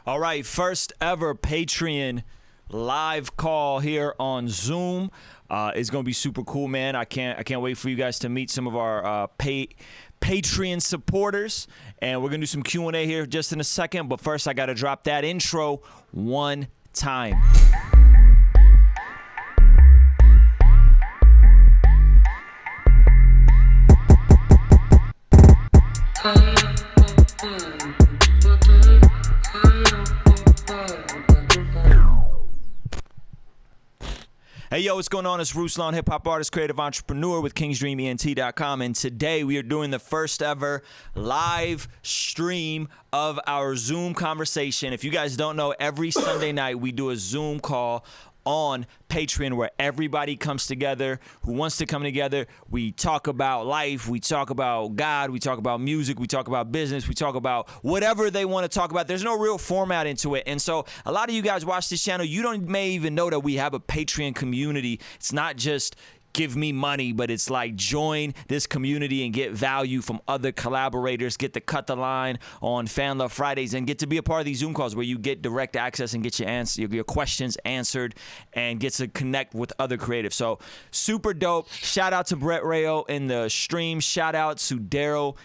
All right, first ever Patreon live call here on Zoom. It's gonna be super cool, man. I can't wait for you guys to meet some of our Patreon supporters, and we're gonna do some Q&A here just in a second. But first, I gotta drop that intro one time. Hey, yo, what's going on? It's Ruslan, hip-hop artist, creative entrepreneur with KingsDreamENT.com, and today we are doing the first ever live stream of our Zoom conversation. If you guys don't know, every Sunday night we do a Zoom call on Patreon where everybody comes together who wants to come together. We talk about life, we talk about God, we talk about music, we talk about business, we talk about whatever they want to talk about. There's no real format into it. And so a lot of you guys watch this channel, you may even know that we have a Patreon community. It's not just give me money, but it's like join this community and get value from other collaborators, get to cut the line on Fan Love Fridays, and get to be a part of these Zoom calls where you get direct access and get your questions answered and get to connect with other creatives. So super dope. Shout out to Brett Rayo in the stream. Shout out to Daryl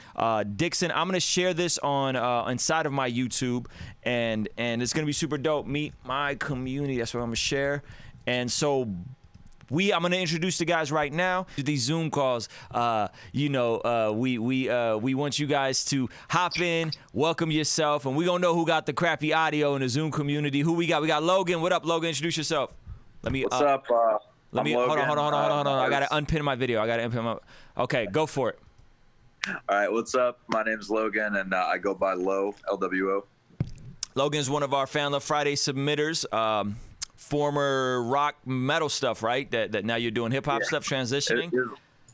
Dixon. I'm gonna share this on inside of my YouTube, and it's gonna be super dope. Meet my community. That's what I'm gonna share. And so I'm going to introduce the guys right now. These Zoom calls, we want you guys to hop in, welcome yourself, and we going to know who got the crappy audio in the Zoom community. Who we got? We got Logan. What up, Logan? Introduce yourself. What's up? Hold on. I got to unpin my video. Okay, go for it. All right, what's up? My name's Logan, and I go by Lo, LWO. Logan's one of our Fan Love Friday submitters. Former rock metal stuff, right? That now you're doing hip hop stuff, transitioning.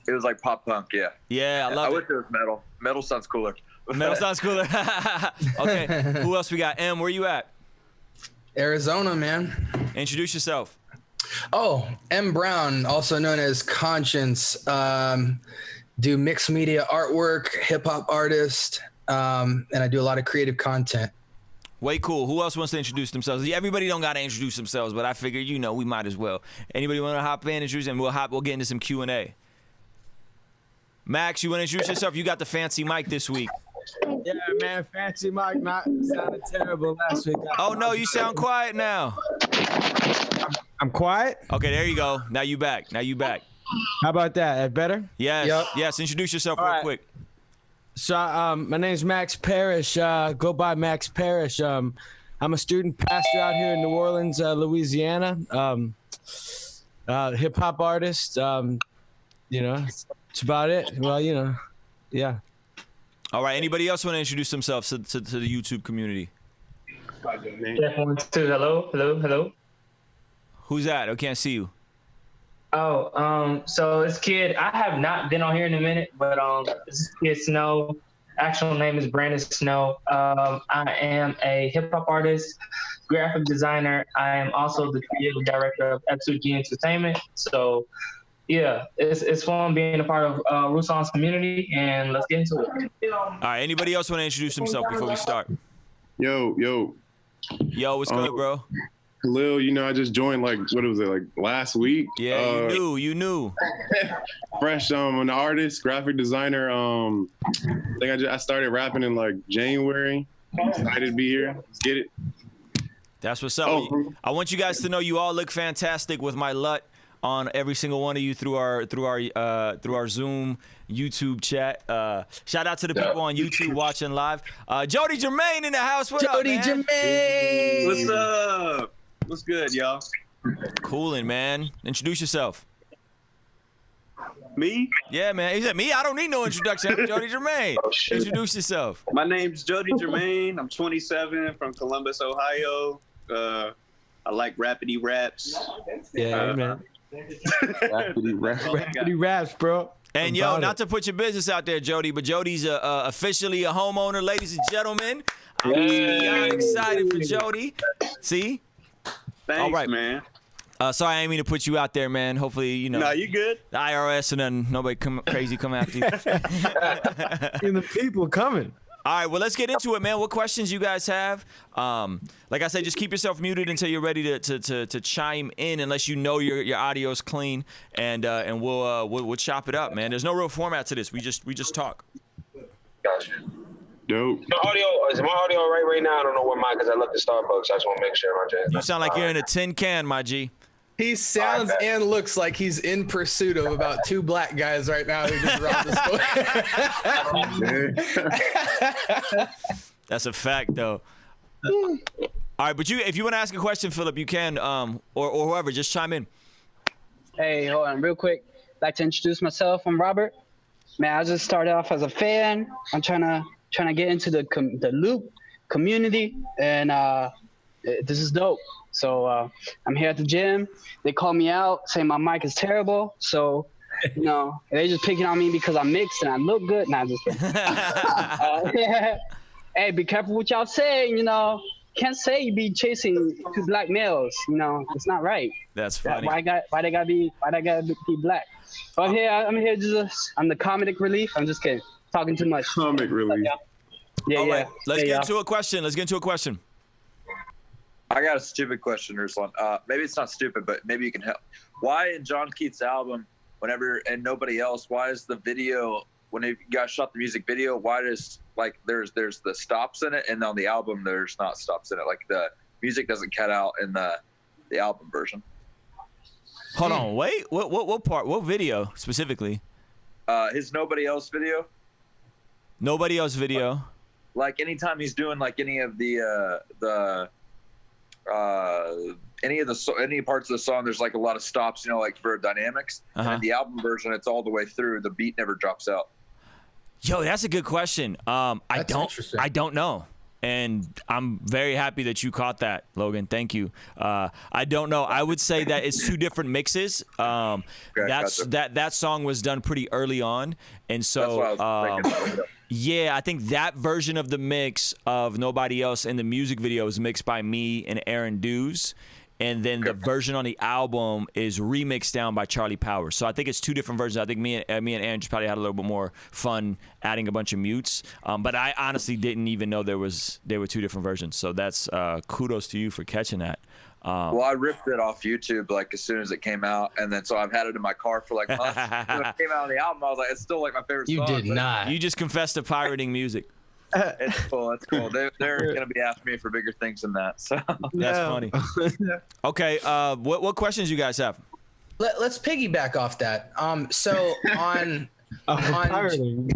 It was like pop punk, yeah. Yeah, I love it. I wish it was metal. Metal sounds cooler. Metal sounds cooler. Okay, who else we got? M, where you at? Arizona, man. Introduce yourself. Oh, M Brown, also known as Conscience. Do mixed media artwork, hip hop artist, and I do a lot of creative content. Way cool. Who else wants to introduce themselves? Everybody don't got to introduce themselves, but I figured, we might as well. Anybody want to hop in, introduce them? We'll get into some Q&A. Max, you want to introduce yourself? You got the fancy mic this week. Yeah, man, fancy mic sounded terrible last week. Oh, no, you sound quiet now. I'm quiet? Okay, there you go. Now you back. How about that? That better? Yes. Yep. Yes, introduce yourself real quick. So my name's Max Parrish. Go by Max Parrish. I'm a student pastor out here in New Orleans, Louisiana. Hip hop artist. You know, it's about it. Well, you know, yeah. All right. Anybody else want to introduce themselves to the YouTube community? Check 1, 2. Hello. Who's that? I can't see you. Oh, so this kid, I have not been on here in a minute, but this is Kid Snow. Actual name is Brandon Snow. I am a hip hop artist, graphic designer. I am also the creative director of refugee Entertainment. So, yeah, it's fun being a part of Ruslan's community, and let's get into it. All right. Anybody else want to introduce himself before we start? Yo, What's good, bro? Khalil, you know, I just joined like, what was it, like last week? Yeah, you knew. Fresh, I'm an artist, graphic designer. I think I started rapping in like January. Excited to be here. Let's get it. That's what's up. I want you guys to know you all look fantastic with my LUT on every single one of you through our Zoom YouTube chat. Shout out to the people on YouTube watching live. Jody Jermaine in the house. What Jody up, man? Jermaine. What's up? What's good, y'all? Coolin', man. Introduce yourself. Me? Yeah, man. He said, me? I don't need no introduction. I'm Jody Jermaine. Introduce yourself. My name's Jody Jermaine. I'm 27 from Columbus, Ohio. I like rapidy raps. Yeah, man. Rapidy raps, bro. And yo, not to put your business out there, Jody, but Jody's officially a homeowner, ladies and gentlemen. I'm beyond excited for Jody. See? Thanks, all right, man. Sorry, I didn't mean to put you out there, man. Hopefully, you know. No, you good? The IRS and then nobody come after you. And the people coming. All right, well, let's get into it, man. What questions you guys have? Like I said, just keep yourself muted until you're ready to chime in, unless you know your audio's clean, and we'll chop it up, man. There's no real format to this. We just talk. Gotcha. Dope. Is my audio all right now? I don't know what mine, because I left the Starbucks. I just want to make sure my jazz. You sound like you're in a tin can, my G. He sounds and looks like he's in pursuit of about 2 black guys right now who just robbed the store. That's a fact, though. All right, but if you want to ask a question, Philip, you can, or whoever, just chime in. Hey, hold on, real quick. I'd like to introduce myself. I'm Robert. Man, I just started off as a fan. I'm trying to get into the Loop community, and this is dope. So I'm here at the gym. They call me out, saying my mic is terrible. So, you know, they just picking on me because I'm mixed and I look good. Nah, just kidding. Hey, be careful what y'all saying. You know, can't say you be chasing 2 black males. You know, it's not right. That's funny. Why they gotta be black? But I'm here just I'm the comedic relief. I'm just kidding. Talking too much. Comic relief. Yeah, All yeah. right, let's get into a question. I got a stupid question, Ruslan. Maybe it's not stupid, but maybe you can help. Why in John Keith's album, and nobody else, why is the video, when you guys shot the music video, why does, like, there's the stops in it, and on the album there's not stops in it? Like, the music doesn't cut out in the album version. Hold on, wait. What part? What video specifically? His Nobody Else video. Nobody Else video. Like, anytime he's doing, like, any of any parts of the song, there's like a lot of stops, you know, like for dynamics. And in the album version, it's all the way through. The beat never drops out. Yo, that's a good question. I don't know, and I'm very happy that you caught that, Logan. Thank you. I don't know. I would say that it's 2 different mixes. Okay, that song was done pretty early on, and so that's what I was thinking. yeah, I think that version of the mix of Nobody Else in the music video is mixed by me and Aaron Dews. And then the version on the album is remixed down by Charlie Powers. So I think it's 2 different versions. I think me and Aaron just probably had a little bit more fun adding a bunch of mutes. But I honestly didn't even know there were 2 different versions. So that's kudos to you for catching that. Well, I ripped it off YouTube like as soon as it came out, and then so I've had it in my car for like months. When it came out on the album, I was like, it's still like my favorite song. You did not. You just confessed to pirating music. It's cool. It's cool. They're going to be asking me for bigger things than that. So that's funny. Okay, what questions you guys have? Let's piggyback off that. So on Pirating.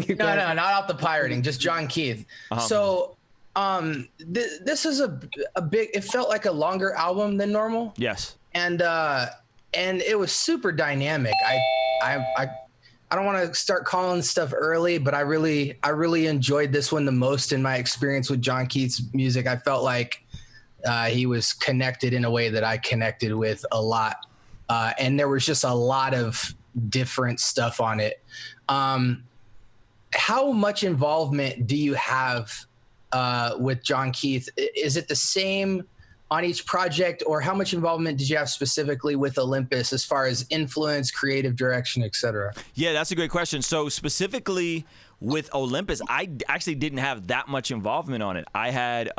No, not off the pirating, just John Keith. So this is a big, it felt like a longer album than normal. Yes. And it was super dynamic. I don't want to start calling stuff early, but I really enjoyed this one the most in my experience with John Keith's music. I felt like he was connected in a way that I connected with a lot. And there was just a lot of different stuff on it. How much involvement do you have with John Keith? Is it the same on each project, or how much involvement did you have specifically with Olympus as far as influence, creative direction, etc.? Yeah, that's a great question. So specifically with Olympus, I actually didn't have that much involvement on it. I had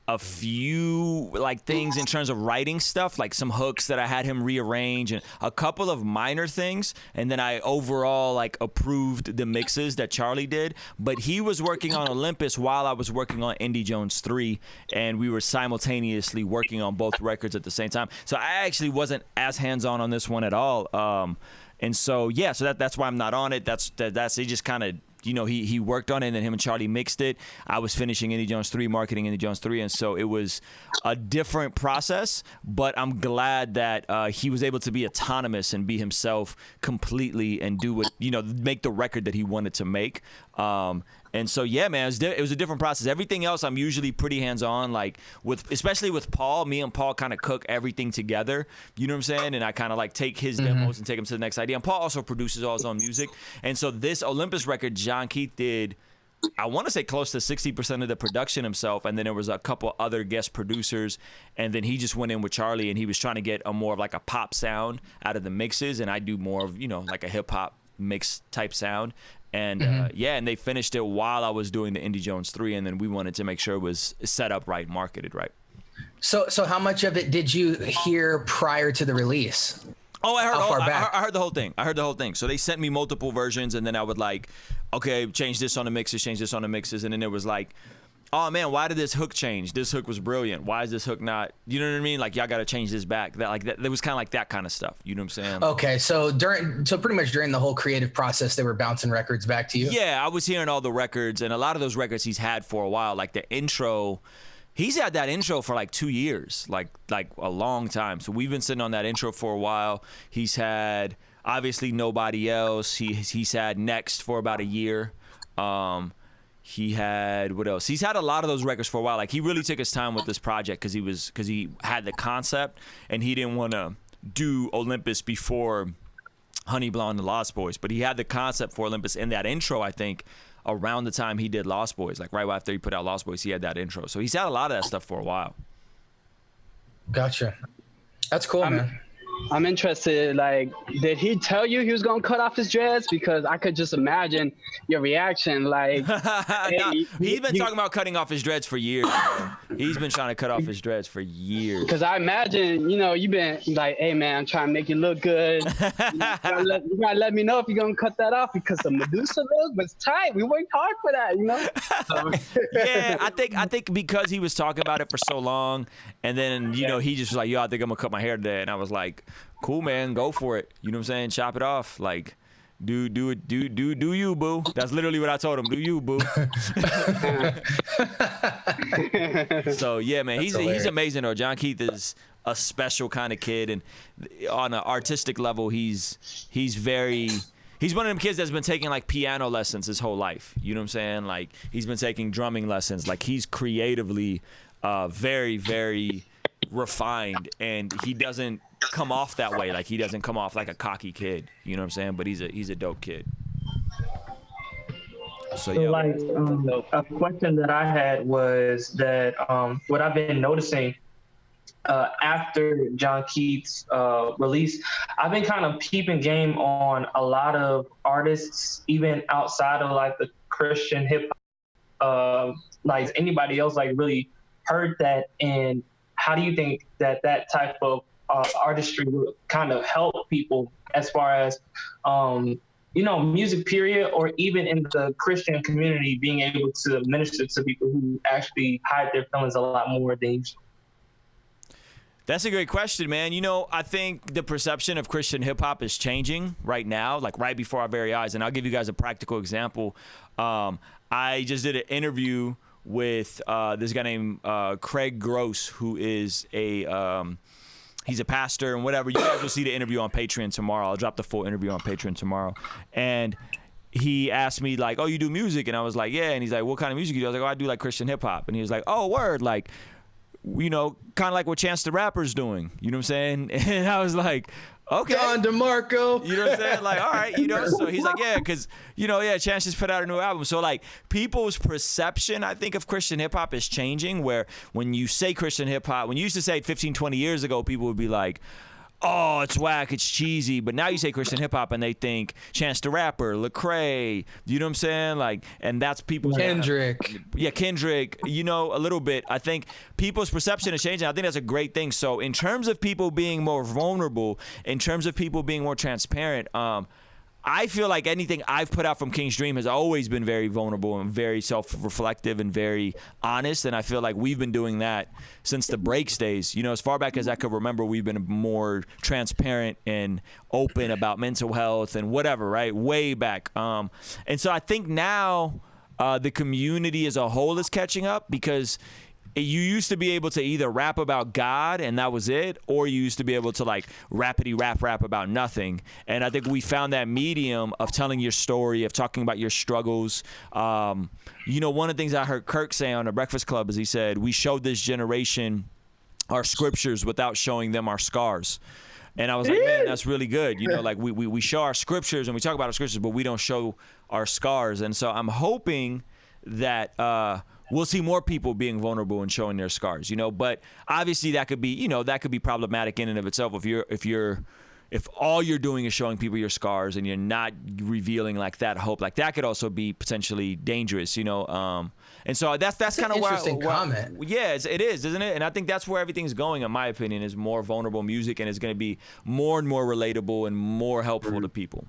a few like things in terms of writing stuff, like some hooks that I had him rearrange and a couple of minor things. And then I overall like approved the mixes that Charlie did. But he was working on Olympus while I was working on Indie Jones 3, and we were simultaneously working on both records at the same time. So I actually wasn't as hands-on on this one at all. And so, yeah, so that's why I'm not on it. That's it just kind of, you know, he worked on it, and then him and Charlie mixed it. I was finishing Indie Jones 3, marketing Indie Jones 3, and so it was a different process, but I'm glad that he was able to be autonomous and be himself completely and do what, you know, make the record that he wanted to make. And so, yeah, man, it was a different process. Everything else, I'm usually pretty hands-on, like especially with Paul. Me and Paul kind of cook everything together, you know what I'm saying? And I kind of like take his demos and take them to the next idea. And Paul also produces all his own music. And so this Olympus record, John Keith did, I want to say close to 60% of the production himself, and then there was a couple other guest producers, and then he just went in with Charlie, and he was trying to get a more of like a pop sound out of the mixes, and I do more of, you know, like a hip-hop mix type sound. And yeah, and they finished it while I was doing the Indie Jones 3, and then we wanted to make sure it was set up right, marketed right. So how much of it did you hear prior to the release? Oh, I heard the whole thing. I heard the whole thing. So they sent me multiple versions, and then I would like, okay, change this on the mixes, change this on the mixes, and then it was like, oh man, why did this hook change? This hook was brilliant. Why is this hook not? You know what I mean? Like, y'all got to change this back. That was kind of like that kind of stuff. You know what I'm saying? Okay, so pretty much during the whole creative process, they were bouncing records back to you. Yeah, I was hearing all the records, and a lot of those records he's had for a while. Like the intro, he's had that intro for like 2 years, like a long time. So we've been sitting on that intro for a while. He's had obviously Nobody Else. He's had Next for about a year. He had, what else? He's had a lot of those records for a while. Like, he really took his time with this project because he had the concept, and he didn't want to do Olympus before Honey Blonde and the Lost Boys. But he had the concept for Olympus in that intro, I think, around the time he did Lost Boys. Like, right after he put out Lost Boys, he had that intro. So he's had a lot of that stuff for a while. Gotcha. That's cool, man. I'm interested, like, did he tell you he was gonna cut off his dreads? Because I could just imagine your reaction, like. Hey, he's been talking about cutting off his dreads for years, bro. He's been trying to cut off his dreads for years. Because I imagine, you know, you've been like, hey man, I'm trying to make you look good. You gotta let me know if you're gonna cut that off, because the Medusa look was tight. We worked hard for that, you know. Yeah, I think because he was talking about it for so long, and then you know he just was like, yo, I think I'm gonna cut my hair today, and I was like, cool, man, go for it. You know what I'm saying? Chop it off. Like, do you, boo. That's literally what I told him. Do you, boo. So yeah, man, he's amazing though. John Keith is a special kind of kid, and on an artistic level, he's one of them kids that's been taking like piano lessons his whole life. You know what I'm saying? Like, he's been taking drumming lessons. Like, he's creatively very, very refined, and he doesn't come off that way. Like, he doesn't come off like a cocky kid. You know what I'm saying? But he's a dope kid. So yeah. Like, a question that I had was that what I've been noticing after John Keith's release, I've been kind of keeping game on a lot of artists, even outside of like the Christian hip hop. Like, anybody else like really heard that, and how do you think that type of artistry would kind of help people as far as you know, music period, or even in the Christian community, being able to minister to people who actually hide their feelings a lot more than usual? That's a great question, man. You know, I think the perception of Christian hip hop is changing right now, like right before our very eyes. And I'll give you guys a practical example. I just did an interview with this guy named Craig Gross, who is he's a pastor and whatever. You guys will see the interview on Patreon tomorrow. I'll drop the full interview on Patreon tomorrow. And he asked me like, "Oh, you do music?" And I was like, "Yeah." And he's like, "What kind of music do you do?" I was like, "Oh, I do like Christian hip hop." And he was like, "Oh, word, like, you know, kind of like what Chance the Rapper's doing." You know what I'm saying? And I was like, okay. Don DeMarco. You know what I'm saying? Like, all right, you know. So he's like, yeah, because, you know, yeah, Chance just put out a new album. So, like, people's perception, I think, of Christian hip hop is changing, where when you say Christian hip hop, when you used to say it 15, 20 years ago, people would be like, oh, it's whack, it's cheesy. But now you say Christian hip hop and they think Chance the Rapper, Lecrae, you know what I'm saying? Like, and that's people's Kendrick. Yeah, Kendrick, you know, a little bit. I think people's perception is changing. I think that's a great thing. So in terms of people being more vulnerable, in terms of people being more transparent, I feel like anything I've put out from King's Dream has always been very vulnerable and very self-reflective and very honest. And I feel like we've been doing that since the Breaks days. You know, as far back as I could remember, we've been more transparent and open about mental health and whatever, right? Way back. And so I think now the community as a whole is catching up, because you used to be able to either rap about God and that was it, or you used to be able to like rappity rap about nothing. And I think we found that medium of telling your story, of talking about your struggles. You know, one of the things I heard Kirk say on the Breakfast Club is he said, we showed this generation our scriptures without showing them our scars. And I was like, man, that's really good. You know, like we show our scriptures and we talk about our scriptures, but we don't show our scars. And so I'm hoping that we'll see more people being vulnerable and showing their scars, you know. But obviously that could be, you know, that could be problematic in and of itself if all you're doing is showing people your scars and you're not revealing like that hope. Like that could also be potentially dangerous, you know. And so that's kind of where interesting comment. Yeah, it is, isn't it? And I think that's where everything's going, in my opinion, is more vulnerable music, and it's going to be more and more relatable and more helpful to people.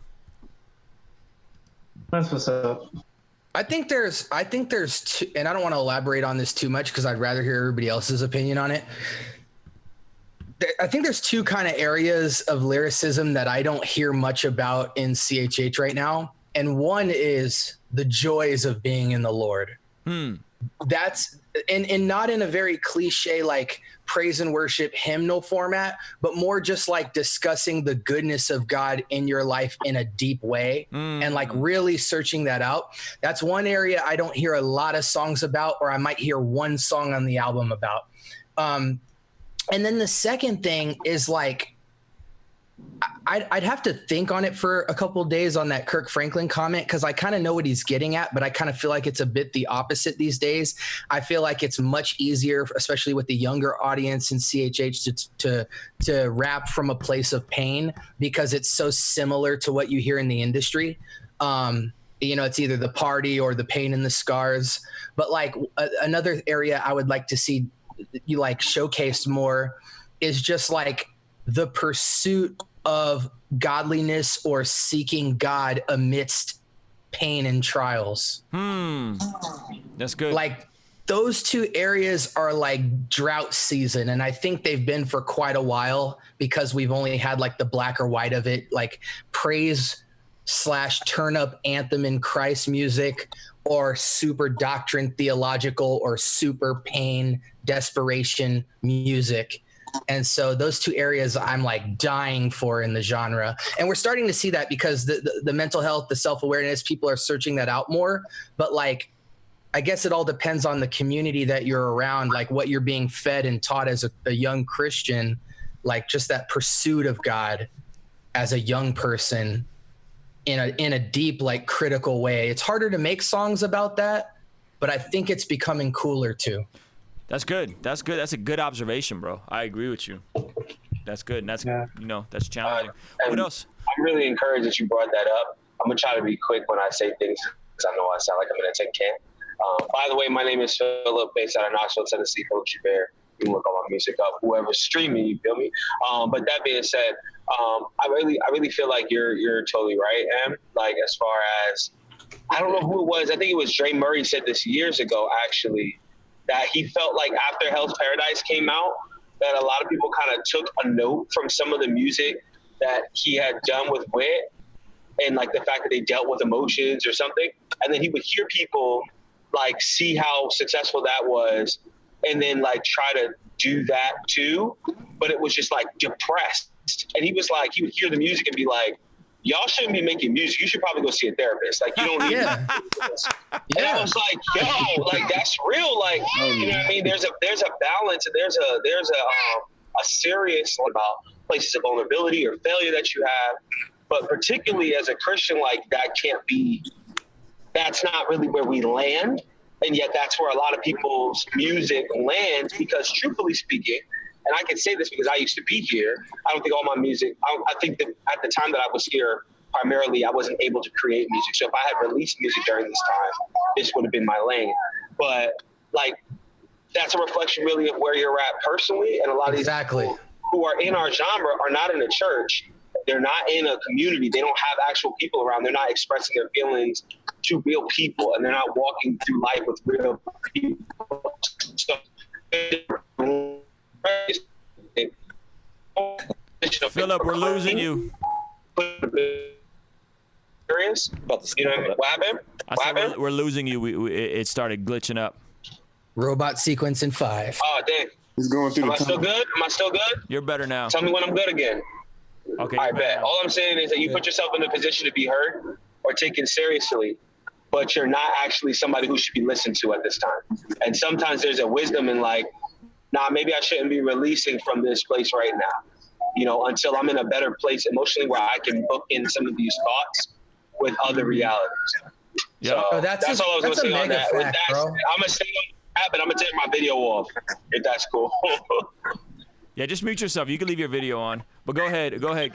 That's what's up. I think there's two, and I don't want to elaborate on this too much because I'd rather hear everybody else's opinion on it. I think there's two kind of areas of lyricism that I don't hear much about in CHH right now. And one is the joys of being in the Lord. That's and not in a very cliche like praise and worship hymnal format, but more just like discussing the goodness of God in your life in a deep way and like really searching that out. That's one area I don't hear a lot of songs about, or I might hear one song on the album about. And then the second thing is like, I'd have to think on it for a couple of days on that Kirk Franklin comment, because I kind of know what he's getting at, but I kind of feel like it's a bit the opposite these days. I feel like it's much easier, especially with the younger audience in CHH, to rap from a place of pain because it's so similar to what you hear in the industry. You know, it's either the party or the pain and the scars. But like another area I would like to see you like showcased more is just like the pursuit of godliness or seeking God amidst pain and trials. That's good. Like those two areas are like drought season. And I think they've been for quite a while because we've only had like the black or white of it, like praise / turn up anthem in Christ music, or super doctrine theological or super pain desperation music. And so those two areas I'm like dying for in the genre. And we're starting to see that because the mental health, the self-awareness, people are searching that out more. But like, I guess it all depends on the community that you're around, like what you're being fed and taught as a young Christian, like just that pursuit of God as a young person in a deep, like critical way. It's harder to make songs about that, but I think it's becoming cooler too. That's good. That's good. That's a good observation, bro. I agree with you. That's good. And that's, you know, that's challenging. What else? I'm really encouraged that you brought that up. I'm going to try to be quick when I say things because I know I sound like I'm in a tin can. By the way, my name is Philip, based out of Knoxville, Tennessee. Philip Joubert. You can look all my music up, whoever's streaming, you feel me? But that being said, I really feel like you're totally right, Em. Like as far as, I don't know who it was. I think it was Dre Murray said this years ago, actually, that he felt like after Hell's Paradise came out, that a lot of people kind of took a note from some of the music that he had done with Wit, and like the fact that they dealt with emotions or something. And then he would hear people like see how successful that was, and then like try to do that too. But it was just like depressed. And he was like, he would hear the music and be like, y'all shouldn't be making music. You should probably go see a therapist. Like, you don't need to do this. And I was like, yo, like that's real. Like, you know what I mean? There's a balance, and there's a serious about places of vulnerability or failure that you have. But particularly as a Christian, like that's not really where we land. And yet that's where a lot of people's music lands, because truthfully speaking, and I can say this because I used to be here, I don't think all my music, I think that at the time that I was here, primarily I wasn't able to create music. So if I had released music during this time, this would have been my lane. But like, that's a reflection really of where you're at personally. And a lot of these people who are in our genre are not in a church. They're not in a community. They don't have actual people around. They're not expressing their feelings to real people, and they're not walking through life with real people. So, Philip, we're losing you. Serious? You know what happened? What happened? We're losing you. It started glitching up. Robot sequence in 5. Oh, dang. He's going through Am I still good? Am I still good? You're better now. Tell me when I'm good again. Okay. I bet. All I'm saying is that you put yourself in a position to be heard or taken seriously, but you're not actually somebody who should be listened to at this time. And sometimes there's a wisdom in like, nah, maybe I shouldn't be releasing from this place right now, you know, until I'm in a better place emotionally where I can book in some of these thoughts with other realities. Yeah, so that's all I was going to say on that. With that, bro. I'm going to stay on that, but I'm going to take my video off if that's cool. Yeah, just mute yourself. You can leave your video on, but go ahead. Em. Okay.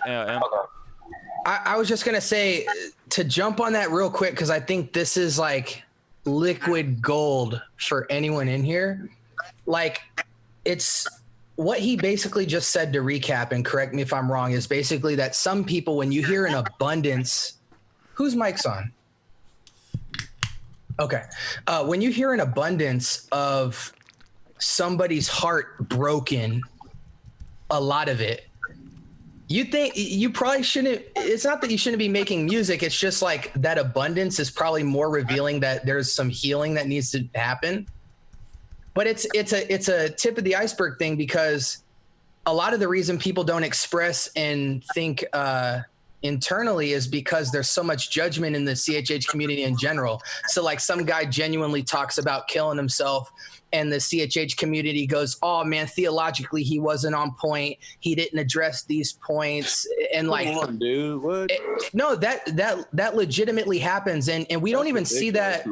I was just going to say, to jump on that real quick, because I think this is like liquid gold for anyone in here. Like, it's what he basically just said, to recap, and correct me if I'm wrong, is basically that some people, when you hear an abundance, whose mic's on? Okay. When you hear an abundance of somebody's heart broken, a lot of it, you think you probably shouldn't. It's not that you shouldn't be making music. It's just like that abundance is probably more revealing that there's some healing that needs to happen. But it's a tip of the iceberg thing, because a lot of the reason people don't express and think internally is because there's so much judgment in the CHH community in general. So like some guy genuinely talks about killing himself, and the CHH community goes, oh man, theologically he wasn't on point. He didn't address these points. And like, come on, dude, what? No, that legitimately happens. And we don't even see that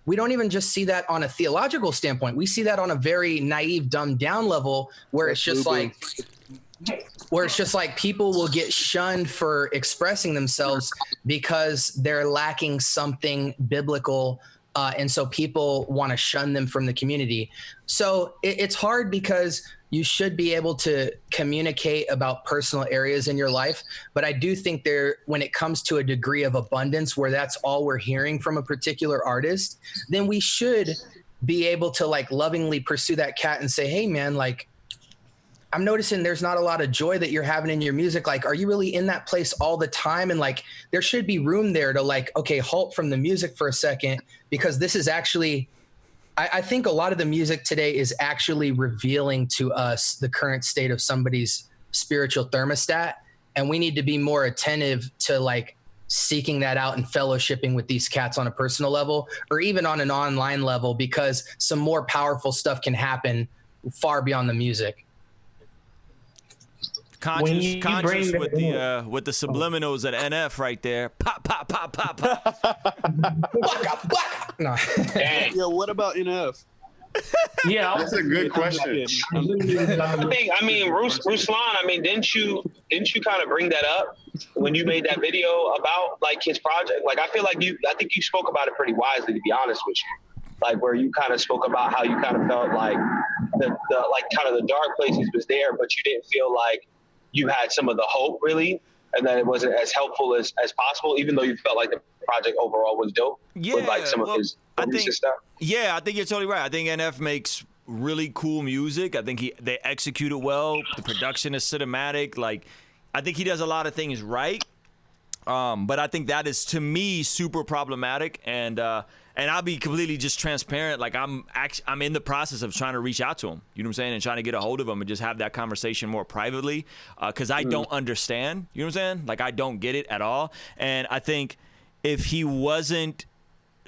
we don't even just see that on a theological standpoint. We see that on a very naive, dumbed down level where it's just like people will get shunned for expressing themselves because they're lacking something biblical. And so people want to shun them from the community. So it's hard, because you should be able to communicate about personal areas in your life. But I do think when it comes to a degree of abundance where that's all we're hearing from a particular artist, then we should be able to like lovingly pursue that cat and say, hey man, like, I'm noticing there's not a lot of joy that you're having in your music. Like, are you really in that place all the time? And like, there should be room there to like, okay, halt from the music for a second, because this is actually, I think a lot of the music today is actually revealing to us the current state of somebody's spiritual thermostat. And we need to be more attentive to like seeking that out and fellowshipping with these cats on a personal level, or even on an online level, because some more powerful stuff can happen far beyond the music. Conscious with the subliminals at NF right there. Pop, pop, pop, pop, pop. No. Yo, what about NF? Yeah, That's a good question. I mean, Ruslan, didn't you kind of bring that up when you made that video about like his project? Like, I feel like I think you spoke about it pretty wisely, to be honest with you. Like, where you kind of spoke about how you kind of felt like the like kind of the dark places was there, but you didn't feel like you had some of the hope really, and that it wasn't as helpful as possible, even though you felt like the project overall was dope with like some of his beliefs and stuff. Yeah, I think you're totally right. I think NF makes really cool music. I think they execute it well. The production is cinematic. Like, I think he does a lot of things right. But I think that is, to me, super problematic. And I'll be completely just transparent. Like, I'm in the process of trying to reach out to him. You know what I'm saying? And trying to get a hold of him and just have that conversation more privately. Because I don't understand. You know what I'm saying? Like, I don't get it at all. And I think if he wasn't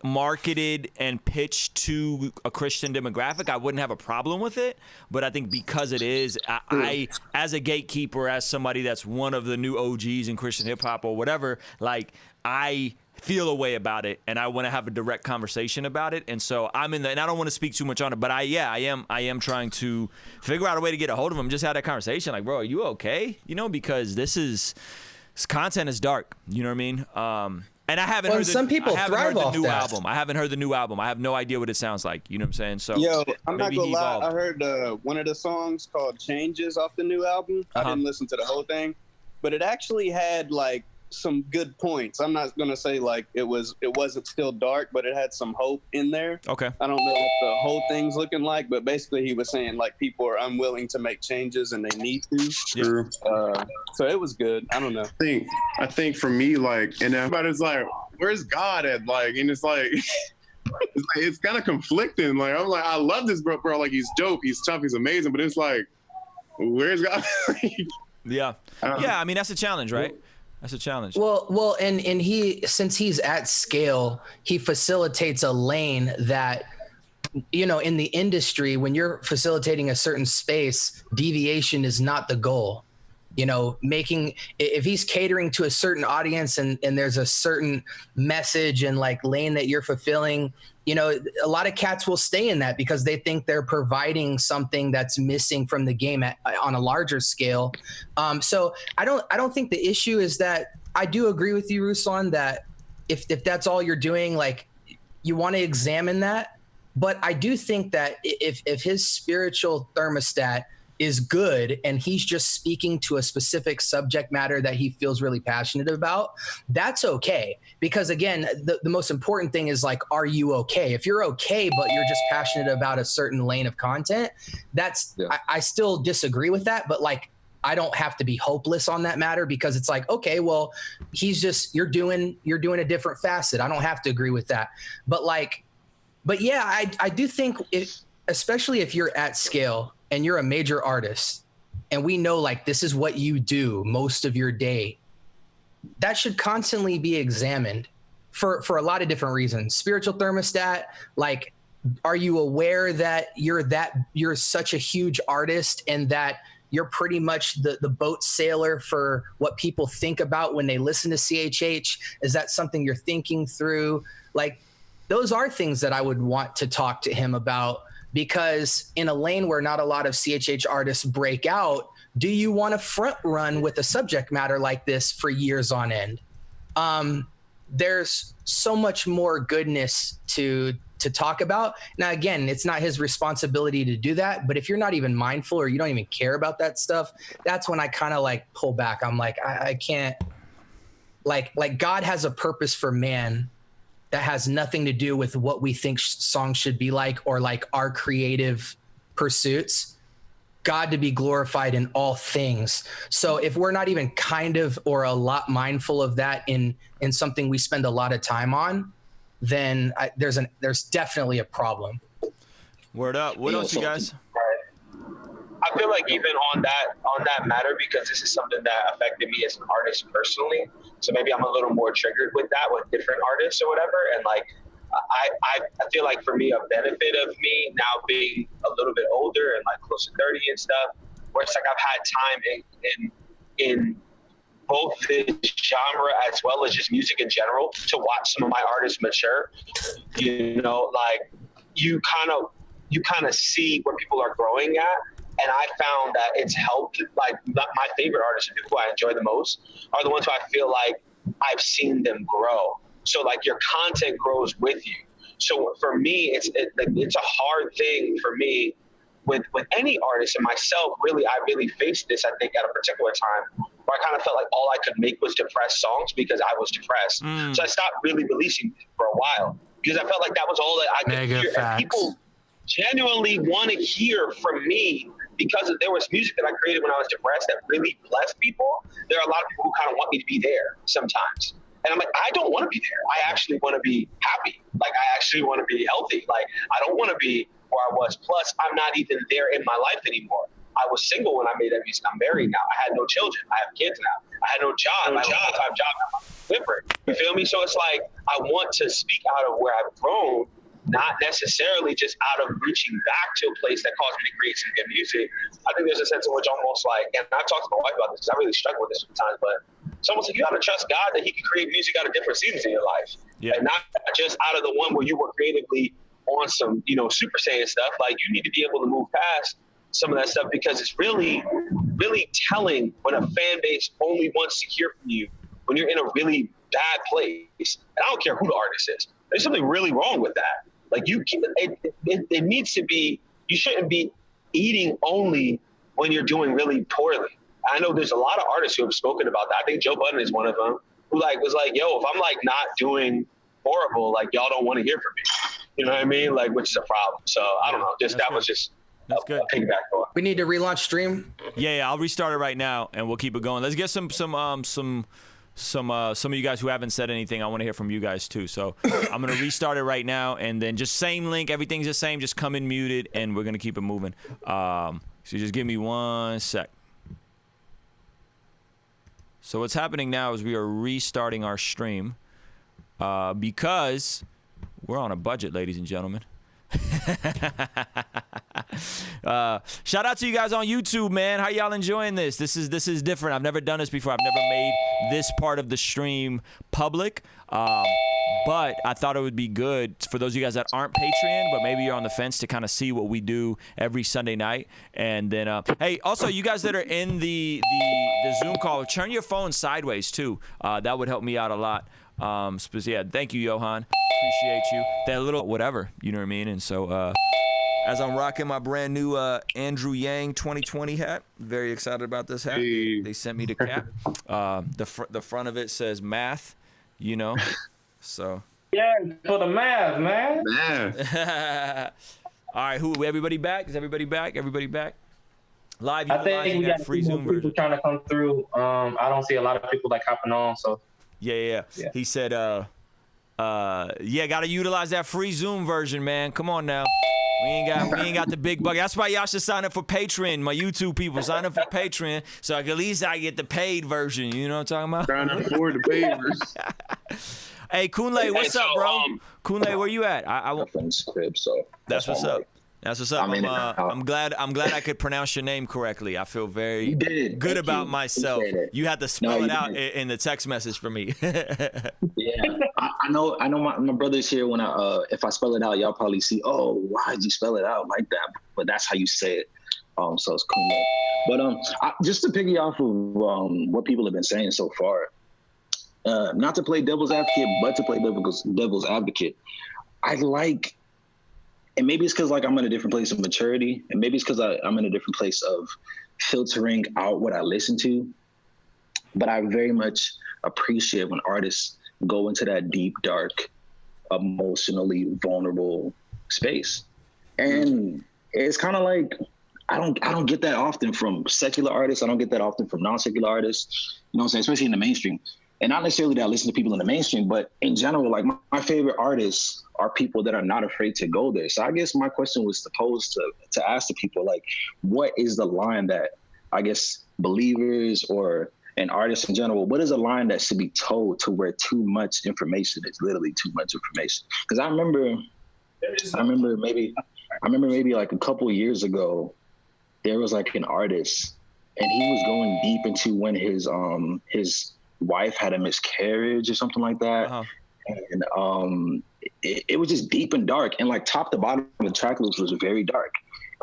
marketed and pitched to a Christian demographic, I wouldn't have a problem with it. But I think because it is, I as a gatekeeper, as somebody that's one of the new OGs in Christian hip hop or whatever, like, I feel a way about it, and I want to have a direct conversation about it. And so I'm in the, and I don't want to speak too much on it, but I am trying to figure out a way to get a hold of him, just have that conversation. Like, bro, are you okay? You know, because this content is dark. You know what I mean? And I haven't heard some people thrive off the new that. album. I haven't heard the new album. I have no idea what it sounds like. You know what I'm saying? So Yo, I'm not maybe gonna he lie. evolved. I heard one of the songs called "Changes" off the new album. I didn't listen to the whole thing, but it actually had like some good points. I'm not gonna say like it wasn't still dark, but it had some hope in there. Okay. I don't know what the whole thing's looking like, but basically he was saying like people are unwilling to make changes and they need to. True. So it was good. I don't know. I think for me, like, and everybody's like, where's God at? Like, and it's like, it's kind of conflicting. Like, I'm like, I love this bro. Like, he's dope, he's tough, he's amazing, but it's like, where's God? Yeah. Yeah, I mean, that's a challenge, right? That's a challenge. Well, and he, since he's at scale, he facilitates a lane that, you know, in the industry, when you're facilitating a certain space, deviation is not the goal. You know, if he's catering to a certain audience and there's a certain message and like lane that you're fulfilling, you know, a lot of cats will stay in that because they think they're providing something that's missing from the game on a larger scale. So I don't think the issue is that. I do agree with you, Ruslan, that if that's all you're doing, like, you want to examine that. But I do think that if his spiritual thermostat is good and he's just speaking to a specific subject matter that he feels really passionate about, that's okay. Because again, the most important thing is like, are you okay? If you're okay, but you're just passionate about a certain lane of content, I still disagree with that. But like, I don't have to be hopeless on that matter because it's like, okay, well, you're doing a different facet. I don't have to agree with that. But yeah, I do think especially if you're at scale and you're a major artist and we know like this is what you do most of your day, that should constantly be examined for a lot of different reasons. Spiritual thermostat, like, are you aware that you're such a huge artist and that you're pretty much the boat sailor for what people think about when they listen to CHH? Is that something you're thinking through? Like, those are things that I would want to talk to him about, because in a lane where not a lot of CHH artists break out, do you want to front run with a subject matter like this for years on end? There's so much more goodness to talk about. Now, again, it's not his responsibility to do that, but if you're not even mindful or you don't even care about that stuff, that's when I kind of like pull back. I'm like, I can't, like God has a purpose for man that has nothing to do with what we think songs should be like or like our creative pursuits. God to be glorified in all things. So if we're not even kind of or a lot mindful of that in something we spend a lot of time on, then there's definitely a problem. Word up. What else, you guys? I feel like even on that matter, because this is something that affected me as an artist personally, so maybe I'm a little more triggered with that with different artists or whatever. And like, I feel like for me, a benefit of me now being a little bit older and like close to 30 and stuff, where it's like I've had time in both this genre as well as just music in general to watch some of my artists mature. You know, like you kind of see where people are growing at. And I found that it's helped, like my favorite artists and people I enjoy the most are the ones who I feel like I've seen them grow. So like your content grows with you. So for me, it's a hard thing for me with any artist and myself. Really, I really faced this, I think, at a particular time where I kind of felt like all I could make was depressed songs because I was depressed. So I stopped really releasing for a while because I felt like that was all that I could hear. And genuinely want to hear from me because there was music that I created when I was depressed that really blessed people. There are a lot of people who kind of want me to be there sometimes. And I'm like, I don't want to be there. I actually want to be happy. Like, I actually want to be healthy. Like, I don't want to be where I was. Plus, I'm not even there in my life anymore. I was single when I made that music. I'm married now. I had no children. I have kids now. I had no job. I have a full-time job now. Different. You feel me? So it's like, I want to speak out of where I've grown, not necessarily just out of reaching back to a place that caused me to create some good music. I think there's a sense in which almost like, and I've talked to my wife about this because I really struggle with this sometimes, but it's almost like you got to trust God that he can create music out of different seasons in your life. Yeah. And not just out of the one where you were creatively on some, Super Saiyan stuff. Like, you need to be able to move past some of that stuff because it's really, really telling when a fan base only wants to hear from you when you're in a really bad place. And I don't care who the artist is. There's something really wrong with that. Like, it needs to be, you shouldn't be eating only when you're doing really poorly. I know there's a lot of artists who have spoken about that. I think Joe Budden is one of them who was like, yo, if I'm like not doing horrible, like y'all don't want to hear from me. You know what I mean? Like, which is a problem. So I don't know. Just was just that's good. A piggyback on. We need to relaunch stream. Yeah, I'll restart it right now and we'll keep it going. Let's get some of you guys who haven't said anything. I want to hear from you guys too. So I'm gonna restart it right now, and then just same link. Everything's the same. Just come in muted, and we're gonna keep it moving. So just give me 1 sec. So what's happening now is we are restarting our stream because we're on a budget, ladies and gentlemen. Shout out to you guys on YouTube, man. How y'all enjoying this? This is different. I've never done this before. I've never made this part of the stream public, but I thought it would be good for those of you guys that aren't Patreon, but maybe you're on the fence to kind of see what we do every Sunday night. And then hey, also you guys that are in the Zoom call, turn your phone sideways too. That would help me out a lot. Yeah, thank you, Johan. Appreciate you. That little whatever, you know what I mean? And so as I'm rocking my brand new Andrew Yang 2020 hat, very excited about this hat. Hey. They sent me the cap. The front of it says math, so. Yeah, for the math, man. Math. All right, everybody back? Is everybody back? Everybody back? Live, I think we got free more Zoom people version. trying to come through. I don't see a lot of people hopping on, so. Yeah. He said, gotta utilize that free Zoom version, man. Come on now. We ain't got the big bucket. That's why y'all should sign up for Patreon. My YouTube people, sign up for Patreon so at least I get the paid version. You know what I'm talking about? Trying to afford the papers. Hey, Kunle, what's up, bro? Kunle, where you at? My friend's crib, so that's what's up. That's what's up. I'm glad I could pronounce your name correctly. I feel very good about myself. You had to spell it out in the text message for me. Yeah, I know my brother's here. When if I spell it out, y'all probably see, oh, why did you spell it out like that? But that's how you say it. So it's cool. But just to piggy off of what people have been saying so far, not to play devil's advocate, but to play devil's advocate, I like. And maybe it's because I'm in a different place of maturity, and maybe it's because I'm in a different place of filtering out what I listen to. But I very much appreciate when artists go into that deep, dark, emotionally vulnerable space. And it's kind of like I don't get that often from secular artists. I don't get that often from non-secular artists. You know what I'm saying? Especially in the mainstream. And not necessarily that I listen to people in the mainstream, but in general, my favorite artists are people that are not afraid to go there. So I guess my question was supposed to ask the people, what is the line that I guess believers and artists in general, what is a line that should be told to where too much information is literally too much information? Because I remember maybe a couple of years ago, there was an artist, and he was going deep into when his wife had a miscarriage or something like that. Uh-huh. And it was just deep and dark, and top to bottom the track list was very dark.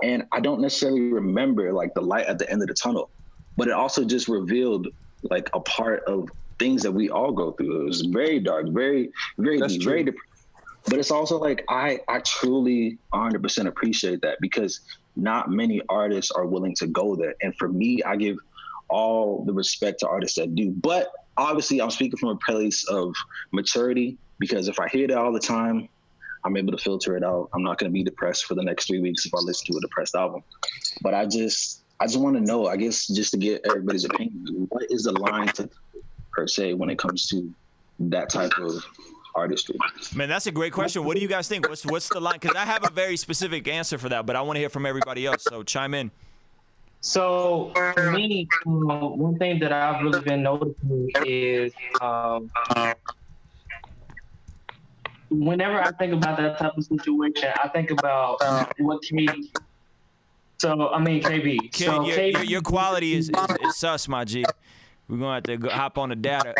And I don't necessarily remember the light at the end of the tunnel, but it also just revealed a part of things that we all go through. It was very dark, very, very deep, very depressing. But it's also I truly 100% appreciate that, because not many artists are willing to go there. And for me, I give all the respect to artists that do. But obviously, I'm speaking from a place of maturity, because if I hear that all the time, I'm able to filter it out. I'm not going to be depressed for the next 3 weeks if I listen to a depressed album. But I just want to know, I guess, just to get everybody's opinion, what is the line per se when it comes to that type of artistry? Man, that's a great question. What do you guys think? What's the line? Because I have a very specific answer for that, but I want to hear from everybody else. So chime in. So for me, one thing that I've really been noticing is whenever I think about that type of situation, I think about what KD. So I mean KB. Kid, So your quality is sus, my G. We're gonna have to hop on the data.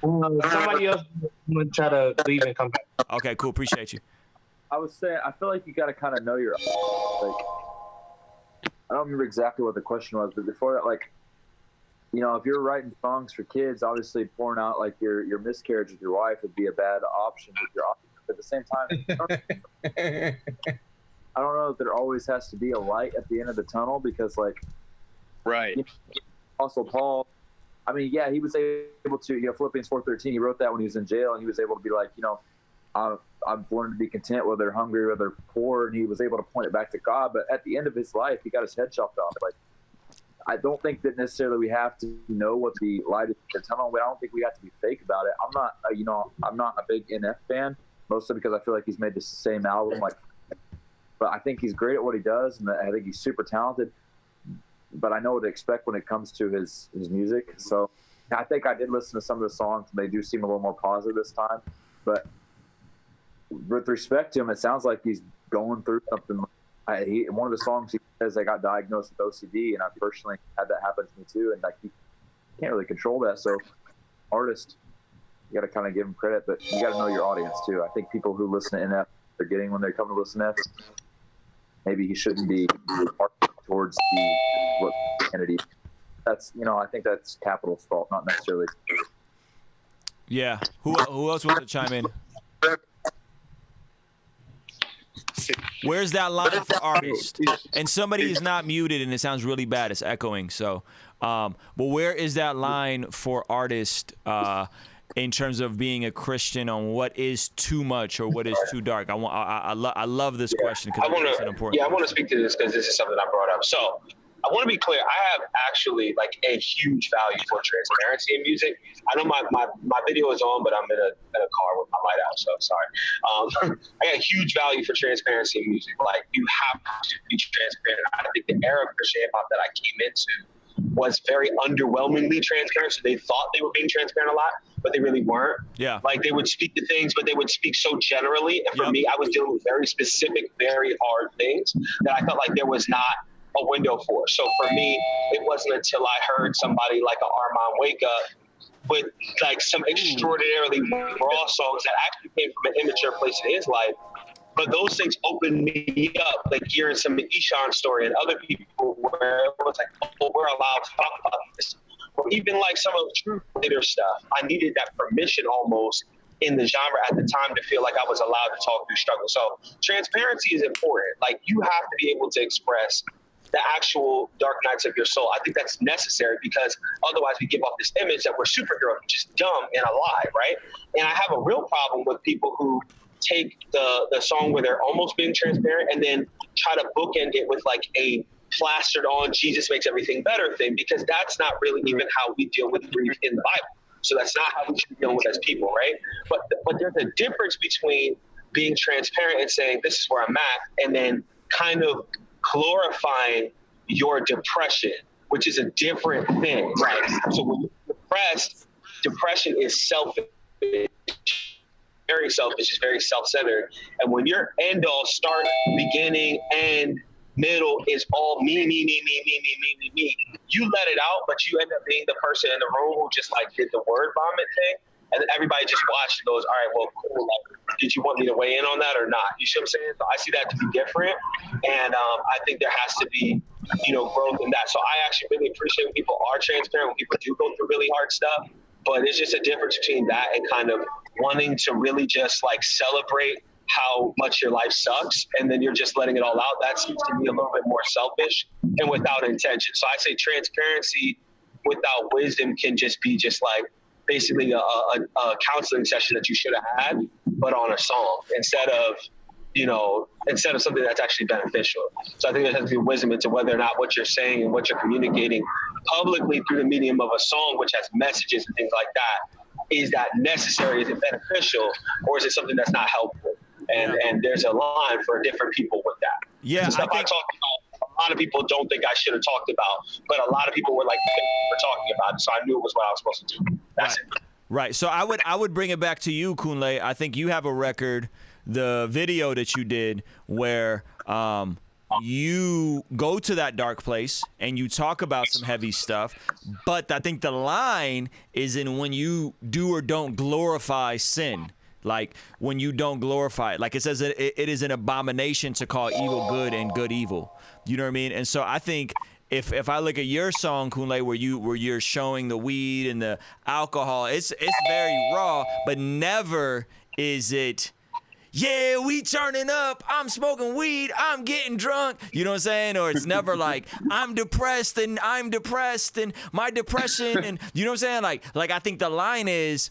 Somebody else would try to leave and come back. Okay, cool. Appreciate you. I would say I feel like you got to kind of know your like. I don't remember exactly what the question was, but before that, like, you know, if you're writing songs for kids, obviously pouring out like your miscarriage with your wife would be a bad option with your option. But at the same time, I don't know if there always has to be a light at the end of the tunnel because, like, right. You know, also, Paul, I mean, yeah, he was able to, you know, Philippians 4:13, he wrote that when he was in jail, and he was able to be like, you know, I've learned to be content whether they're hungry or they're poor, and he was able to point it back to God. But at the end of his life, he got his head chopped off. Like, I don't think that necessarily we have to know what the light is in the tunnel. I don't think we have to be fake about it. I'm not, you know, I'm not a big NF fan, mostly because I feel like he's made the same album. Like, but I think he's great at what he does, and I think he's super talented. But I know what to expect when it comes to his music. So I think I did listen to some of the songs, and they do seem a little more positive this time. But with respect to him, it sounds like he's going through something. One of the songs he says, I got diagnosed with OCD, and I personally had that happen to me too. And like, you can't really control that. So artists, you got to kind of give them credit, but you got to know your audience too. I think people who listen to NF, they're getting when they come to listen to NF. Maybe he shouldn't be towards the what entity. That's, you know, I think that's Capital's fault, not necessarily. Yeah. Who else wants to chime in? Where's that line for artists? And somebody is not muted, and it sounds really bad. It's echoing. So, but where is that line for artists in terms of being a Christian on what is too much or what is too dark? I love this question because it's important. Yeah, I want to speak to this because this is something I brought up. So I want to be clear. I have actually like a huge value for transparency in music. I know my video is on, but I'm in a car with my light out, so sorry. I got a huge value for transparency in music. Like, you have to be transparent. I think the era of Christian hip hop that I came into was very underwhelmingly transparent. So they thought they were being transparent a lot, but they really weren't. Yeah. Like, they would speak to things, but they would speak so generally. And for me, I was dealing with very specific, very hard things that I felt like there was not a window for. So for me, it wasn't until I heard somebody like Armand Wake Up with like some extraordinarily raw songs that actually came from an immature place in his life. But those things opened me up, like hearing some Ishan story and other people where it was like, oh, we're allowed to talk about this. Or even like some of the true later stuff. I needed that permission almost in the genre at the time to feel like I was allowed to talk through struggle. So transparency is important. Like, you have to be able to express the actual dark nights of your soul. I think that's necessary because otherwise we give off this image that we're superheroes, just dumb and alive, right? And I have a real problem with people who take the song where they're almost being transparent and then try to bookend it with like a plastered on Jesus makes everything better thing, because that's not really even how we deal with grief in the Bible. So that's not how we should deal with as people, right? But there's a difference between being transparent and saying this is where I'm at, and then kind of glorifying your depression, which is a different thing, right? So when you're depressed, depression is selfish, very selfish, it's very self-centered. And when your end all, start, beginning, end, middle is all me, you let it out, but you end up being the person in the room who just like did the word vomit thing. And everybody just watched and goes, all right, well, cool. Like, did you want me to weigh in on that or not? You see what I'm saying? So I see that to be different. And I think there has to be, you know, growth in that. So I actually really appreciate when people are transparent, when people do go through really hard stuff. But it's just a difference between that and kind of wanting to really just like celebrate how much your life sucks, and then you're just letting it all out. That seems to be a little bit more selfish and without intention. So I say transparency without wisdom can just be just like basically a counseling session that you should have had, but on a song instead of something that's actually beneficial. So I think there has to be wisdom into whether or not what you're saying and what you're communicating publicly through the medium of a song, which has messages and things like that, is that necessary? Is it beneficial, or is it something that's not helpful? And there's a line for different people with that. Yeah, the stuff I talk about, a lot of people don't think I should have talked about, but a lot of people were like, we're talking about it, so I knew it was what I was supposed to do. That's it. Right. So I would bring it back to you, Kunle. I think you have a record, the video that you did, where you go to that dark place and you talk about some heavy stuff, but I think the line is in when you do or don't glorify sin. Like when you don't glorify it, like it says, it is an abomination to call evil good and good evil. You know what I mean? And so I think if I look at your song, Kunle, where you're showing the weed and the alcohol, it's very raw, but never is it, yeah, we turning up, I'm smoking weed, I'm getting drunk, you know what I'm saying? Or it's never like, I'm depressed and my depression, and you know what I'm saying? Like I think the line is,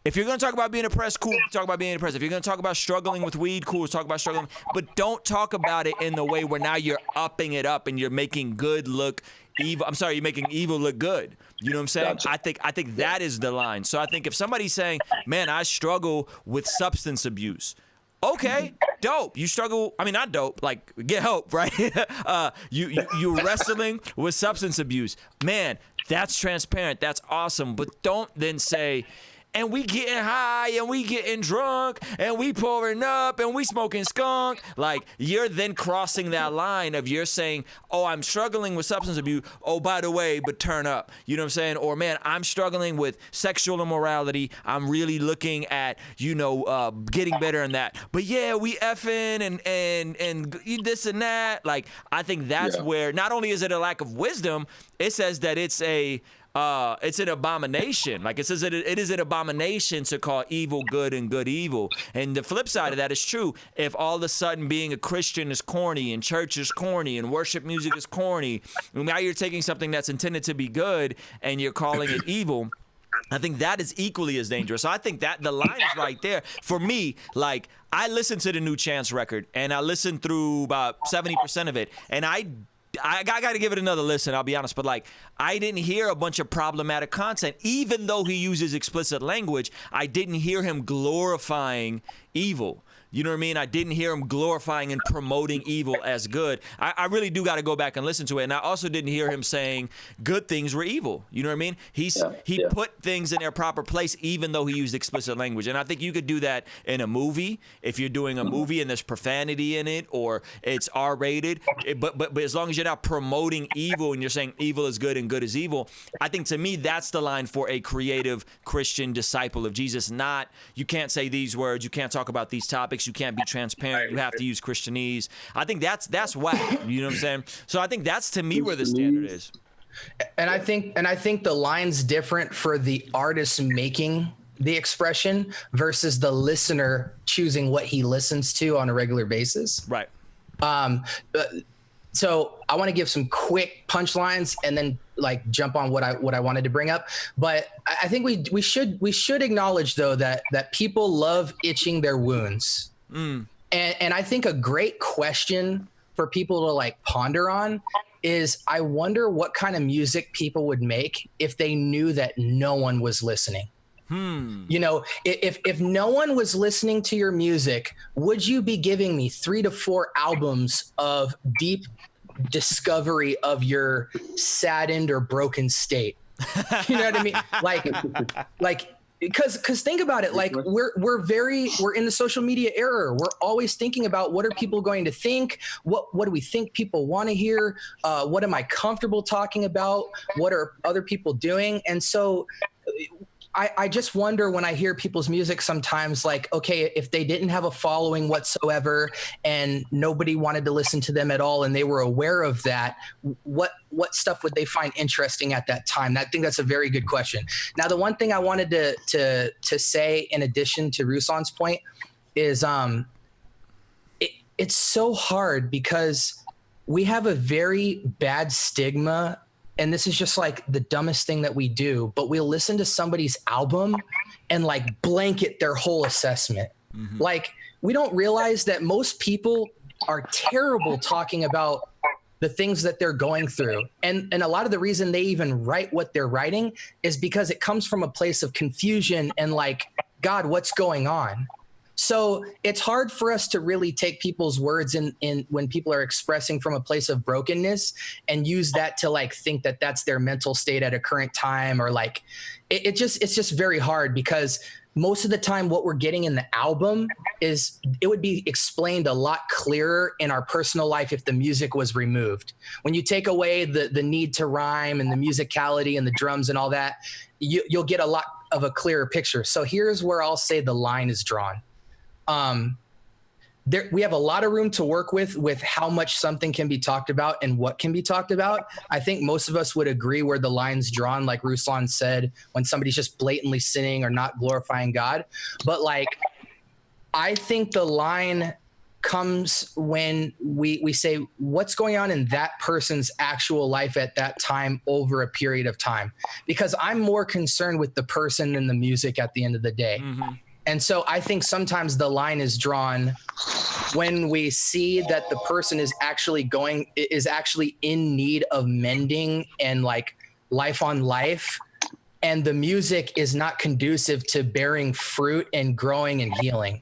if you're going to talk about being depressed, cool, talk about being depressed. If you're going to talk about struggling with weed, cool, talk about struggling. But don't talk about it in the way where now you're upping it up and you're making good look evil. I'm sorry, you're making evil look good. You know what I'm saying? Gotcha. I think that is the line. So I think if somebody's saying, man, I struggle with substance abuse. Okay, dope. You struggle, I mean, not dope, like get help, right? You're wrestling with substance abuse. Man, that's transparent. That's awesome. But don't then say, and we getting high, and we getting drunk, and we pouring up, and we smoking skunk. Like, you're then crossing that line of you're saying, oh, I'm struggling with substance abuse. Oh, by the way, but turn up. You know what I'm saying? Or, man, I'm struggling with sexual immorality. I'm really looking at, getting better in that. But, yeah, we effing and this and that. Like, I think that's where not only is it a lack of wisdom, it says that it's an abomination. Like it says that it is an abomination to call evil good and good evil. And the flip side of that is true. If all of a sudden being a Christian is corny and church is corny and worship music is corny, and now you're taking something that's intended to be good and you're calling it evil, I think that is equally as dangerous. So I think that the line is right there. For me, like, I listened to the new Chance record and I listened through about 70% of it, and I got to give it another listen, I'll be honest, but like I didn't hear a bunch of problematic content. Even though he uses explicit language, I didn't hear him glorifying evil. You know what I mean? I didn't hear him glorifying and promoting evil as good. I really do got to go back and listen to it. And I also didn't hear him saying good things were evil. You know what I mean? He put things in their proper place, even though he used explicit language. And I think you could do that in a movie. If you're doing a movie and there's profanity in it or it's R-rated, but as long as you're not promoting evil and you're saying evil is good and good is evil, I think to me that's the line for a creative Christian disciple of Jesus. Not, you can't say these words, you can't talk about these topics, you can't be transparent, you have to use Christianese. I think that's whack. You know what I'm saying? So I think that's to me where the standard is. And I think the line's different for the artist making the expression versus the listener choosing what he listens to on a regular basis. Right. So I want to give some quick punchlines and then like jump on what I wanted to bring up. But I think we should acknowledge though that people love itching their wounds. And I think a great question for people to like ponder on is, I wonder what kind of music people would make if they knew that no one was listening. You know, if no one was listening to your music, would you be giving me 3 to 4 albums of deep discovery of your saddened or broken state? You know what I mean? Like, because think about it, like we're in the social media era. We're always thinking about what are people going to think? What do we think people want to hear? What am I comfortable talking about? What are other people doing? And so I just wonder when I hear people's music sometimes, like, okay, if they didn't have a following whatsoever and nobody wanted to listen to them at all and they were aware of that, what stuff would they find interesting at that time? I think that's a very good question. Now, the one thing I wanted to say in addition to Ruslan's point is it's so hard because we have a very bad stigma and this is just like the dumbest thing that we do, but we'll listen to somebody's album and like blanket their whole assessment. Mm-hmm. Like, we don't realize that most people are terrible talking about the things that they're going through. And a lot of the reason they even write what they're writing is because it comes from a place of confusion and like, God, what's going on? So it's hard for us to really take people's words in when people are expressing from a place of brokenness and use that to like think that that's their mental state at a current time, or like it's just very hard, because most of the time what we're getting in the album is, it would be explained a lot clearer in our personal life if the music was removed. When you take away the need to rhyme and the musicality and the drums and all that, you'll get a lot of a clearer picture. So here's where I'll say the line is drawn. We have a lot of room to work with how much something can be talked about and what can be talked about. I think most of us would agree where the line's drawn, like Ruslan said, when somebody's just blatantly sinning or not glorifying God. But like, I think the line comes when we say what's going on in that person's actual life at that time over a period of time, because I'm more concerned with the person than the music at the end of the day. Mm-hmm. And so I think sometimes the line is drawn when we see that the person is actually in need of mending and like life on life, and the music is not conducive to bearing fruit and growing and healing.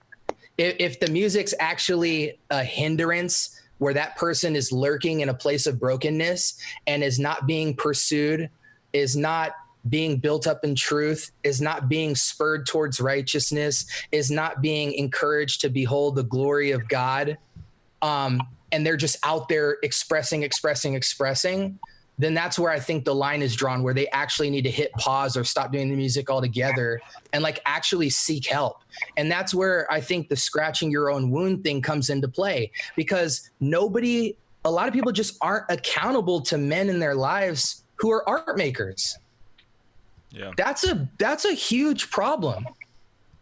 If the music's actually a hindrance where that person is lurking in a place of brokenness and is not being pursued, is not being built up in truth, is not being spurred towards righteousness, is not being encouraged to behold the glory of God, and they're just out there expressing, then that's where I think the line is drawn, where they actually need to hit pause or stop doing the music altogether and like actually seek help. And that's where I think the scratching your own wound thing comes into play, because a lot of people just aren't accountable to men in their lives who are art makers. Yeah. That's a huge problem,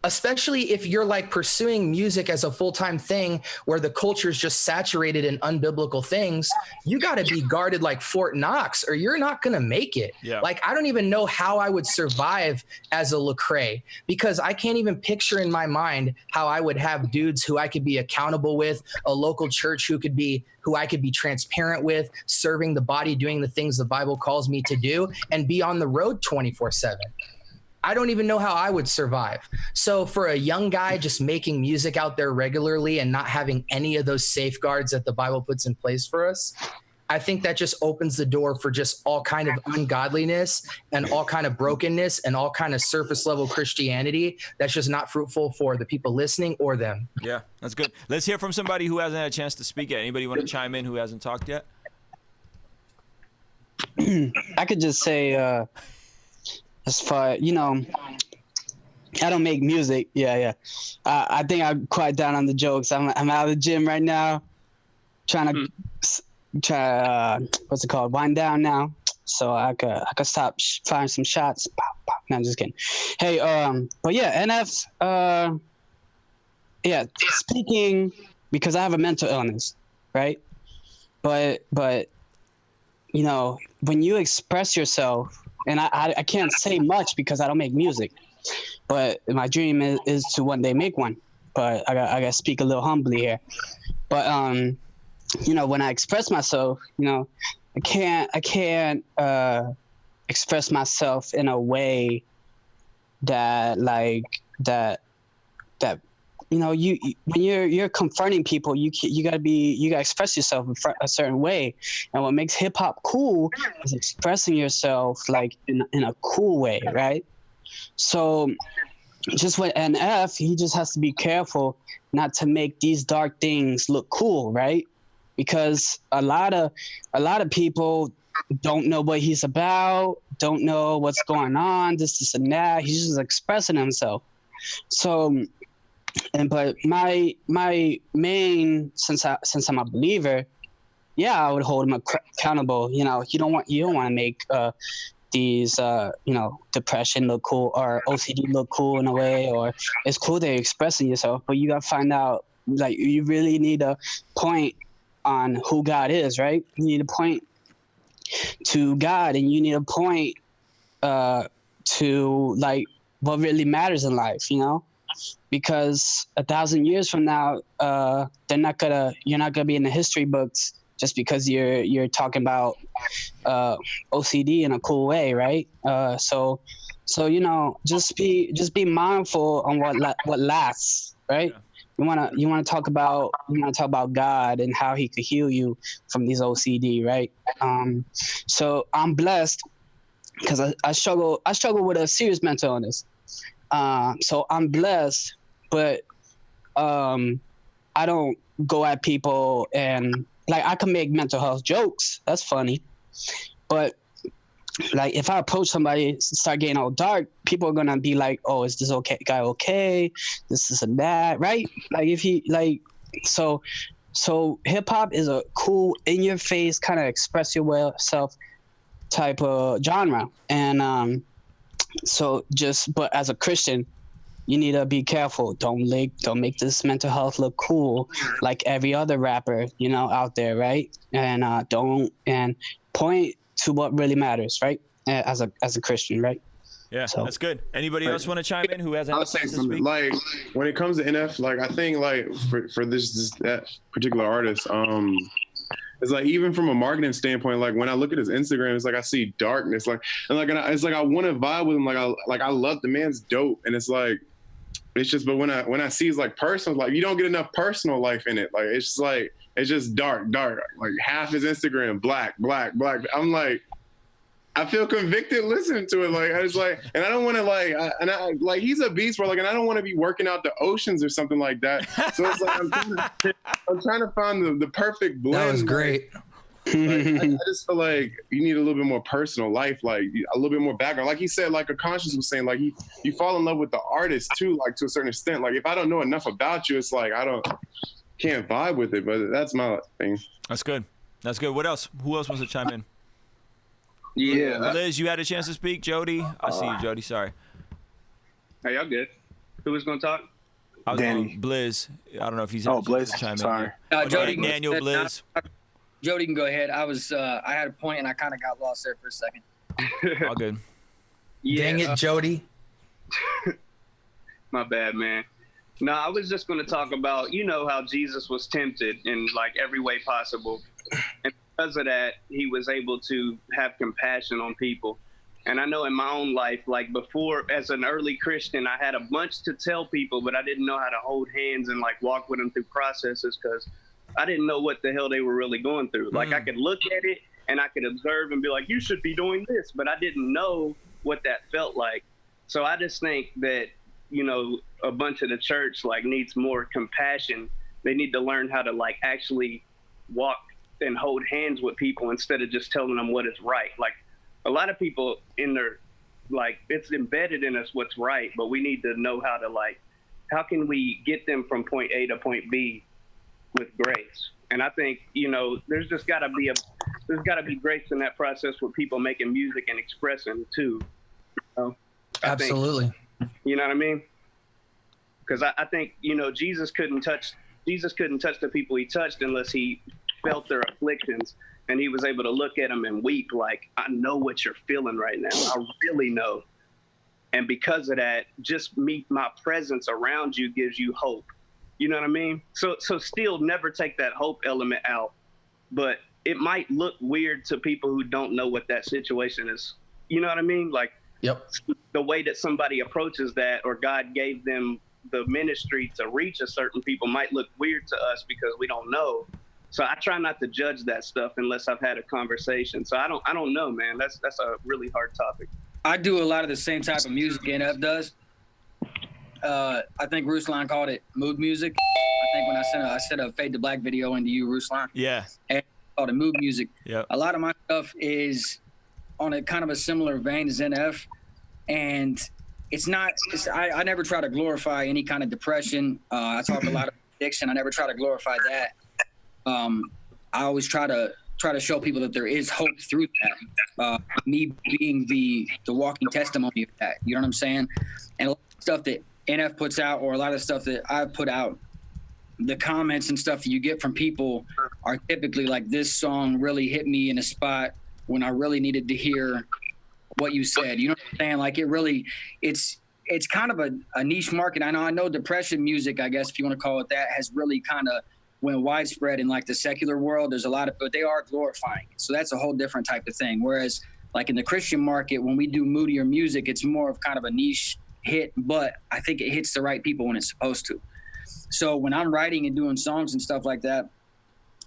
especially if you're like pursuing music as a full-time thing where the culture is just saturated in unbiblical things. You got to be guarded like Fort Knox, or you're not going to make it. Yeah. Like, I don't even know how I would survive as a Lecrae, because I can't even picture in my mind how I would have dudes who I could be accountable with, a local church who I could be transparent with, serving the body, doing the things the Bible calls me to do, and be on the road 24/7. I don't even know how I would survive. So for a young guy just making music out there regularly and not having any of those safeguards that the Bible puts in place for us, I think that just opens the door for just all kind of ungodliness and all kind of brokenness and all kind of surface level Christianity that's just not fruitful for the people listening or them. Yeah, that's good. Let's hear from somebody who hasn't had a chance to speak yet. Anybody want to chime in who hasn't talked yet? I could just say, as far, I don't make music. Yeah. I think I'm quite down on the jokes. I'm out of the gym right now, trying to what's it called? Wind down now, so I could stop firing some shots. Pop, pop. No, I'm just kidding. Hey, but yeah, NF. Yeah, speaking, because I have a mental illness, right? But when you express yourself. And I can't say much because I don't make music, but my dream is to one day make one. But I got to speak a little humbly here. But when I express myself, I can't express myself in a way that when you're confronting people, you gotta express yourself in a certain way. And what makes hip hop cool is expressing yourself like in a cool way, right? So just with NF, he just has to be careful not to make these dark things look cool, right? Because a lot of people don't know what he's about, don't know what's going on, this and that. He's just expressing himself. So. But my main, since I'm a believer, yeah, I would hold him accountable. You don't want to make these depression look cool or OCD look cool in a way, or it's cool that you're expressing yourself, but you gotta find out, like, you really need a point on who God is, right? You need a point to God, and you need to point to like what really matters in life, you know, because 1,000 years from now, you're not gonna be in the history books just because you're talking about OCD in a cool way, right? So you know, just be mindful on what lasts, right? Yeah. You wanna talk about God and how He could heal you from these OCD, right? So I'm blessed because I struggle with a serious mental illness. So I'm blessed, but I don't go at people and like I can make mental health jokes. That's funny, but like if I approach somebody, start getting all dark, people are gonna be like, "Oh, is this guy okay? This is and that, right?" Like if he like, so hip hop is a cool, in your face, kind of express yourself type of genre, and but as a Christian, you need to be careful. Don't make this mental health look cool like every other rapper, you know, out there, right? And and point to what really matters, right? As a Christian, right? Yeah, so that's good. Anybody else want to chime in who hasn't? I'll say something. Like when it comes to NF, like I think like for that particular artist, it's like even from a marketing standpoint, like when I look at his Instagram, it's like I see darkness, it's like I want to vibe with him, I love the man's dope, and it's like it's just, but when I see his like personal, like you don't get enough personal life in it, like it's just dark, like half his Instagram black. I'm like, I feel convicted listening to it, like I was like, and I don't want to like he's a beast, bro, like, and I don't want to be working out the oceans or something like that. So it's like I'm trying to find the perfect blend. That was great. Like, I just feel like you need a little bit more personal life, like a little bit more background. Like he said, like a conscious was saying, like you fall in love with the artist too, like to a certain extent. Like if I don't know enough about you, it's like can't vibe with it. But that's my thing. That's good. What else? Who else wants to chime in? Yeah. Liz, you had a chance to speak. Jody, I see you, Jody. Sorry. Hey, y'all good? Who was gonna talk? I was Danny. going Blizz. I don't know if he's. Blizz. Chime Sorry. in. Jody, Daniel, Blizz. Jody can go ahead. I had a point and I kind of got lost there for a second. All good. Yeah, dang it, Jody. My bad, man. No, I was just going to talk about, you know, how Jesus was tempted in like every way possible. And because of that, he was able to have compassion on people. And I know in my own life, like before, as an early Christian, I had a bunch to tell people, but I didn't know how to hold hands and like walk with them through processes because I didn't know what the hell they were really going through. Like I could look at it and I could observe and be like, you should be doing this, but I didn't know what that felt like. So I just think that, you know, a bunch of the church like needs more compassion. They need to learn how to like actually walk and hold hands with people instead of just telling them what is right. Like a lot of people in their, like it's embedded in us what's right, but we need to know how to like, how can we get them from point A to point B with grace? And I think, you know, there's got to be grace in that process with people making music and expressing too. You know? Absolutely. You know what I mean? Because I think, you know, Jesus couldn't touch the people he touched unless he felt their afflictions, and he was able to look at them and weep like, I know what you're feeling right now. I really know. And because of that, just my presence around you gives you hope. You know what I mean? So still never take that hope element out, but it might look weird to people who don't know what that situation is. You know what I mean? Like, yep. The way that somebody approaches that, or God gave them the ministry to reach a certain people, might look weird to us because we don't know. So I try not to judge that stuff unless I've had a conversation. So I don't know, man. That's a really hard topic. I do a lot of the same type of music NF does. I think Ruslan called it mood music. I think when I sent a Fade to Black video into you, Ruslan. Yeah. And called it mood music. Yeah. A lot of my stuff is on a kind of a similar vein as NF, and I never try to glorify any kind of depression. I talk a lot of addiction. I never try to glorify that. I always try to show people that there is hope through that. Me being the walking testimony of that. You know what I'm saying? And a lot of stuff that NF puts out, or a lot of stuff that I've put out, the comments and stuff that you get from people are typically like, this song really hit me in a spot when I really needed to hear what you said. You know what I'm saying? Like it's kind of a niche market. I know depression music, I guess if you want to call it that, has really kind of went widespread in like the secular world. There's a lot of, but they are glorifying it. So that's a whole different type of thing. Whereas like in the Christian market, when we do moodier music, it's more of kind of a niche hit, but I think it hits the right people when it's supposed to. So when I'm writing and doing songs and stuff like that,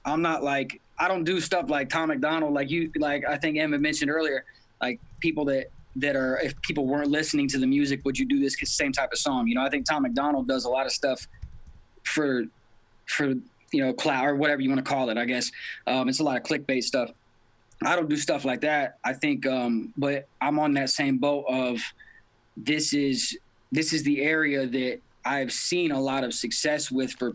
I'm not like, I don't do stuff like Tom McDonald, like I think Emma mentioned earlier, like people that are, if people weren't listening to the music, would you do this same type of song? You know, I think Tom McDonald does a lot of stuff for you know, clout or whatever you want to call it, I guess. It's a lot of clickbait stuff. I don't do stuff like that. I think, but I'm on that same boat of this is the area that I've seen a lot of success with for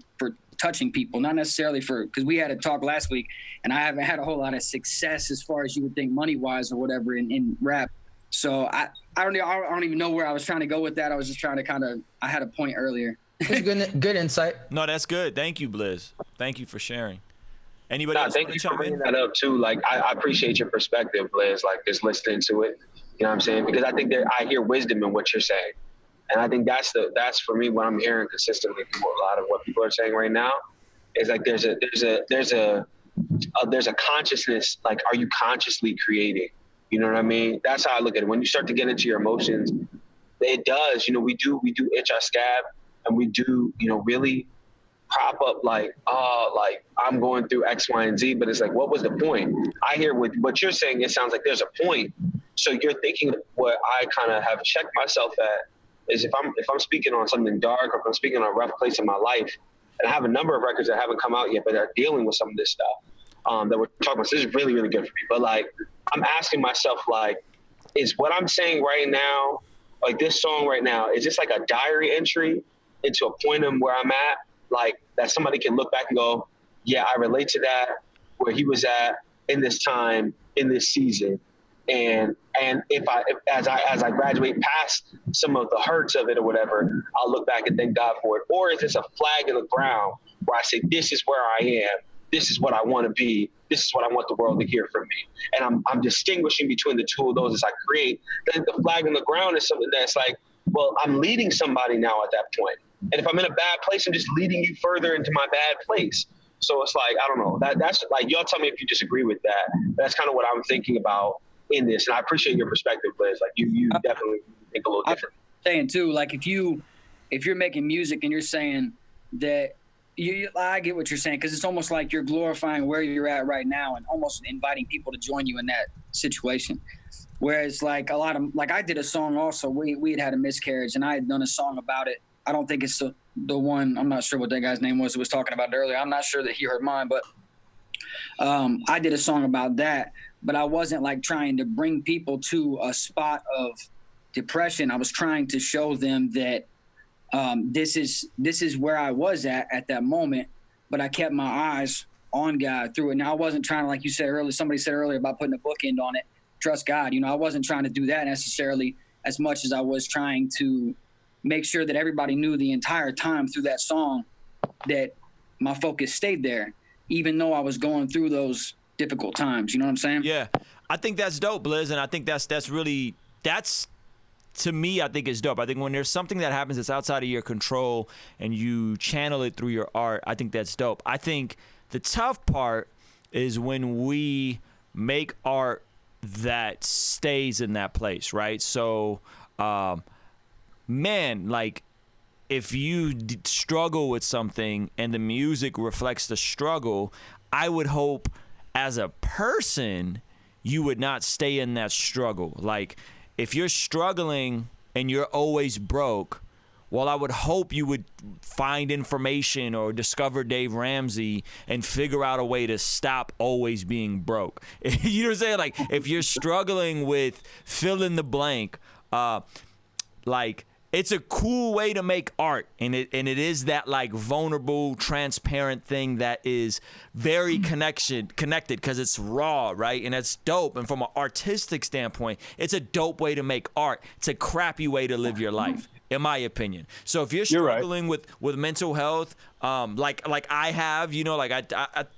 touching people, not necessarily because we had a talk last week and I haven't had a whole lot of success as far as you would think money wise or whatever in rap. So I don't even know where I was trying to go with that. I was just trying to I had a point earlier. Good insight. No, that's good. Thank you, Blizz. Thank you for sharing. Anybody else? Thank you for bringing that up too. Like I appreciate your perspective, Blizz. Like just listening to it, you know what I'm saying? Because I think I hear wisdom in what you're saying, and I think that's for me what I'm hearing consistently from a lot of what people are saying right now. Is like there's a consciousness. Like, are you consciously creating? You know what I mean? That's how I look at it. When you start to get into your emotions, it does. You know, we do itch our scab, and we do, you know, really prop up like I'm going through X, Y, and Z, but it's like, what was the point? I hear with what you're saying, it sounds like there's a point. So you're thinking what I kind of have checked myself at is if I'm speaking on something dark or if I'm speaking on a rough place in my life, and I have a number of records that haven't come out yet, but are dealing with some of this stuff that we're talking about. So this is really, really good for me. But like, I'm asking myself, like, is what I'm saying right now, like this song right now, is this like a diary entry into a point of where I'm at? Like that somebody can look back and go, yeah, I relate to that, where he was at in this time, in this season. And as I graduate past some of the hurts of it or whatever, I'll look back and thank God for it. Or is this a flag in the ground where I say, this is where I am, this is what I want to be, this is what I want the world to hear from me. And I'm distinguishing between the two of those as I create. Then the flag in the ground is something that's like, well, I'm leading somebody now at that point. And if I'm in a bad place, I'm just leading you further into my bad place. So it's like, I don't know, that's like, y'all tell me if you disagree with that. That's kind of what I'm thinking about in this. And I appreciate your perspective, Liz. Like you definitely think a little different. I'm saying too, like if you're making music and you're saying that I get what you're saying, because it's almost like you're glorifying where you're at right now and almost inviting people to join you in that situation. Whereas like a lot of, like I did a song also, we had a miscarriage and I had done a song about it. I don't think it's the one, I'm not sure what that guy's name was who was talking about it earlier. I'm not sure that he heard mine, but I did a song about that, but I wasn't like trying to bring people to a spot of depression. I was trying to show them that this is where I was at that moment, but I kept my eyes on God through it. Now I wasn't trying to, like you said earlier, somebody said earlier about putting a bookend on it, trust God. You know, I wasn't trying to do that necessarily as much as I was trying to make sure that everybody knew the entire time through that song that my focus stayed there, even though I was going through those difficult times. You know what I'm saying? Yeah, I think that's dope, Blizz, and I think that's to me, I think it's dope. I think when there's something that happens that's outside of your control and you channel it through your art, I think that's dope. I think the tough part is when we make art that stays in that place, right? So, man, like if you struggle with something and the music reflects the struggle, I would hope as a person you would not stay in that struggle. Like if you're struggling and you're always broke, well, I would hope you would find information or discover Dave Ramsey and figure out a way to stop always being broke. You know what I'm saying? Like if you're struggling with fill in the blank, like it's a cool way to make art, and it is that like vulnerable, transparent thing that is very connected because it's raw, right? And that's dope. And from an artistic standpoint, it's a dope way to make art. It's a crappy way to live your life. in my opinion. So if you're struggling with mental health, like I have, you know, like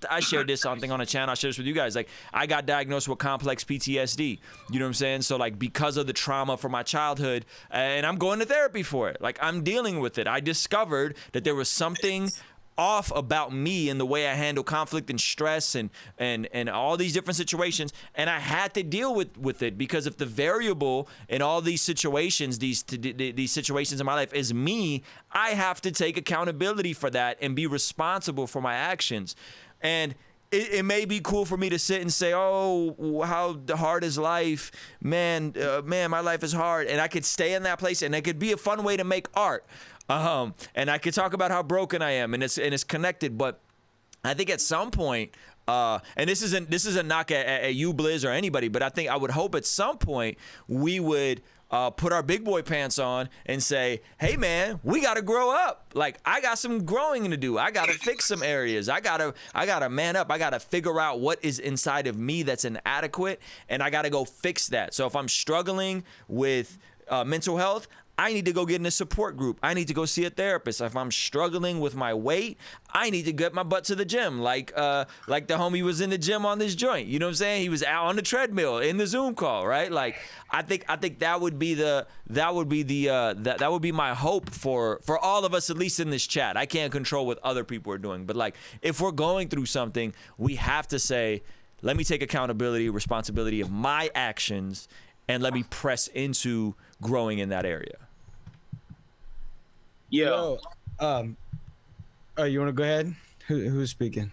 I shared this something on a channel. I shared this with you guys. Like I got diagnosed with complex PTSD. You know what I'm saying? So like because of the trauma from my childhood, and I'm going to therapy for it. Like I'm dealing with it. I discovered that there was something off about me and the way I handle conflict and stress and all these different situations, and I had to deal with it, because if the variable in all these situations, these situations in my life is me, I have to take accountability for that and be responsible for my actions. And it may be cool for me to sit and say, oh, how hard is life, man, my life is hard, and I could stay in that place, and it could be a fun way to make art. And I could talk about how broken I am, and it's connected. But I think at some point, and this isn't a knock at you, Blizz, or anybody, but I would hope at some point we would put our big boy pants on and say, hey man, we gotta grow up. Like I got some growing to do. I gotta fix some areas. I gotta man up. I gotta figure out what is inside of me that's inadequate, and I gotta go fix that. So if I'm struggling with mental health, I need to go get in a support group. I need to go see a therapist. If I'm struggling with my weight, I need to get my butt to the gym. Like the homie was in the gym on this joint. You know what I'm saying? He was out on the treadmill in the Zoom call, right? Like I think that would be my hope for all of us, at least in this chat. I can't control what other people are doing, but like if we're going through something, we have to say, let me take accountability, responsibility of my actions, and let me press into growing in that area. Yo, oh, you want to go ahead? Who's speaking?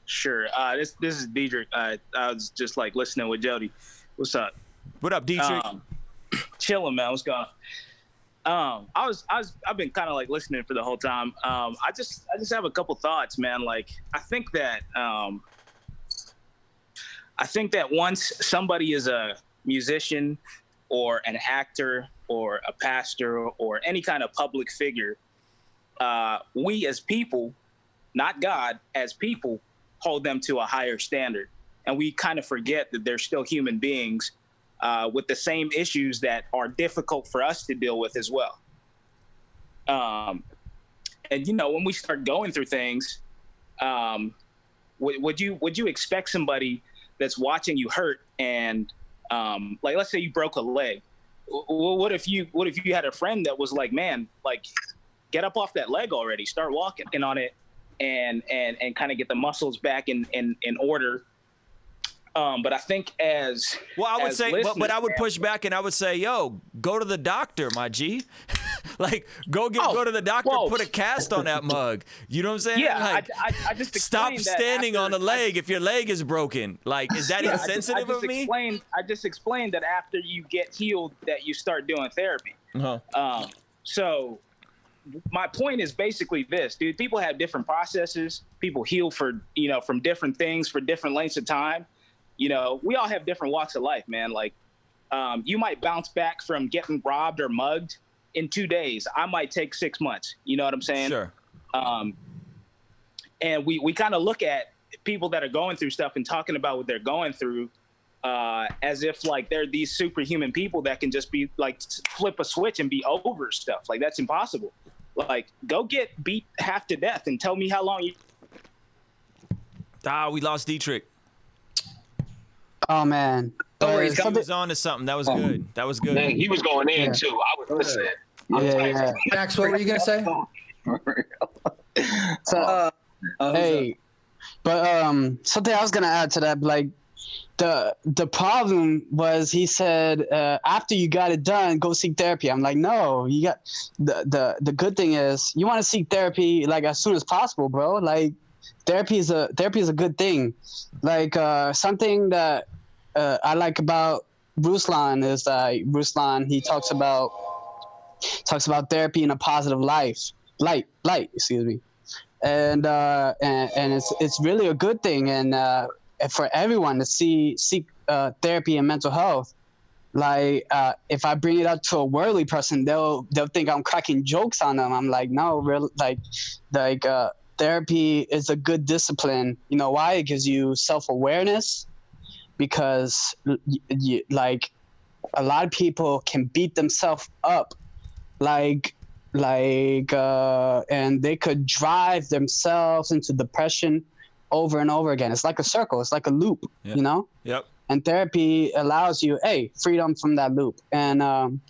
Sure. This is Diedrich. I was just like listening with Jody. What's up? What up, Diedrich? Chilling, man. What's going on? I've been kind of like listening for the whole time. I just have a couple thoughts, man. Like I think that once somebody is a musician or an actor or a pastor or any kind of public figure, we as people, not God, as people, hold them to a higher standard. And we kind of forget that they're still human beings with the same issues that are difficult for us to deal with as well. And, you know, when we start going through things, would you expect somebody that's watching you hurt and like, let's say you broke a leg. What if you had a friend that was like, man, like get up off that leg already, start walking on it and kind of get the muscles back in order. But I think as well, I would say, but I would push back and I would say, yo, go to the doctor, my G. Like, go to the doctor, put a cast on that mug. You know what I'm saying? Yeah, like, I just stop standing on the leg if your leg is broken. Like, is that insensitive of me? I just explained that after you get healed, that you start doing therapy. Uh-huh. So my point is basically this, dude. People have different processes. People heal from different things for different lengths of time. You know, we all have different walks of life, man. Like, you might bounce back from getting robbed or mugged in 2 days. I might take 6 months. You know what I'm saying? Sure. And we kind of look at people that are going through stuff and talking about what they're going through as if like they're these superhuman people that can just be like flip a switch and be over stuff. Like that's impossible. Like go get beat half to death and tell me how long you. We lost Dietrich. Oh man. Don't worry, he was on to something. That was good. That was good. Man, he was going in too. I was listening. Yeah. Max, what were you gonna say? So, hey, but something I was gonna add to that, like the problem was he said after you got it done, go seek therapy. I'm like, no, you got the good thing is you want to seek therapy like as soon as possible, bro. Like therapy is a good thing. Like something that I like about Ruslan is Ruslan, he talks about therapy in a positive light, excuse me. And it's really a good thing, and for everyone to seek therapy and mental health. Like if I bring it up to a worldly person, they'll think I'm cracking jokes on them. I'm like, no, real like therapy is a good discipline. You know why? It gives you self-awareness, because like a lot of people can beat themselves up and they could drive themselves into depression over and over again. It's like a circle. It's like a loop, you know? Yep. And therapy allows you, freedom from that loop. And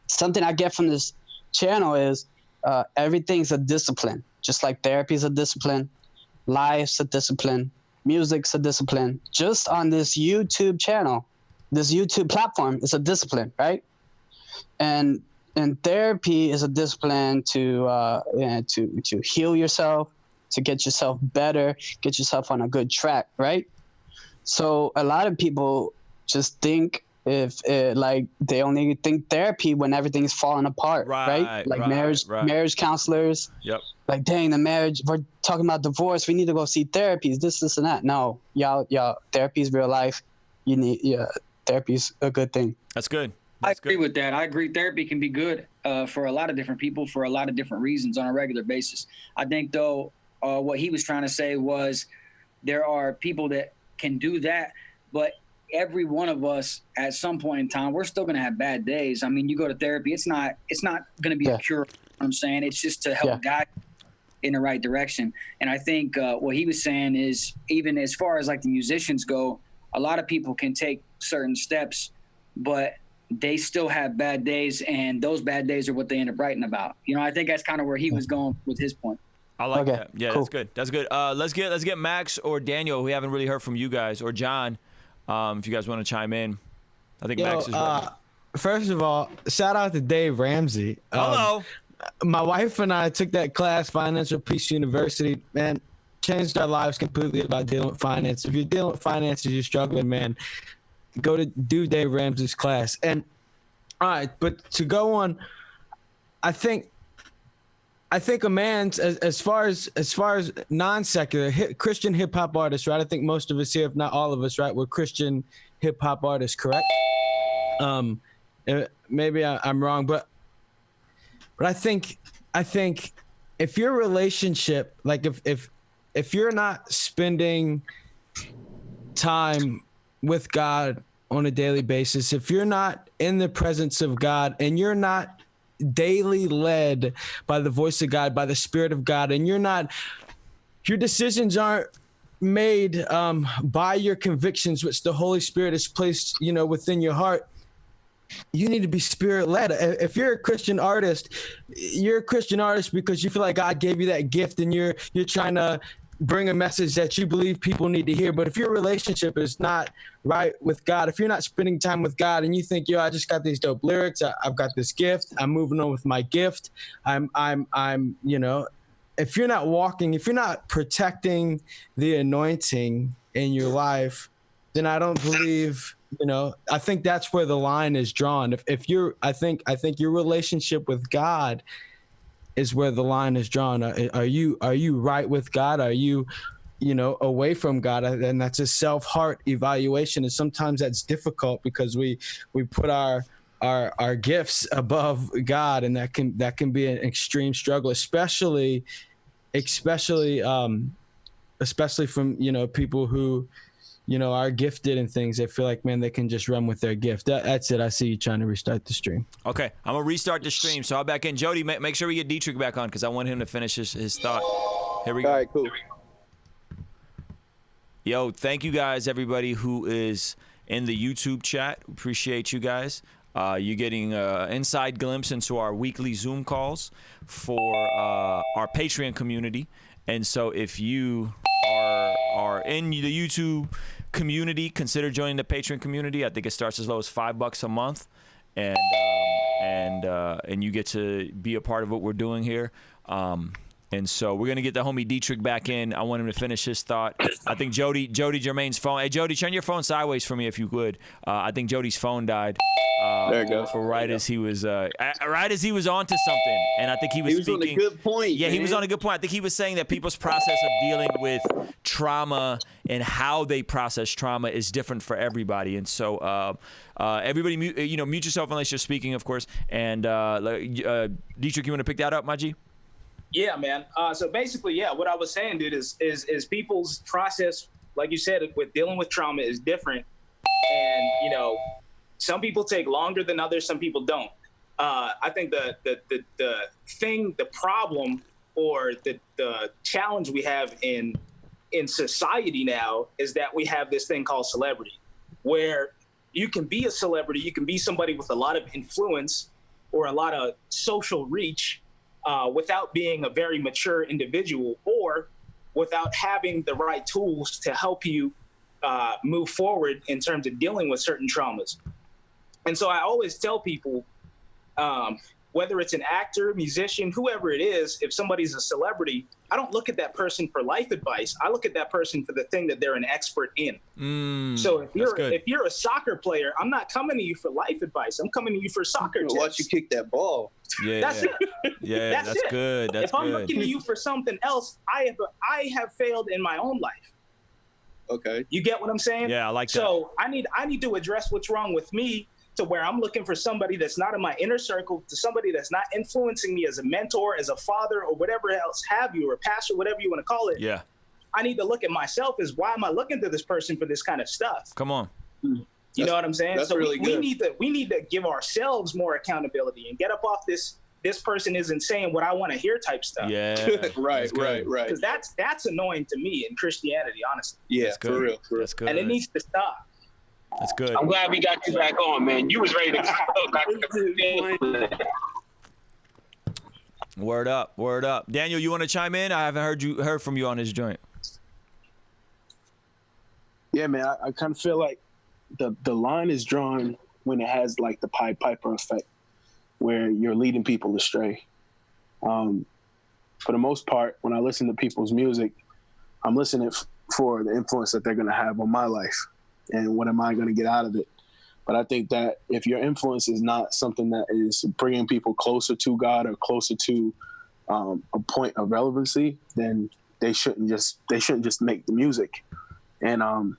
something I get from this channel is everything's a discipline. Just like therapy is a discipline, life's a discipline, music's a discipline. Just on this YouTube channel, this YouTube platform is a discipline, right? And therapy is a discipline to heal yourself, to get yourself better, get yourself on a good track, right? So a lot of people just think they only think therapy when everything's falling apart, right? Like marriage counselors. Yep. Like, dang, the marriage, we're talking about divorce, we need to go see therapies, this and that. No, y'all, therapy is real life. Therapy's a good thing. That's good. I agree with that. I agree. Therapy can be good for a lot of different people for a lot of different reasons on a regular basis. I think, though, what he was trying to say was there are people that can do that, but every one of us at some point in time, we're still going to have bad days. I mean, you go to therapy, it's not going to be a cure. You know what I'm saying? It's just to help guide in the right direction. And I think what he was saying is, even as far as like the musicians go, a lot of people can take certain steps, but they still have bad days, and those bad days are what they end up writing about. You know, I think that's kind of where he was going with his point. I like that. Yeah, cool. That's good. Let's get Max or Daniel. We haven't really heard from you guys, or John, if you guys want to chime in. I think Max is ready. First of all, shout out to Dave Ramsey. Hello. My wife and I took that class, Financial Peace University. Man, changed our lives completely about dealing with finance. If you're dealing with finances, you're struggling, man, do Dave Ramsey's class. And all right, but to go on, I think a man's as far as non-secular Christian hip hop artists, right? I think most of us here, if not all of us, right, we're Christian hip hop artists, correct? Maybe I'm wrong, but I think if your relationship, like if you're not spending time with God on a daily basis, if you're not in the presence of God and you're not daily led by the voice of God, by the Spirit of God, and your decisions aren't made by your convictions, which the Holy Spirit has placed, within your heart, you need to be Spirit led. If you're a Christian artist, you're a Christian artist because you feel like God gave you that gift and you're trying to bring a message that you believe people need to hear. But if your relationship is not right with God, if you're not spending time with God and you think, I just got these dope lyrics, I've got this gift, I'm moving on with my gift, if you're not walking, if you're not protecting the anointing in your life, then I don't believe, I think that's where the line is drawn. I think your relationship with God is where the line is drawn. Are you right with God? Are you, away from God? And that's a self-heart evaluation. And sometimes that's difficult because we put our gifts above God, and that can be an extreme struggle, especially from, people who, are gifted in things. They feel like, man, they can just run with their gift. That's it. I see you trying to restart the stream. Okay, I'm gonna restart the stream. So I'll back in. Jody, make sure we get Dietrich back on because I want him to finish his thought. Here we go. All right, cool. Yo, thank you guys, everybody who is in the YouTube chat. Appreciate you guys. You're getting an inside glimpse into our weekly Zoom calls for our Patreon community. And so if you are in the YouTube community, consider joining the Patreon community. I think it starts as low as $5 a month, and you get to be a part of what we're doing here. And so we're gonna get the homie Dietrich back in. I want him to finish his thought. I think Jody Jermaine's phone. Hey Jody, turn your phone sideways for me if you would. I think Jody's phone died. There it goes. As he was onto something, and I think he was speaking. On a good point. Yeah, he was on a good point. I think he was saying that people's process of dealing with trauma and how they process trauma is different for everybody. And so everybody, mute yourself unless you're speaking, of course. And Dietrich, you want to pick that up, Maji? Yeah, man. So basically, what I was saying, dude, is people's process, like you said, with dealing with trauma is different. And, some people take longer than others. Some people don't. I think the problem or the challenge we have in society now is that we have this thing called celebrity, where you can be a celebrity, you can be somebody with a lot of influence or a lot of social reach without being a very mature individual or without having the right tools to help you move forward in terms of dealing with certain traumas. And so I always tell people, whether it's an actor, musician, whoever it is, if somebody's a celebrity, I don't look at that person for life advice. I look at that person for the thing that they're an expert in. So if you're a soccer player, I'm not coming to you for life advice. I'm coming to you for soccer tips. Watch you kick that ball. Yeah, that's it. Yeah, that's good. That's if I'm looking to you for something else, I have failed in my own life. Okay. You get what I'm saying? Yeah, I like that. So I need to address what's wrong with me, to where I'm looking for somebody that's not in my inner circle, to somebody that's not influencing me as a mentor, as a father, or whatever else have you, or pastor, whatever you want to call it. Yeah. I need to look at myself as, why am I looking to this person for this kind of stuff? Come on. You know what I'm saying? That's So really good. we need to give ourselves more accountability and get up off this person isn't saying what I want to hear type stuff. Yeah. right. Because that's annoying to me in Christianity, honestly. Yeah, That's good. for real. That's good. And it needs to stop. That's good. I'm glad we got you back on, man. You was ready to go. Word up, word up. Daniel, you want to chime in? I haven't heard from you on this joint. Yeah, man, I kind of feel like the line is drawn when it has like the Pied Piper effect, where you're leading people astray. For the most part, when I listen to people's music, I'm listening for the influence that they're going to have on my life and what am I going to get out of it. But I think that if your influence is not something that is bringing people closer to God or closer to a point of relevancy, then they shouldn't just make the music. And I've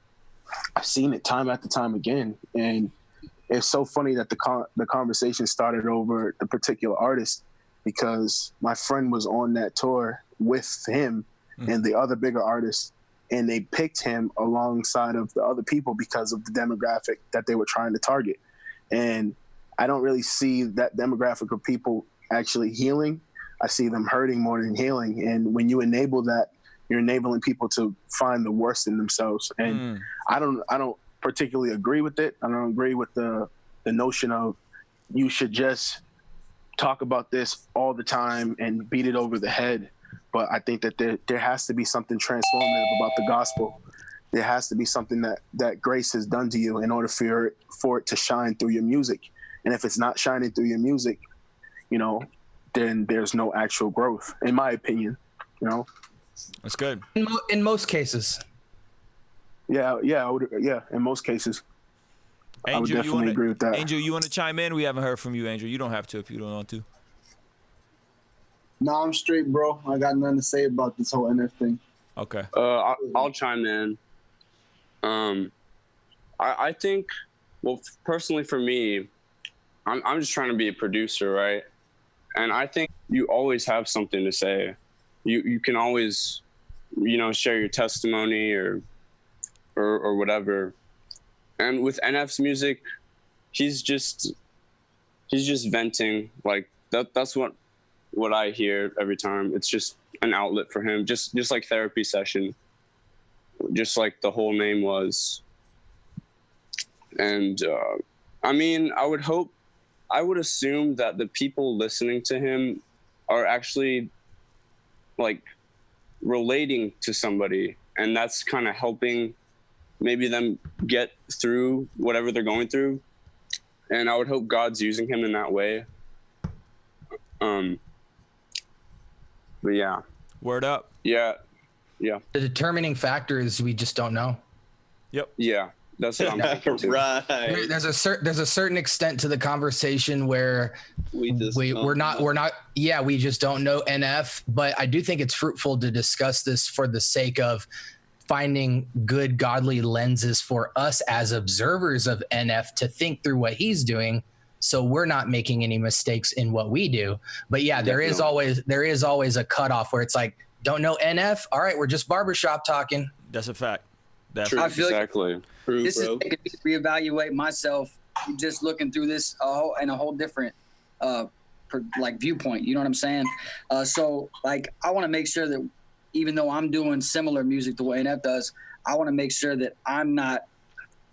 seen it time after time again. And it's so funny that the conversation started over the particular artist, because my friend was on that tour with him and the other bigger artists, and they picked him alongside of the other people because of the demographic that they were trying to target. And I don't really see that demographic of people actually healing. I see them hurting more than healing. And when you enable that, you're enabling people to find the worst in themselves. And I don't particularly agree with it. I don't agree with the notion of you should just talk about this all the time and beat it over the head. But I think that there has to be something transformative about the gospel. There has to be something that grace has done to you in order for it to shine through your music. And if it's not shining through your music, then there's no actual growth, in my opinion. That's good. In most cases. Yeah, in most cases. Angel, I would definitely agree with that. Angel, you want to chime in? We haven't heard from you, Angel. You don't have to if you don't want to. No, I'm straight, bro. I got nothing to say about this whole NF thing. Okay. I'll chime in. I think, well, personally for me, I'm just trying to be a producer, right? And I think you always have something to say. You can always, share your testimony or whatever. And with NF's music, he's just venting. Like that's what I hear every time. It's just an outlet for him, just like therapy session, just like the whole name was. And I would assume that the people listening to him are actually like relating to somebody, and that's kind of helping maybe them get through whatever they're going through. And I would hope God's using him in that way. But yeah. Word up. Yeah. The determining factor is we just don't know. Yep. Yeah. That's what I'm thinking too. Right. There's a certain extent to the conversation where we just we just don't know NF, but I do think it's fruitful to discuss this for the sake of finding good godly lenses for us as observers of NF to think through what he's doing, so we're not making any mistakes in what we do. But yeah, there is always a cutoff where it's like, don't know NF, all right, we're just barbershop talking. That's a fact. I feel exactly. Like this is making me reevaluate myself, just looking through this in a whole different like viewpoint. You know what I'm saying? So like I want to make sure that even though I'm doing similar music the way NF does, I want to make sure that I'm not,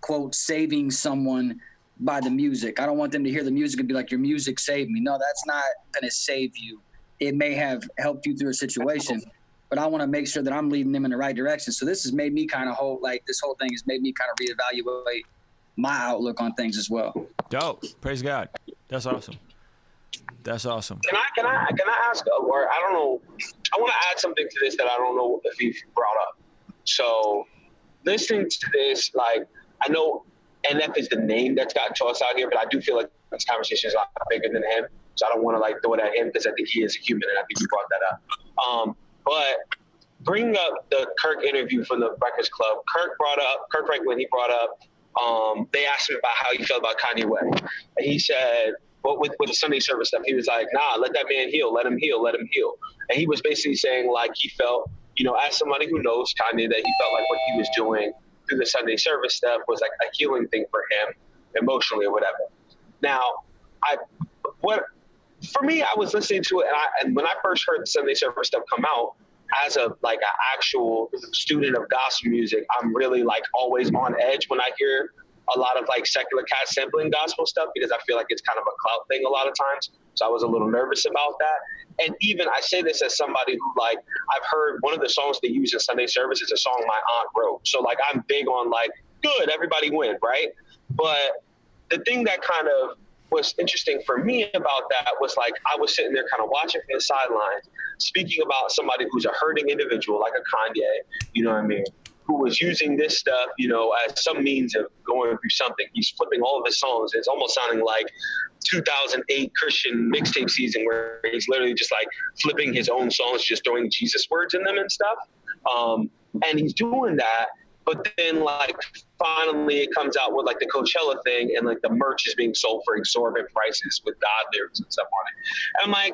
quote, saving someone by the music. I don't want them to hear the music and be like, your music saved me. No, that's not going to save you. It may have helped you through a situation, but I want to make sure that I'm leading them in the right direction. So this has made me kind of this whole thing has made me kind of reevaluate my outlook on things as well. Dope. Praise God. That's awesome. That's awesome. Can I ask, or I don't know, I want to add something to this that I don't know if you've brought up. So listening to this, like, I know NF is the name that's got tossed out here, but I do feel like this conversation is a lot bigger than him. So I don't want to like throw it at him because I think he is a human, and I think you brought that up. But bringing up the Kirk interview from the Breakfast Club, Kirk Franklin, he brought up, they asked him about how he felt about Kanye West. And he said, with the Sunday service stuff, he was like, nah, let that man heal, let him heal. And he was basically saying like he felt, you know, as somebody who knows Kanye, that he felt like what he was doing through the Sunday service stuff was like a healing thing for him emotionally or whatever. Now, for me, I was listening to it, and when I first heard the Sunday service stuff come out, as an actual student of gospel music, I'm really like always on edge when I hear a lot of like secular cats sampling gospel stuff, because I feel like it's kind of a clout thing a lot of times. So I was a little nervous about that. And even I say this as somebody who like, I've heard one of the songs they use in Sunday service is a song my aunt wrote. So like I'm big on like, good, everybody win, right? But the thing that kind of was interesting for me about that was like, I was sitting there kind of watching from the sidelines, speaking about somebody who's a hurting individual like a Kanye, you know what I mean? Who was using this stuff, you know, as some means of going through something. He's flipping all of his songs. It's almost sounding like 2008 Christian mixtape season where he's literally just like flipping his own songs, just throwing Jesus words in them and stuff. And he's doing that, but then like finally it comes out with like the Coachella thing, and like the merch is being sold for exorbitant prices with God lyrics and stuff on it. And I'm like,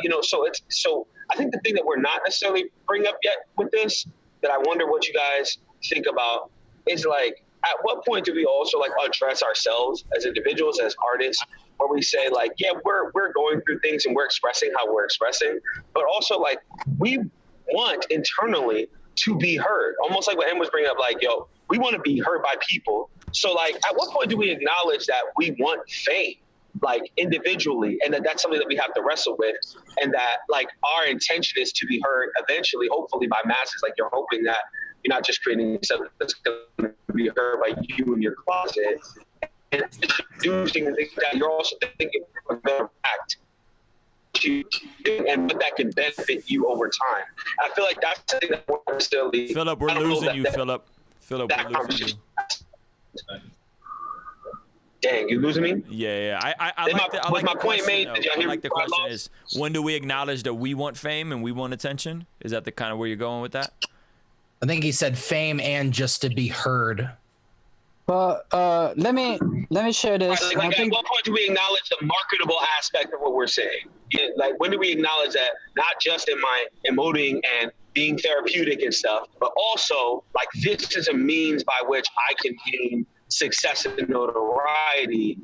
you know, so I think the thing that we're not necessarily bringing up yet with this, that I wonder what you guys think about, is like, at what point do we also like address ourselves as individuals, as artists, where we say like, yeah, we're going through things and we're expressing how we're expressing, but also like we want internally to be heard. Almost like what Em was bringing up, like, yo, we want to be heard by people. So like, at what point do we acknowledge that we want fame, like individually, and that's something that we have to wrestle with, and that like our intention is to be heard eventually, hopefully by masses. Like you're hoping that you're not just creating something that's going to be heard by you in your closet, and introducing the things that you're also thinking of the impact and what that can benefit you over time. I feel like that's something that we're necessarily. Philip, we're losing you, Philip. Philip, we're losing you. Dang, you losing me? Yeah. I like my point made. Did y'all hear me? The question is, when do we acknowledge that we want fame and we want attention? Is that the kind of where you're going with that? I think he said fame and just to be heard. But let me share this. Like at what point do we acknowledge the marketable aspect of what we're saying? Like when do we acknowledge that not just in my emoting and being therapeutic and stuff, but also like this is a means by which I can gain success and notoriety,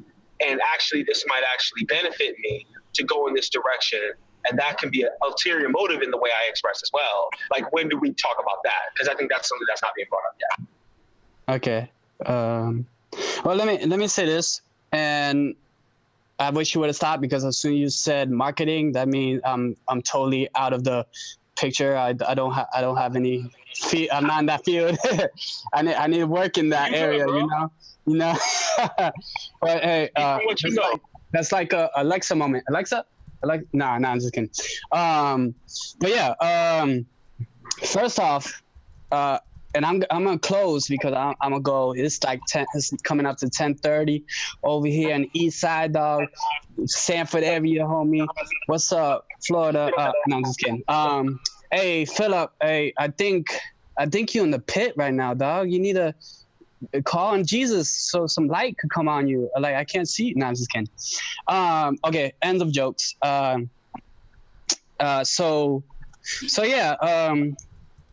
and actually this might actually benefit me to go in this direction, and that can be an ulterior motive in the way I express as well. Like when do we talk about that? Because I think that's something that's not being brought up yet. Okay. Well, let me say this, and I wish you would have stopped, because as soon as you said marketing, that means I'm totally out of the picture. I don't have any. I'm not in that field. I need to work in that area. You know. But hey, that's like a Alexa moment. Alexa. Nah, I'm just kidding. But yeah. First off, and I'm gonna close because I'm gonna go. It's like 10. It's coming up to 10:30 over here on the East Side, dog. Sanford area, homie. What's up, Florida? No, I'm just kidding. Hey, Philip. Hey, I think you're in the pit right now, dog. You need to call on Jesus so some light could come on you. Like I can't see. No, I'm just kidding. Okay. End of jokes. So yeah.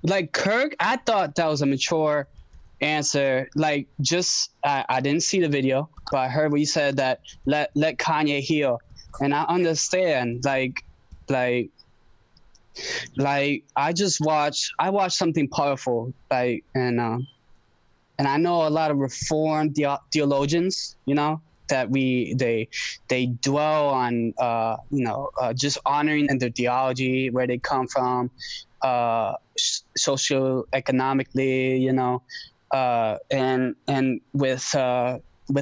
Like Kirk, I thought that was a mature answer. Like just I didn't see the video, but I heard what you said, that let Kanye heal. and I understand like I watched something powerful, like, and I know a lot of Reformed theologians, you know, that they dwell on just honoring in their theology, where they come from, socioeconomically, you know, and with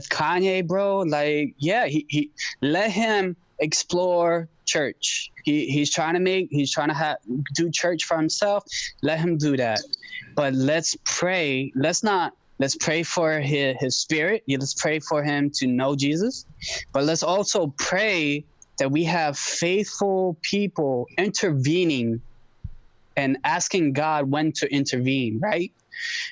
Kanye, bro, like, yeah, he let him explore church. He's trying to do church for himself. Let him do that. But let's pray. Let's pray for his spirit. Yeah, let's pray for him to know Jesus. But let's also pray that we have faithful people intervening and asking God when to intervene, right?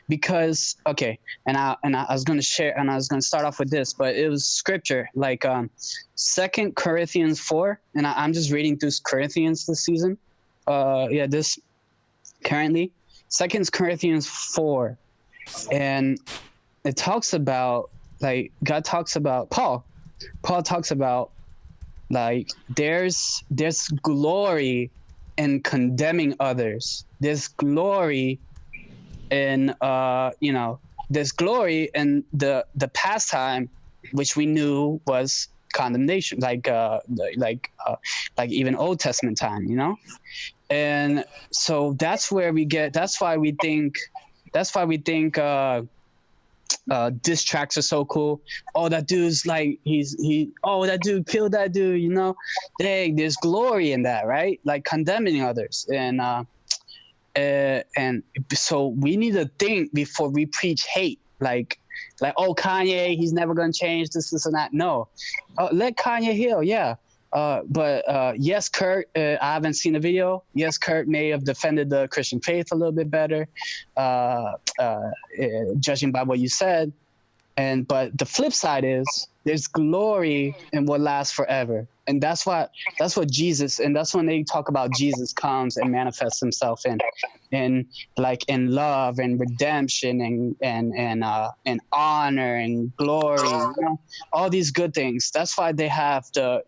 Because and I was going to share, and I was going to start off with this, but it was scripture, like 2 Corinthians 4, and I'm just reading through Corinthians this season. This currently 2 Corinthians 4, and it talks about, like, God talks about Paul talks about, like, there's glory in condemning others. There's glory in there's glory in the pastime, which we knew was condemnation, like even Old Testament time, you know. And so that's why we think diss tracks are so cool. Oh, that dude's like that dude killed that dude, you know. Dang, there's glory in that, right? Like condemning others. And so we need to think before we preach hate, like, oh, Kanye, he's never gonna change this and that. No, let Kanye heal, yeah. But yes, Kurt, I haven't seen the video. Yes, Kurt may have defended the Christian faith a little bit better, judging by what you said. But the flip side is there's glory in what lasts forever. And that's what Jesus, and that's when they talk about Jesus comes and manifests himself in love and redemption and honor and glory, you know, all these good things. That's why they have the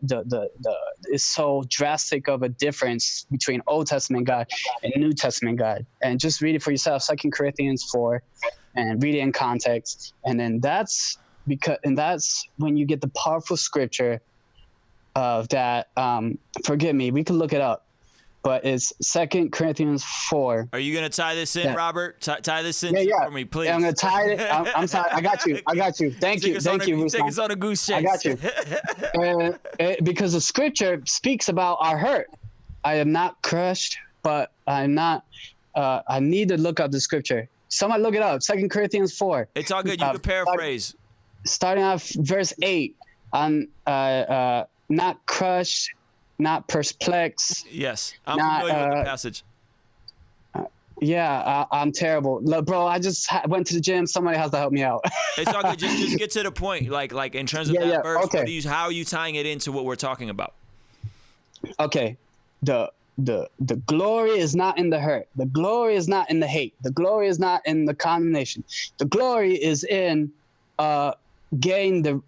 it's so drastic of a difference between Old Testament God and New Testament God. And just read it for yourself, 2 Corinthians 4, and read it in context. And then that's when you get the powerful scripture of that. Forgive me, we can look it up, but it's 2 Corinthians 4. Are you gonna tie this in, Robert? Tie this in for me, please. Yeah, I'm gonna tie it. I'm sorry. I got you. Thank you. Take us on a goose chase. I got you. Because the scripture speaks about our hurt. I am not crushed, but I'm not. I need to look up the scripture. Somebody look it up. 2 Corinthians 4. It's all good. You can paraphrase. Starting off verse 8. I'm not crushed, not perplexed. Yes, I'm familiar with the passage. I'm terrible. Look, bro, I just went to the gym. Somebody has to help me out. It's all good. Just get to the point. Like in terms of that verse, okay. How are you tying it into what we're talking about? Okay, the glory is not in the hurt. The glory is not in the hate. The glory is not in the condemnation. The glory is in getting the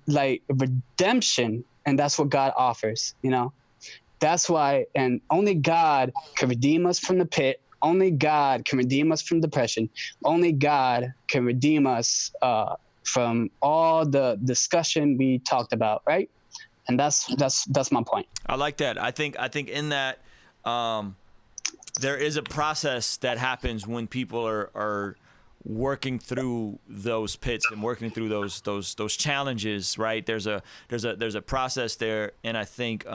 redemption, and that's what God offers, you know. That's why, and only God can redeem us from the pit. Only God can redeem us from depression. Only God can redeem us from all the discussion we talked about, right? And that's my point. I like that. I think in that there is a process that happens when people are working through those pits and working through those challenges, right? There's a process there, and I think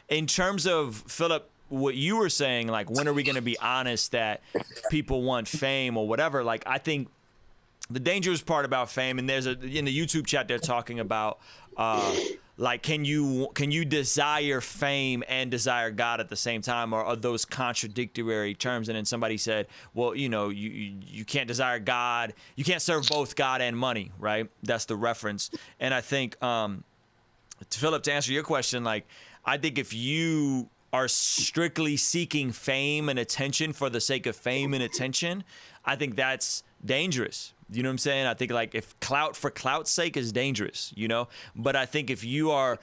in terms of Philip, what you were saying, like, when are we going to be honest that people want fame or whatever? Like, I think the dangerous part about fame, and there's in the YouTube chat they're talking about like, can you desire fame and desire God at the same time, or are those contradictory terms? And then somebody said, well, you know, you can't desire God, you can't serve both God and money, right? That's the reference. And I think Philip, to answer your question, like, I think if you are strictly seeking fame and attention for the sake of fame and attention, I think that's dangerous. You know what I'm saying? I think, like, if clout for clout's sake is dangerous, you know? But I think if you are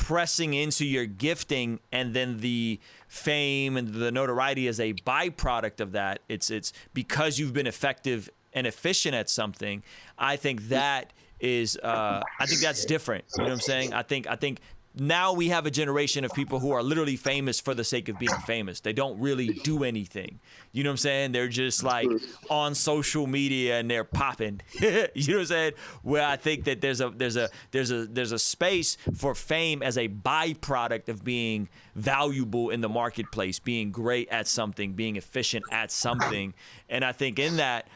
pressing into your gifting, and then the fame and the notoriety is a byproduct of that. It's because you've been effective and efficient at something. I think that is I think that's different. You know what I'm saying? I think now we have a generation of people who are literally famous for the sake of being famous. They don't really do anything. You know what I'm saying? They're just like on social media and they're popping. You know what I'm saying? Where I think that there's a space for fame as a byproduct of being valuable in the marketplace, being great at something, being efficient at something. And I think in that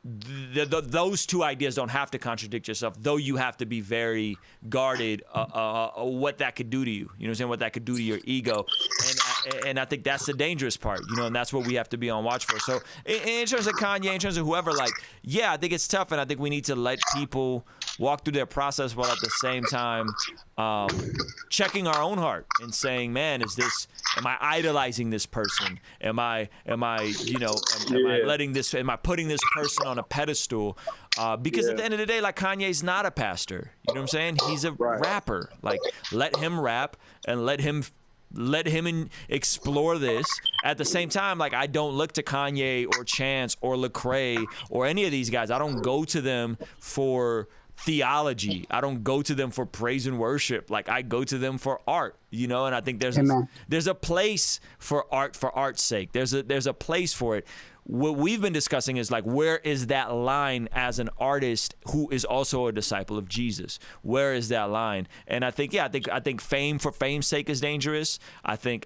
those two ideas don't have to contradict yourself, though you have to be very guarded what that could do to you. You know what I'm saying? What that could do to your ego. And I think that's the dangerous part, you know, and that's what we have to be on watch for. So in terms of Kanye, in terms of whoever, like, yeah, I think it's tough, and I think we need to let people walk through their process while at the same time checking our own heart and saying, man, am I idolizing this person? Am I putting this person on a pedestal? Because at the end of the day, like, Kanye's not a pastor. You know what I'm saying? He's a rapper. Like, let him rap and let him explore this. At the same time, like, I don't look to Kanye or Chance or Lecrae or any of these guys. I don't go to them for theology. I don't go to them for praise and worship. Like, I go to them for art, you know. And I think there's a place for art for art's sake. There's a place for it. What we've been discussing is, like, where is that line as an artist who is also a disciple of Jesus? Where is that line? And I think fame for fame's sake is dangerous. I think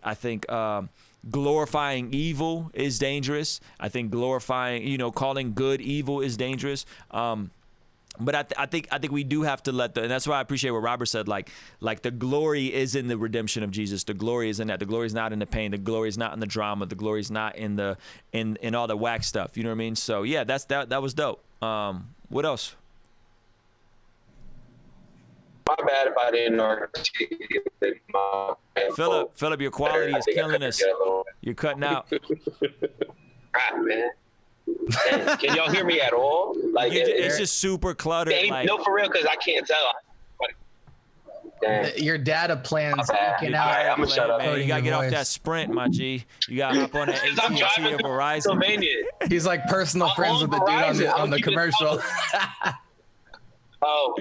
glorifying evil is dangerous. I think glorifying, calling good evil is dangerous. But I think we do have to and that's why I appreciate what Robert said. Like the glory is in the redemption of Jesus. The glory is in that. The glory is not in the pain. The glory is not in the drama. The glory is not in all the whack stuff. You know what I mean? So yeah, that was dope. What else? My bad if I didn't articulate my Philip, your quality is killing us. You're cutting out. Crap, man. Can y'all hear me at all? Like, it's just super cluttered. No, for real, because I can't tell. Your data plan's looking out. Right, I'm gonna shut up. Man, you gotta get off that Sprint, my G. You gotta hop on that AT&T or Verizon. He's like personal friends with the dude on the commercial. Oh,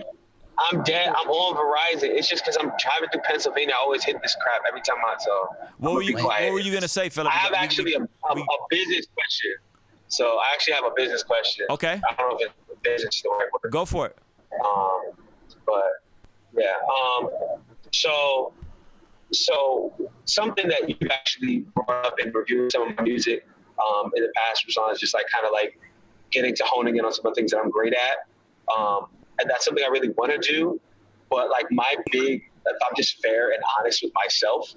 I'm dead. I'm on Verizon. It's just because I'm driving through Pennsylvania. I always hit this crap every time What were you gonna say, Philip? I have actually a business question. So I actually have a business question. Okay. I don't know if it's business the right word. Go for it. But yeah. So something that you've actually brought up in reviewing some of my music in the past, Ruslan, is just like kind of like getting to honing in on some of the things that I'm great at. And that's something I really want to do. But like if I'm just fair and honest with myself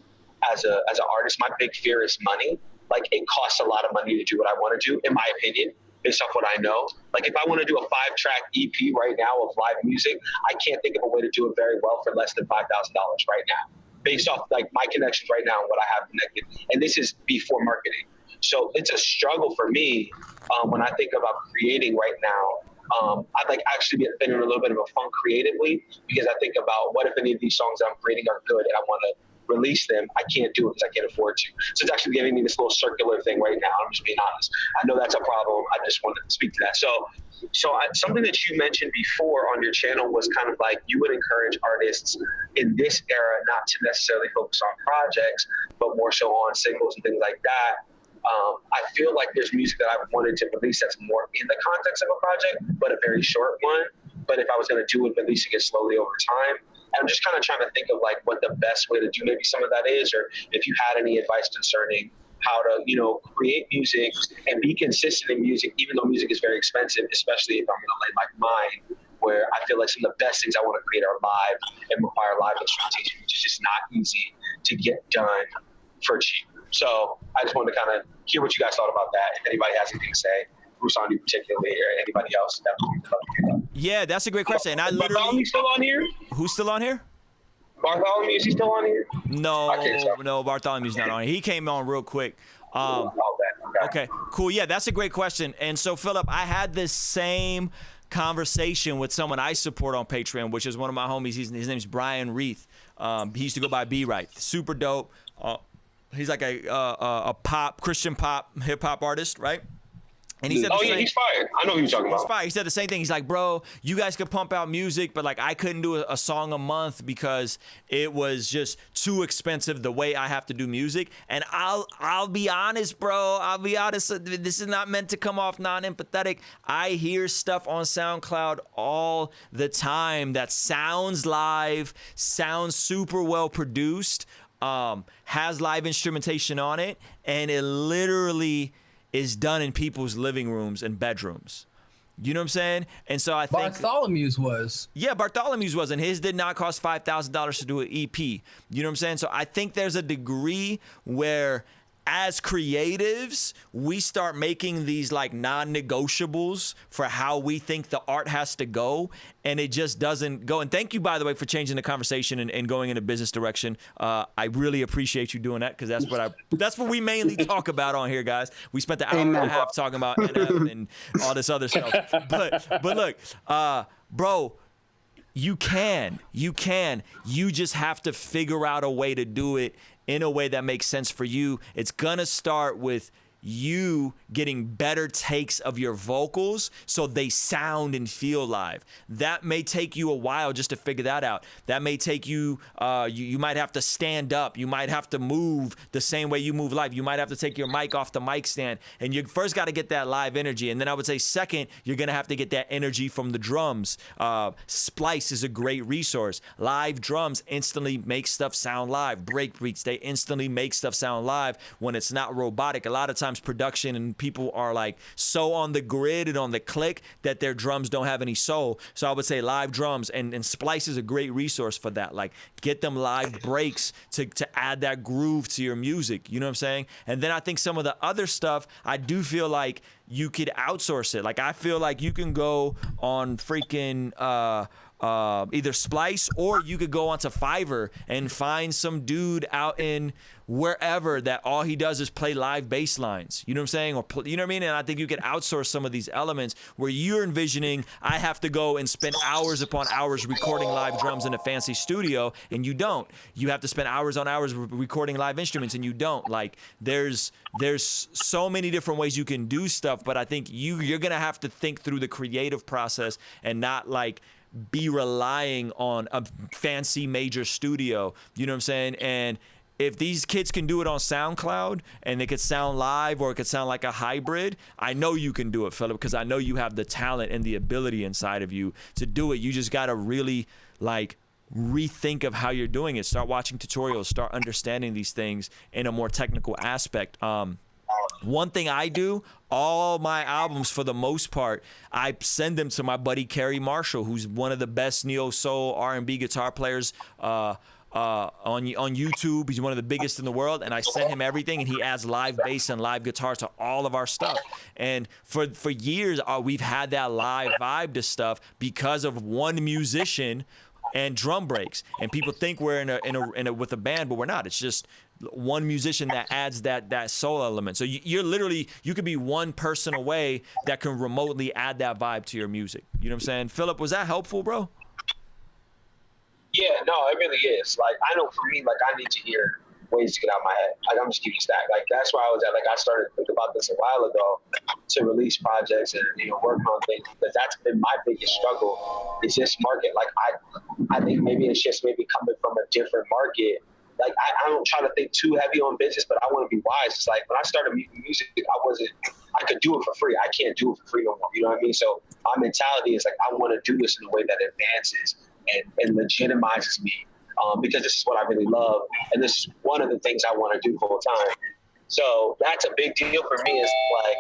as an artist, my big fear is money. Like, it costs a lot of money to do what I want to do, in my opinion, based off what I know. Like, if I want to do a 5-track EP right now of live music, I can't think of a way to do it very well for less than $5,000 right now, based off like my connections right now and what I have connected. And this is before marketing. So it's a struggle for me when I think about creating right now. I'd like actually been in a little bit of a funk creatively, because I think about what if any of these songs that I'm creating are good and I want to release them. I can't do it because I can't afford to. So it's actually giving me this little circular thing right now. I'm just being honest. I know that's a problem. I just wanted to speak to that. So something that you mentioned before on your channel was kind of like you would encourage artists in this era not to necessarily focus on projects, but more so on singles and things like that. I feel like there's music that I wanted to release that's more in the context of a project, but a very short one. But if I was going to do it, releasing it slowly over time. And I'm just kind of trying to think of like what the best way to do maybe some of that is, or if you had any advice concerning how to, create music and be consistent in music, even though music is very expensive, especially if I'm going to lay my mind, where I feel like some of the best things I want to create are live and require live instrumentation, which is just not easy to get done for cheap. So I just wanted to kind of hear what you guys thought about that. If anybody has anything to say, Ruslan, you particularly, or anybody else. Yeah, that's a great question. And I literally. Bartholomew's still on here? Who's still on here? Bartholomew, is he still on here? No, Bartholomew's not on here. He came on real quick. Okay, cool. Yeah, that's a great question. And so, Philip, I had this same conversation with someone I support on Patreon, which is one of my homies. His name's Brian Reith. He used to go by B Right. Super dope. He's like a pop, Christian pop, hip hop artist, right? And he said, yeah, he's fired. I know who you're talking about. He's fired. He said the same thing. He's like, bro, you guys could pump out music, but like I couldn't do a song a month because it was just too expensive the way I have to do music. And I'll be honest, bro. I'll be honest. This is not meant to come off non-empathetic. I hear stuff on SoundCloud all the time that sounds live, sounds super well produced, has live instrumentation on it, and it literally is done in people's living rooms and bedrooms. You know what I'm saying? And so I think Bartholomew's was. Yeah, Bartholomew's was, and his did not cost $5,000 to do an EP. You know what I'm saying? So I think there's a degree where as creatives, we start making these like non-negotiables for how we think the art has to go, and it just doesn't go. And thank you, by the way, for changing the conversation and going in a business direction. I really appreciate you doing that, because that's what we mainly talk about on here, guys. We spent the hour and a half talking about NF and all this other stuff. But look, bro, you just have to figure out a way to do it in a way that makes sense for you. It's gonna start with you getting better takes of your vocals so they sound and feel live. That may take you a while just to figure that out. That may take you, you might have to stand up. You might have to move the same way you move live. You might have to take your mic off the mic stand. And you first got to get that live energy. And then I would say second, you're going to have to get that energy from the drums. Splice is a great resource. Live drums instantly make stuff sound live. Breakbeats, they instantly make stuff sound live when it's not robotic. A lot of times production and people are like so on the grid and on the click that their drums don't have any soul. So I would say live drums, and Splice is a great resource for that. Like, get them live breaks to add that groove to your music. You know what I'm saying? And then I think some of the other stuff, I do feel like you could outsource it. Like, I feel like you can go on freaking either Splice, or you could go onto Fiverr and find some dude out in wherever that all he does is play live bass lines. You know what I'm saying? Or you know what I mean? And I think you could outsource some of these elements where you're envisioning, I have to go and spend hours upon hours recording live drums in a fancy studio, and you don't. You have to spend hours on hours recording live instruments, and you don't. Like, there's so many different ways you can do stuff, but I think you're gonna have to think through the creative process and not like be relying on a fancy major studio. You know what I'm saying? And if these kids can do it on SoundCloud and they could sound live, or it could sound like a hybrid, I know you can do it, Philip, because I know you have the talent and the ability inside of you to do it. You just got to really like rethink of how you're doing it. Start watching tutorials, start understanding these things in a more technical aspect. One thing I do, all my albums for the most part, I send them to my buddy Kerry Marshall, who's one of the best neo soul R&B guitar players on YouTube. He's one of the biggest in the world, and I send him everything, and he adds live bass and live guitar to all of our stuff. And for years, we've had that live vibe to stuff because of one musician and drum breaks. And people think we're in a with a band, but we're not. It's just one musician that adds that soul element. So you're literally, you could be one person away that can remotely add that vibe to your music. You know what I'm saying? Philip, was that helpful, bro? Yeah, no, it really is. Like, I know for me, like, I need to hear ways to get out of my head. Like, I'm just keeping stack. Like, that's where I was at. Like, I started thinking about this a while ago to release projects and, you know, work on things, because that's been my biggest struggle is this market. Like, I think maybe it's just maybe coming from a different market. Like, I don't try to think too heavy on business, but I want to be wise. It's like, when I started making music, I could do it for free. I can't do it for free no more. You know what I mean? So my mentality is like, I want to do this in a way that advances and legitimizes me, because this is what I really love. And this is one of the things I want to do full time. So that's a big deal for me, is like,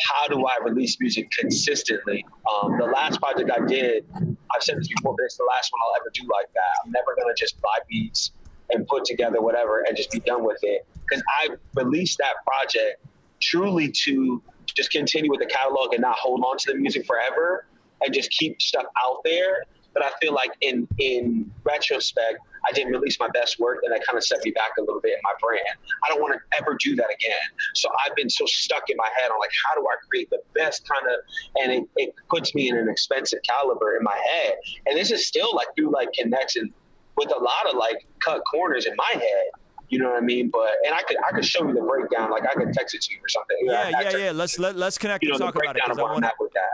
how do I release music consistently? The last project I did, I've said this before, but it's the last one I'll ever do like that. I'm never going to just buy beats and put together whatever and just be done with it. Because I released that project truly to just continue with the catalog and not hold on to the music forever and just keep stuff out there. But I feel like in retrospect, I didn't release my best work, and that kind of set me back a little bit in my brand. I don't want to ever do that again. So I've been so stuck in my head on like, how do I create the best kind of, and it puts me in an expensive caliber in my head. And this is still like through like connection with a lot of like cut corners in my head. You know what I mean? But and I could show you the breakdown. Like I could text it to you or something. Yeah. Let's connect and talk about it.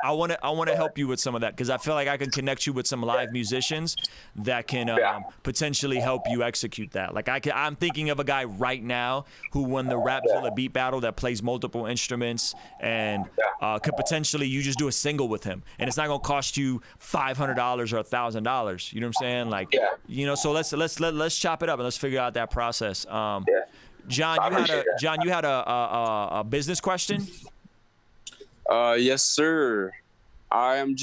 I want to help you with some of that because I feel like I can connect you with some live musicians that can potentially help you execute that. Like I'm thinking of a guy right now who won the Rapzilla beat battle that plays multiple instruments and could potentially you just do a single with him and it's not gonna cost you $500 or $1,000. You know what I'm saying? Like you know. So let's chop it up and let's figure out that process. John, you had a business question? Yes, sir. I'm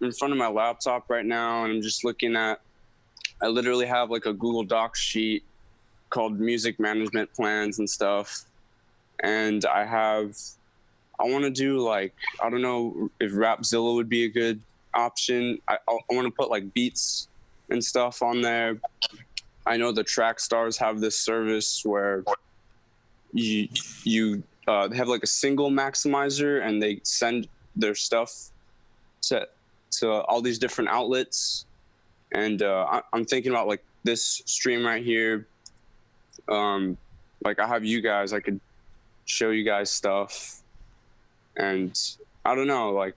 in front of my laptop right now, and I'm just looking at. I literally have like a Google Docs sheet called music management plans and stuff, and I want to do like I don't know if Rapzilla would be a good option. I want to put like beats and stuff on there. I know the track stars have this service where you they have like a single maximizer and they send their stuff to all these different outlets. And I'm thinking about like this stream right here. Like I have you guys, I could show you guys stuff. And I don't know, like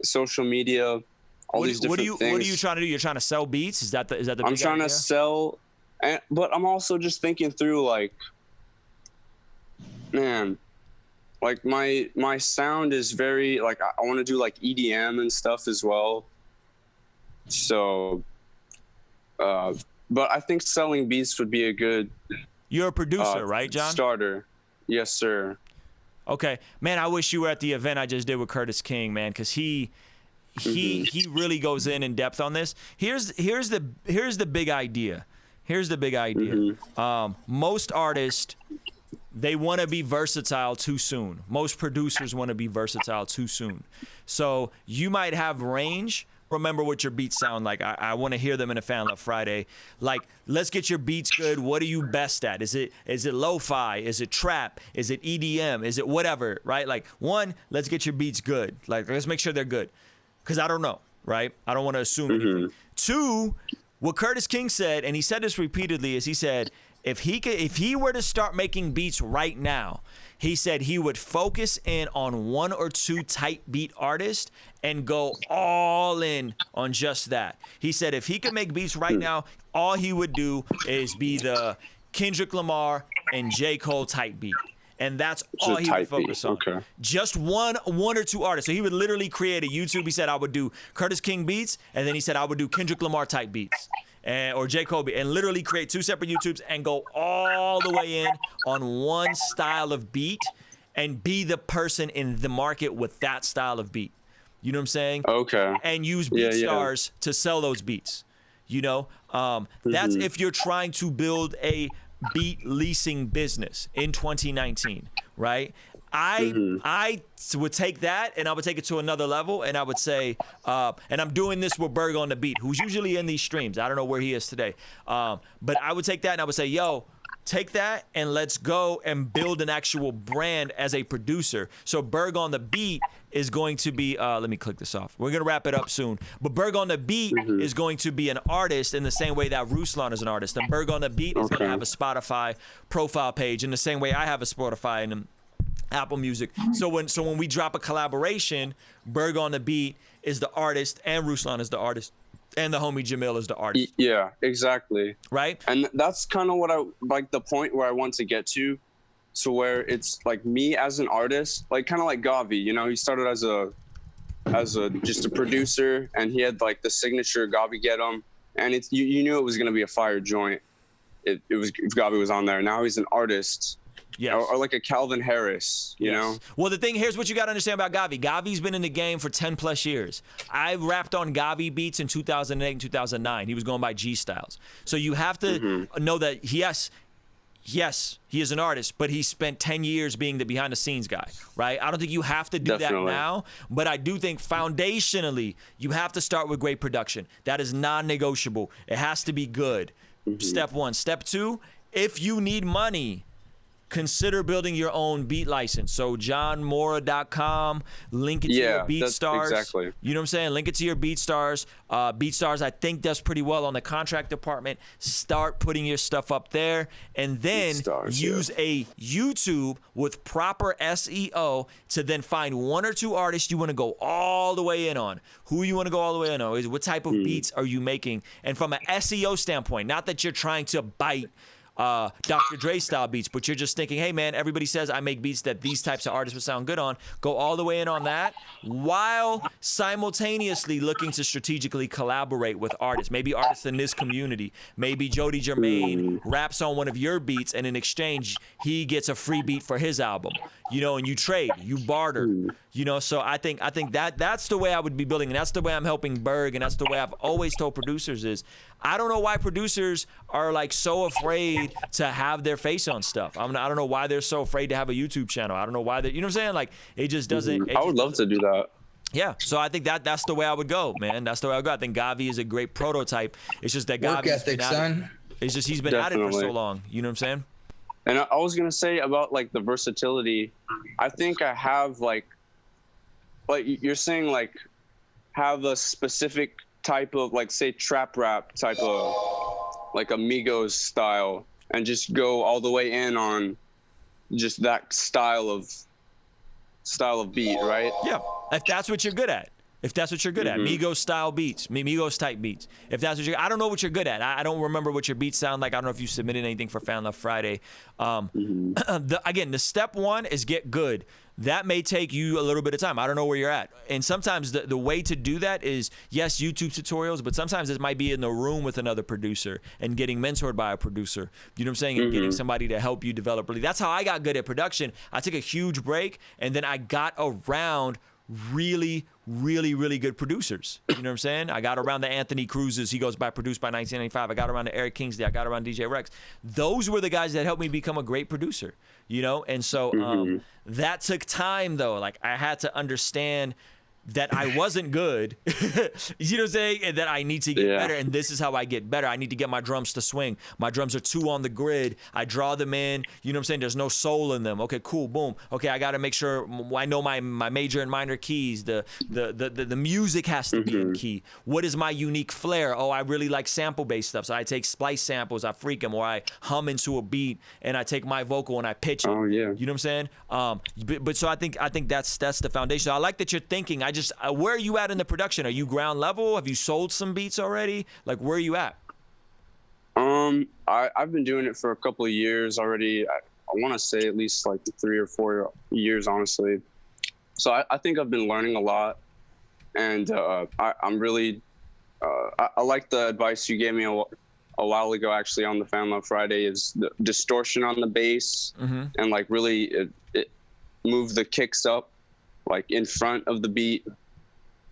social media, all these different things. What are you trying to do? You're trying to sell beats? Is that the big I'm trying idea? To sell. But I'm also just thinking through like, man, like my sound is very like I want to do like EDM and stuff as well. So, but I think selling beats would be a good. You're a producer, right, John? Starter, yes, sir. Okay, man. I wish you were at the event I just did with Curtis King, man, because he really goes in depth on this. Here's the big idea. Here's the big idea. Most artists, they want to be versatile too soon. Most producers want to be versatile too soon. So you might have range. Remember what your beats sound like. I want to hear them in a Fan Love Friday. Like, let's get your beats good. What are you best at? Is it lo-fi? Is it trap? Is it EDM? Is it whatever, right? Like, one, let's get your beats good. Like, let's make sure they're good. Because I don't know, right? I don't want to assume anything. Two, what Curtis King said, and he said this repeatedly, is he said if he were to start making beats right now, he said he would focus in on one or two tight beat artists and go all in on just that. He said if he could make beats right now, all he would do is be the Kendrick Lamar and J. Cole tight beat. And that's all he would focus on. Okay. Just one or two artists. So he would literally create a YouTube. He said, I would do Curtis King beats. And then he said, I would do Kendrick Lamar type beats. Or J. Cole beat. And literally create two separate YouTubes and go all the way in on one style of beat and be the person in the market with that style of beat. You know what I'm saying? Okay. And use BeatStars to sell those beats. You know? That's if you're trying to build a beat leasing business in 2019, right? I would take that and I would take it to another level and I would say, and I'm doing this with Berg on the Beat, who's usually in these streams. I don't know where he is today. But I would take that and I would say, yo, take that and let's go and build an actual brand as a producer. So Berg on the Beat is going to be, let me click this off. We're going to wrap it up soon. But Berg on the Beat is going to be an artist in the same way that Ruslan is an artist. And Berg on the Beat is going to have a Spotify profile page in the same way I have a Spotify and Apple Music. So when we drop a collaboration, Berg on the Beat is the artist and Ruslan is the artist. And the homie Jamil is the artist. Yeah, exactly. Right? And that's kind of what I like, the point where I want to get to where it's like me as an artist, like kind of like Gavi, you know, he started as a just a producer and he had like the signature Gavi Get 'em, and it's you knew it was going to be a fire joint. It was if Gavi was on there. Now he's an artist. Yes. Or like a Calvin Harris, you know? Well, here's what you got to understand about Gavi. Gavi's been in the game for 10 plus years. I rapped on Gavi beats in 2008 and 2009. He was going by G Styles. So you have to know that, yes, yes, he is an artist, but he spent 10 years being the behind the scenes guy, right? I don't think you have to do that now, but I do think foundationally, you have to start with great production. That is non-negotiable. It has to be good. Step one. Step two, if you need money, consider building your own beat license. So johnmora.com, link it to your BeatStars. Exactly. You know what I'm saying? Link it to your BeatStars. BeatStars, I think, does pretty well on the contract department. Start putting your stuff up there, and then use a YouTube with proper SEO to then find one or two artists you want to go all the way in on. Who you want to go all the way in on? What type of beats are you making? And from an SEO standpoint, not that you're trying to bite Dr. Dre style beats, but you're just thinking, hey man, everybody says I make beats that these types of artists would sound good on. Go all the way in on that while simultaneously looking to strategically collaborate with artists, maybe artists in this community. Maybe Jody Jermaine raps on one of your beats, and in exchange he gets a free beat for his album, you know, and you trade, you barter, you know. So I think that's the way I would be building, and that's the way I'm helping Berg, and that's the way I've always told producers is, I don't know why producers are like so afraid to have their face on stuff. I don't know why they're so afraid to have a YouTube channel. I don't know why they, you know what I'm saying? Like it just doesn't. I would love to do that. Yeah, so I think that's the way I would go, man. That's the way I would go. I think Gavi is a great prototype. It's just that Gavi's work ethic, son. It's just he's been at it for so long. You know what I'm saying? And I was gonna say about like the versatility. I think I have like you're saying, like have a specific type of, like, say trap rap type of like Amigos style, and just go all the way in on just that style of beat, right? Yeah, if that's what you're good at. If that's what you're good at, Migos style beats, Migos type beats. If that's what I don't know what you're good at. I don't remember what your beats sound like. I don't know if you submitted anything for Fan Love Friday. Again, the step one is get good. That may take you a little bit of time. I don't know where you're at. And sometimes the way to do that is, yes, YouTube tutorials, but sometimes it might be in the room with another producer and getting mentored by a producer. You know what I'm saying? And getting somebody to help you develop. Really, that's how I got good at production. I took a huge break, and then I got around really good producers. You know what I'm saying? I got around the Anthony Cruzes. He goes by Produced by 1995. I got around the Eric Kingsley. I got around DJ Rex. Those were the guys that helped me become a great producer, you know? And so that took time, though. Like, I had to understand that I wasn't good, you know what I'm saying? And that I need to get better. And this is how I get better. I need to get my drums to swing. My drums are too on the grid. I draw them in, you know what I'm saying? There's no soul in them. Okay, cool, boom. Okay, I got to make sure I know my major and minor keys. The music has to be in key. What is my unique flair? Oh, I really like sample-based stuff. So I take splice samples, I freak them, or I hum into a beat, and I take my vocal and I pitch it. Oh, yeah. You know what I'm saying? But so I think that's the foundation. I like that you're thinking. Where are you at in the production? Are you ground level? Have you sold some beats already? Like, where are you at? I've been doing it for a couple of years already. I want to say at least like 3 or 4 years, honestly. So I think I've been learning a lot, and I'm really I like the advice you gave me a while ago, actually, on the Fan Love Friday, is the distortion on the bass, and like really it move the kicks up like in front of the beat,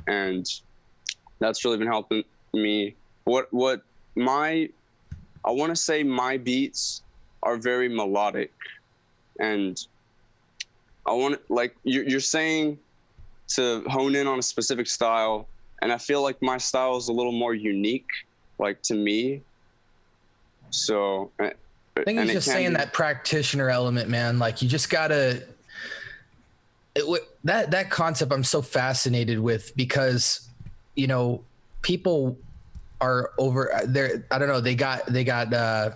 and that's really been helping me. I want to say my beats are very melodic, and I want, like you're saying, to hone in on a specific style, and I feel like my style is a little more unique, like, to me. So I think he's just saying that practitioner element, man. Like, you just gotta. That concept I'm so fascinated with, because, you know, people are over there. I don't know. They got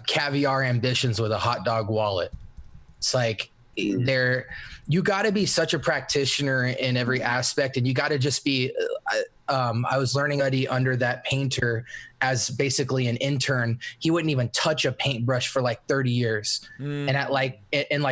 caviar ambitions with a hot dog wallet. It's like you got to be such a practitioner in every aspect, and you got to just be. I was learning under that painter as basically an intern. He wouldn't even touch a paintbrush for like 30 years. And at like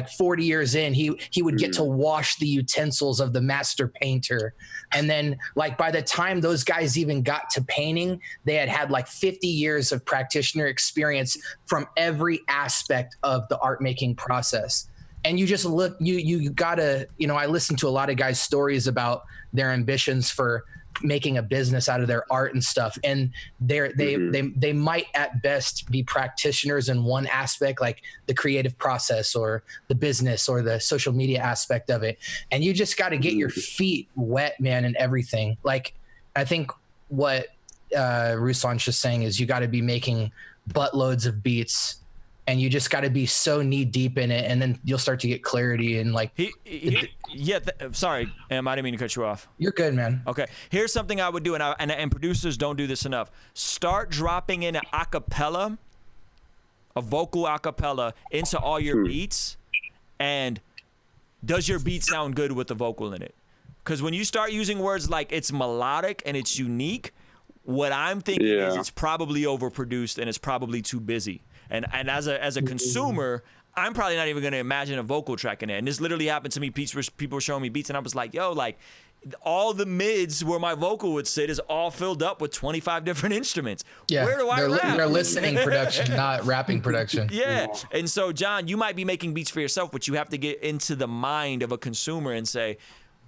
40 years in, he would get to wash the utensils of the master painter. And then, like, by the time those guys even got to painting, they had like 50 years of practitioner experience from every aspect of the art making process. And you just look, you gotta, you know, I listen to a lot of guys' stories about their ambitions for making a business out of their art and stuff, and they might at best be practitioners in one aspect, like the creative process or the business or the social media aspect of it, and you just got to get your feet wet, man, and everything. Like, I think what Ruslan's just saying is you got to be making buttloads of beats, and you just got to be so knee deep in it, and then you'll start to get clarity and like. Sorry, I didn't mean to cut you off. You're good, man. Okay, here's something I would do, and producers don't do this enough. Start dropping in an acapella, a vocal acapella into all your beats, and does your beat sound good with the vocal in it? Because when you start using words like it's melodic and it's unique, what I'm thinking is it's probably overproduced and it's probably too busy. And as a consumer, I'm probably not even going to imagine a vocal track in it. And this literally happened to me. People were showing me beats, and I was like, yo, like, all the mids where my vocal would sit is all filled up with 25 different instruments. Yeah, where do I rap? They're listening production, not rapping production. Yeah. And so, John, you might be making beats for yourself, but you have to get into the mind of a consumer and say,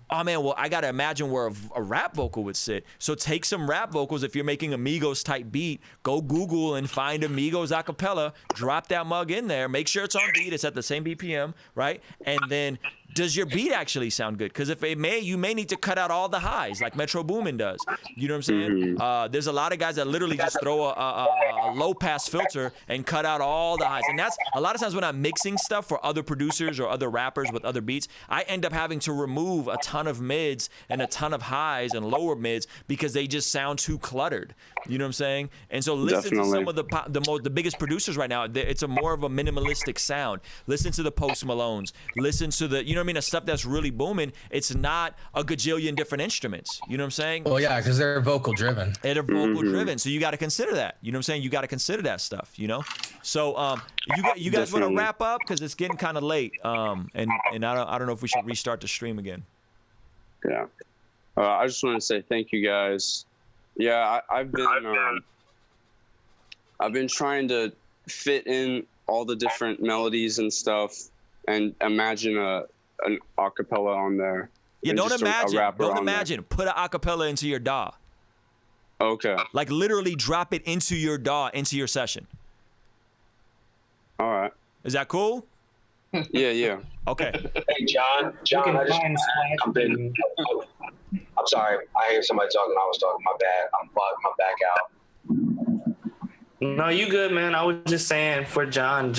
oh man, well, I gotta imagine where a rap vocal would sit. So take some rap vocals. If you're making a Migos type beat, go Google and find a Migos acapella, drop that mug in there, make sure it's on beat, it's at the same BPM, right? And then does your beat actually sound good? Because you may need to cut out all the highs like Metro Boomin does. You know what I'm saying? There's a lot of guys that literally just throw a low pass filter and cut out all the highs. And that's a lot of times when I'm mixing stuff for other producers or other rappers with other beats, I end up having to remove a ton of mids and a ton of highs and lower mids because they just sound too cluttered. You know what I'm saying? And so listen to some of the biggest producers right now. It's a more of a minimalistic sound. Listen to the Post Malones. Listen to the, you know what I mean, the stuff that's really booming. It's not a gajillion different instruments. You know what I'm saying? Well, yeah, because they're vocal driven. They're vocal driven. So you got to consider that. You know what I'm saying? You got to consider that stuff, you know? So you guys want to wrap up? Because it's getting kind of late. And I don't know if we should restart the stream again. Yeah. I just want to say thank you guys. Yeah, I've been trying to fit in all the different melodies and stuff and imagine an acapella on there. Yeah, don't imagine. Put an acapella into your DAW. Okay. Like literally drop it into your DAW, into your session. All right. Is that cool? Yeah. Hey, Okay. John, I'm sorry. I hear somebody talking. I was talking. My bad. I'm bugged. I'm back out. No, you good, man. I was just saying for John,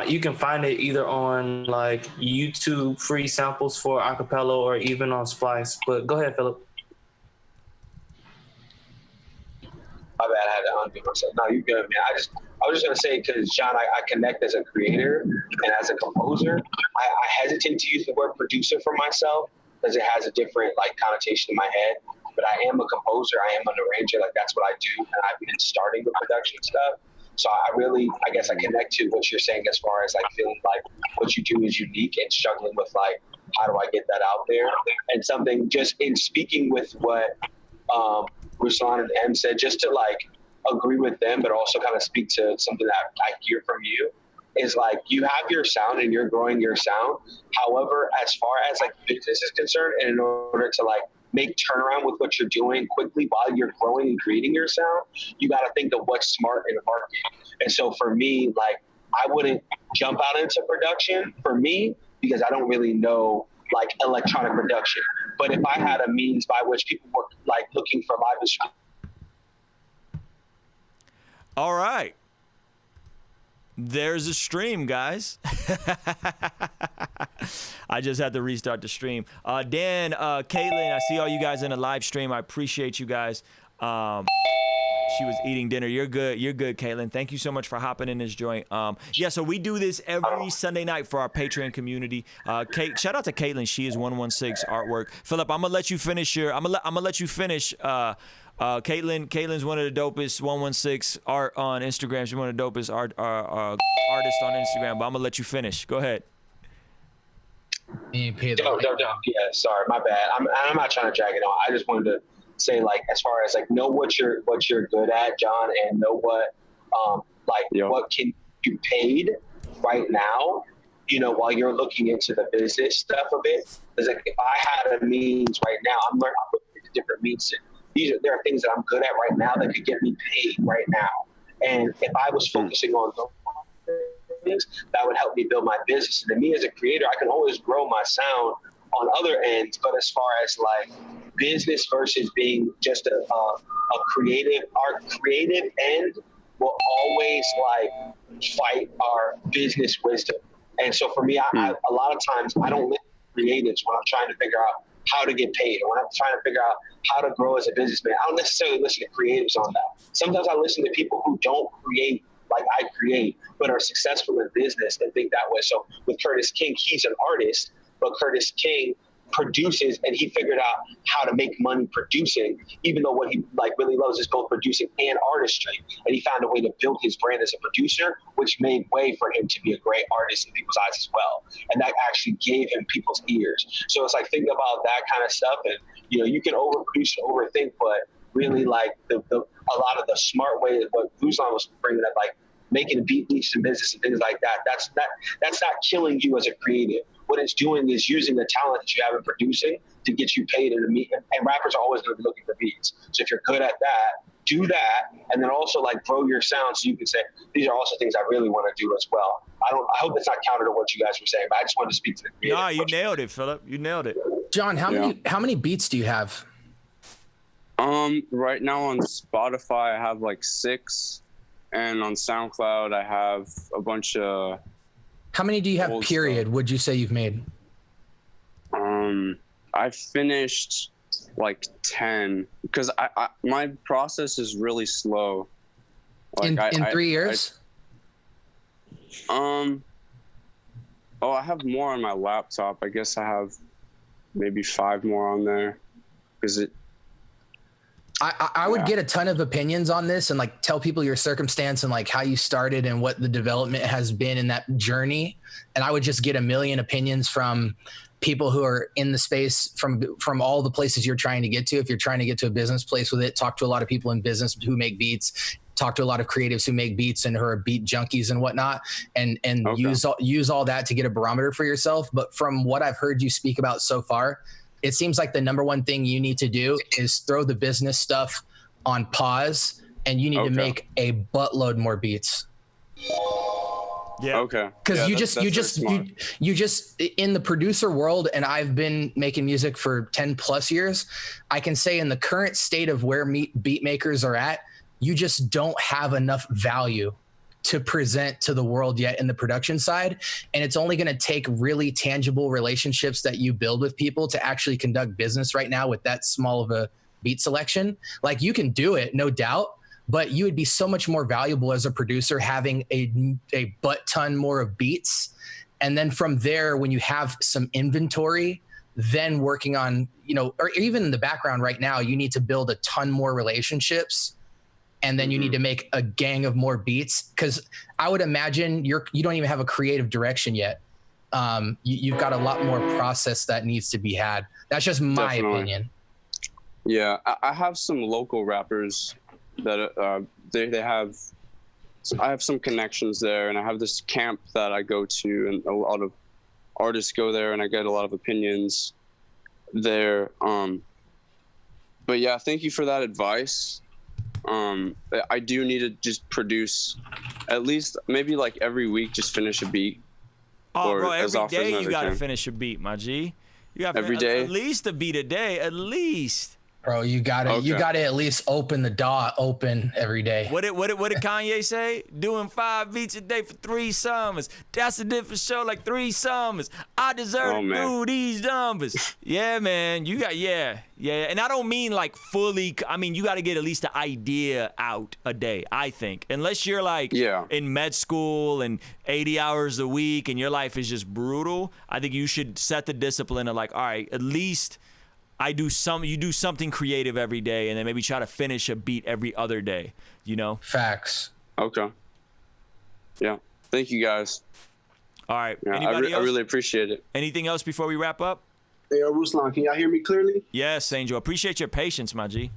you can find it either on like YouTube free samples for acapella or even on Splice. But go ahead, Philip. My bad. I had to unmute myself. No, you good, man. I was just gonna say, because John, I connect as a creator and as a composer. I hesitate to use the word producer for myself because it has a different like connotation in my head. But I am a composer. I am an arranger. Like that's what I do, and I've been starting the production stuff. So I guess I connect to what you're saying as far as like feeling like what you do is unique and struggling with like how do I get that out there, and something just in speaking with what Ruslan and M said, just to like agree with them, but also kind of speak to something that I hear from you. Is like you have your sound and you're growing your sound. However, as far as like business is concerned, and in order to like make turnaround with what you're doing quickly while you're growing and creating your sound, you got to think of what's smart in the market. And so for me, like I wouldn't jump out into production for me because I don't really know like electronic production. But if I had a means by which people were like looking for live instruments. All right. There's a stream, guys. I just had to restart the stream. Dan, Caitlin, I see all you guys in the live stream. I appreciate you guys. She was eating dinner. You're good. You're good, Caitlin. Thank you so much for hopping in this joint. Yeah, so we do this every Sunday night for our Patreon community. Shout out to Caitlin. She is 116 Artwork. Philip, I'm gonna let you finish your. I'm gonna let you finish. Caitlin's one of the dopest 116 art on Instagram. She's one of the dopest artists on Instagram. But I'm gonna let you finish. Go ahead. Yeah, sorry, my bad. I'm not trying to drag it on. I just wanted to say, like, as far as like know what you're good at, John, and know what what can you paid right now. You know, while you're looking into the business stuff of it, because like if I had a means right now, I'm looking at different means there are things that I'm good at right now that could get me paid right now. And if I was focusing on those things, that would help me build my business. And to me as a creator, I can always grow my sound on other ends. But as far as like business versus being just a creative end will always like fight our business wisdom. And so for me, I a lot of times I don't listen to creatives when I'm trying to figure out how to get paid, or when I'm trying to figure out how to grow as a businessman. I don't necessarily listen to creatives on that. Sometimes I listen to people who don't create like I create, but are successful in business and think that way. So with Curtis King, he's an artist, but Curtis King produces, and he figured out how to make money producing, even though what he like really loves is both producing and artistry. And he found a way to build his brand as a producer, which made way for him to be a great artist in people's eyes as well. And that actually gave him people's ears. So it's like, think about that kind of stuff. And, you know, you can overproduce and overthink, but really like a lot of the smart way, what Ruslan was bringing up, like making beat beats in business and things like that, that's not killing you as a creative. What it's doing is using the talent that you have in producing to get you paid in the meet. And rappers are always going to be looking for beats. So if you're good at that, do that, and then also like grow your sound so you can say, these are also things I really want to do as well. I hope it's not counter to what you guys were saying, but I just wanted to speak to the creative. No, you nailed it, Philip. You nailed it. John, how many beats do you have? Right now on Spotify I have like 6, and on SoundCloud I have a bunch of. How many do you have, period, would you say you've made? I've finished like 10, because I my process is really slow. Like in 3 years? I have more on my laptop. I guess I have maybe 5 more on there, because I would get a ton of opinions on this and like tell people your circumstance and like how you started and what the development has been in that journey. And I would just get a million opinions from people who are in the space from all the places you're trying to get to. If you're trying to get to a business place with it, talk to a lot of people in business who make beats, talk to a lot of creatives who make beats and who are beat junkies and whatnot, and use all that to get a barometer for yourself. But from what I've heard you speak about so far, it seems like the number one thing you need to do is throw the business stuff on pause, and you need to make a buttload more beats. Yeah. Okay. Because you just in the producer world, and I've been making music for 10 plus years, I can say in the current state of where beat makers are at, you just don't have enough value to present to the world yet in the production side. And it's only going to take really tangible relationships that you build with people to actually conduct business right now with that small of a beat selection. Like, you can do it, no doubt, but you would be so much more valuable as a producer having a butt ton more of beats. And then from there, when you have some inventory, then working on, you know, or even in the background right now, you need to build a ton more relationships. And then you need to make a gang of more beats, because I would imagine you don't even have a creative direction yet. You've got a lot more process that needs to be had. That's just my opinion. Yeah, I have some local rappers that they have. I have some connections there, and I have this camp that I go to, and a lot of artists go there, and I get a lot of opinions there. But yeah, thank you for that advice. I do need to just produce at least maybe like every week, just finish a beat. Oh, bro, every day you got to finish a beat, my G. You got every day, at least a beat a day, at least. Bro, you gotta at least open the door open every day. What did Kanye say? Doing 5 beats a day for 3 summers. That's a different show, like 3 summers. I deserve to do these numbers. Yeah, man. You got yeah. And I don't mean like fully. I mean, you got to get at least an idea out a day, I think. Unless you're like in med school and 80 hours a week and your life is just brutal, I think you should set the discipline of like, all right, at least you do something creative every day, and then maybe try to finish a beat every other day, you know? Facts. Okay. Yeah. Thank you, guys. All right. Yeah, Anybody else? I really appreciate it. Anything else before we wrap up? Hey, Ruslan, can y'all hear me clearly? Yes, Angel. Appreciate your patience, my G.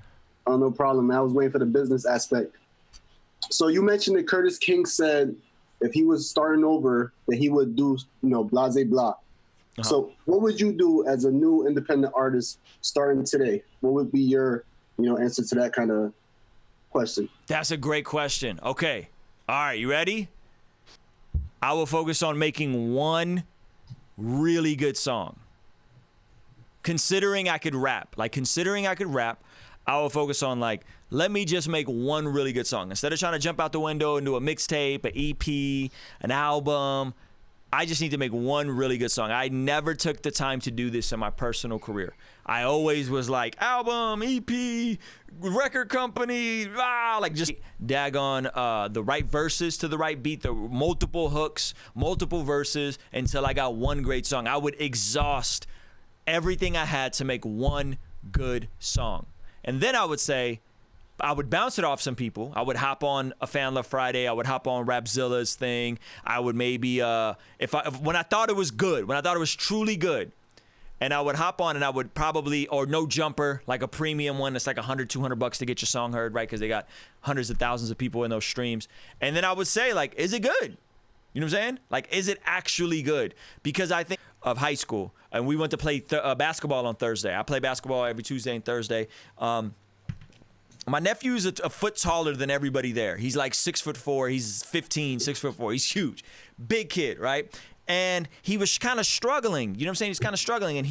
Oh, no problem, man. I was waiting for the business aspect. So you mentioned that Curtis King said if he was starting over, that he would do, blase blah. So what would you do as a new independent artist starting today? What would be your answer to that kind of question. That's a great question. Okay. All right, you ready? I will focus on making one really good song. Considering I could rap, I will focus on let me just make one really good song. Instead of trying to jump out the window and do a mixtape, an EP, an album, I just need to make one really good song. I never took the time to do this in my personal career. I always was like, album, EP, record company, just daggone the right verses to the right beat, the multiple hooks, multiple verses until I got one great song. I would exhaust everything I had to make one good song. And then I would say, I would bounce it off some people. I would hop on a Fan Love Friday. I would hop on Rapzilla's thing. I would maybe, when I thought it was good, when I thought it was truly good, and I would hop on and I would probably, or No Jumper, like a premium one that's like $100, $200 to get your song heard, right? Because they got hundreds of thousands of people in those streams. And then I would say, is it good? You know what I'm saying? Is it actually good? Because I think of high school, and we went to play basketball on Thursday. I play basketball every Tuesday and Thursday. My nephew's a foot taller than everybody there. He's like 6'4". He's 15, 6'4". He's huge, big kid, right? And he was kind of struggling. You know what I'm saying? He's kind of struggling, and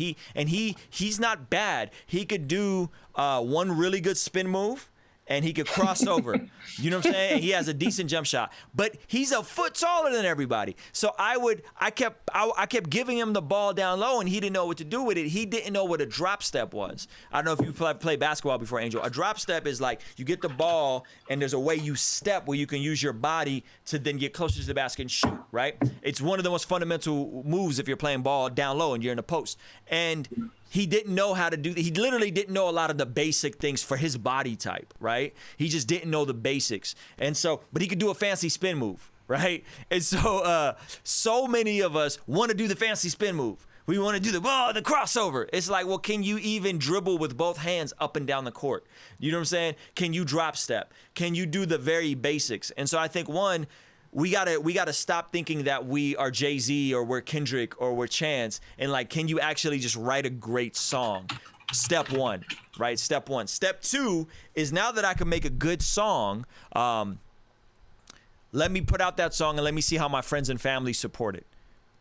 he's not bad. He could do one really good spin move, and he could cross over. You know what I'm saying? He has a decent jump shot, but he's a foot taller than everybody. So I kept giving him the ball down low, and he didn't know what to do with it. He didn't know what a drop step was. I don't know if you played basketball before, Angel. A drop step is you get the ball, and there's a way you step where you can use your body to then get closer to the basket and shoot, right? It's one of the most fundamental moves if you're playing ball down low and you're in the post. And he didn't know how to do that. He literally didn't know a lot of the basic things for his body type, right? He just didn't know the basics. And so, but he could do a fancy spin move, right? And so, so many of us want to do the fancy spin move. We want to do the crossover. It's well, can you even dribble with both hands up and down the court? You know what I'm saying? Can you drop step? Can you do the very basics? And so I think we gotta stop thinking that we are Jay-Z or we're Kendrick or we're Chance, and can you actually just write a great song? Step one, right? Step one. Step two is, now that I can make a good song, let me put out that song and let me see how my friends and family support it.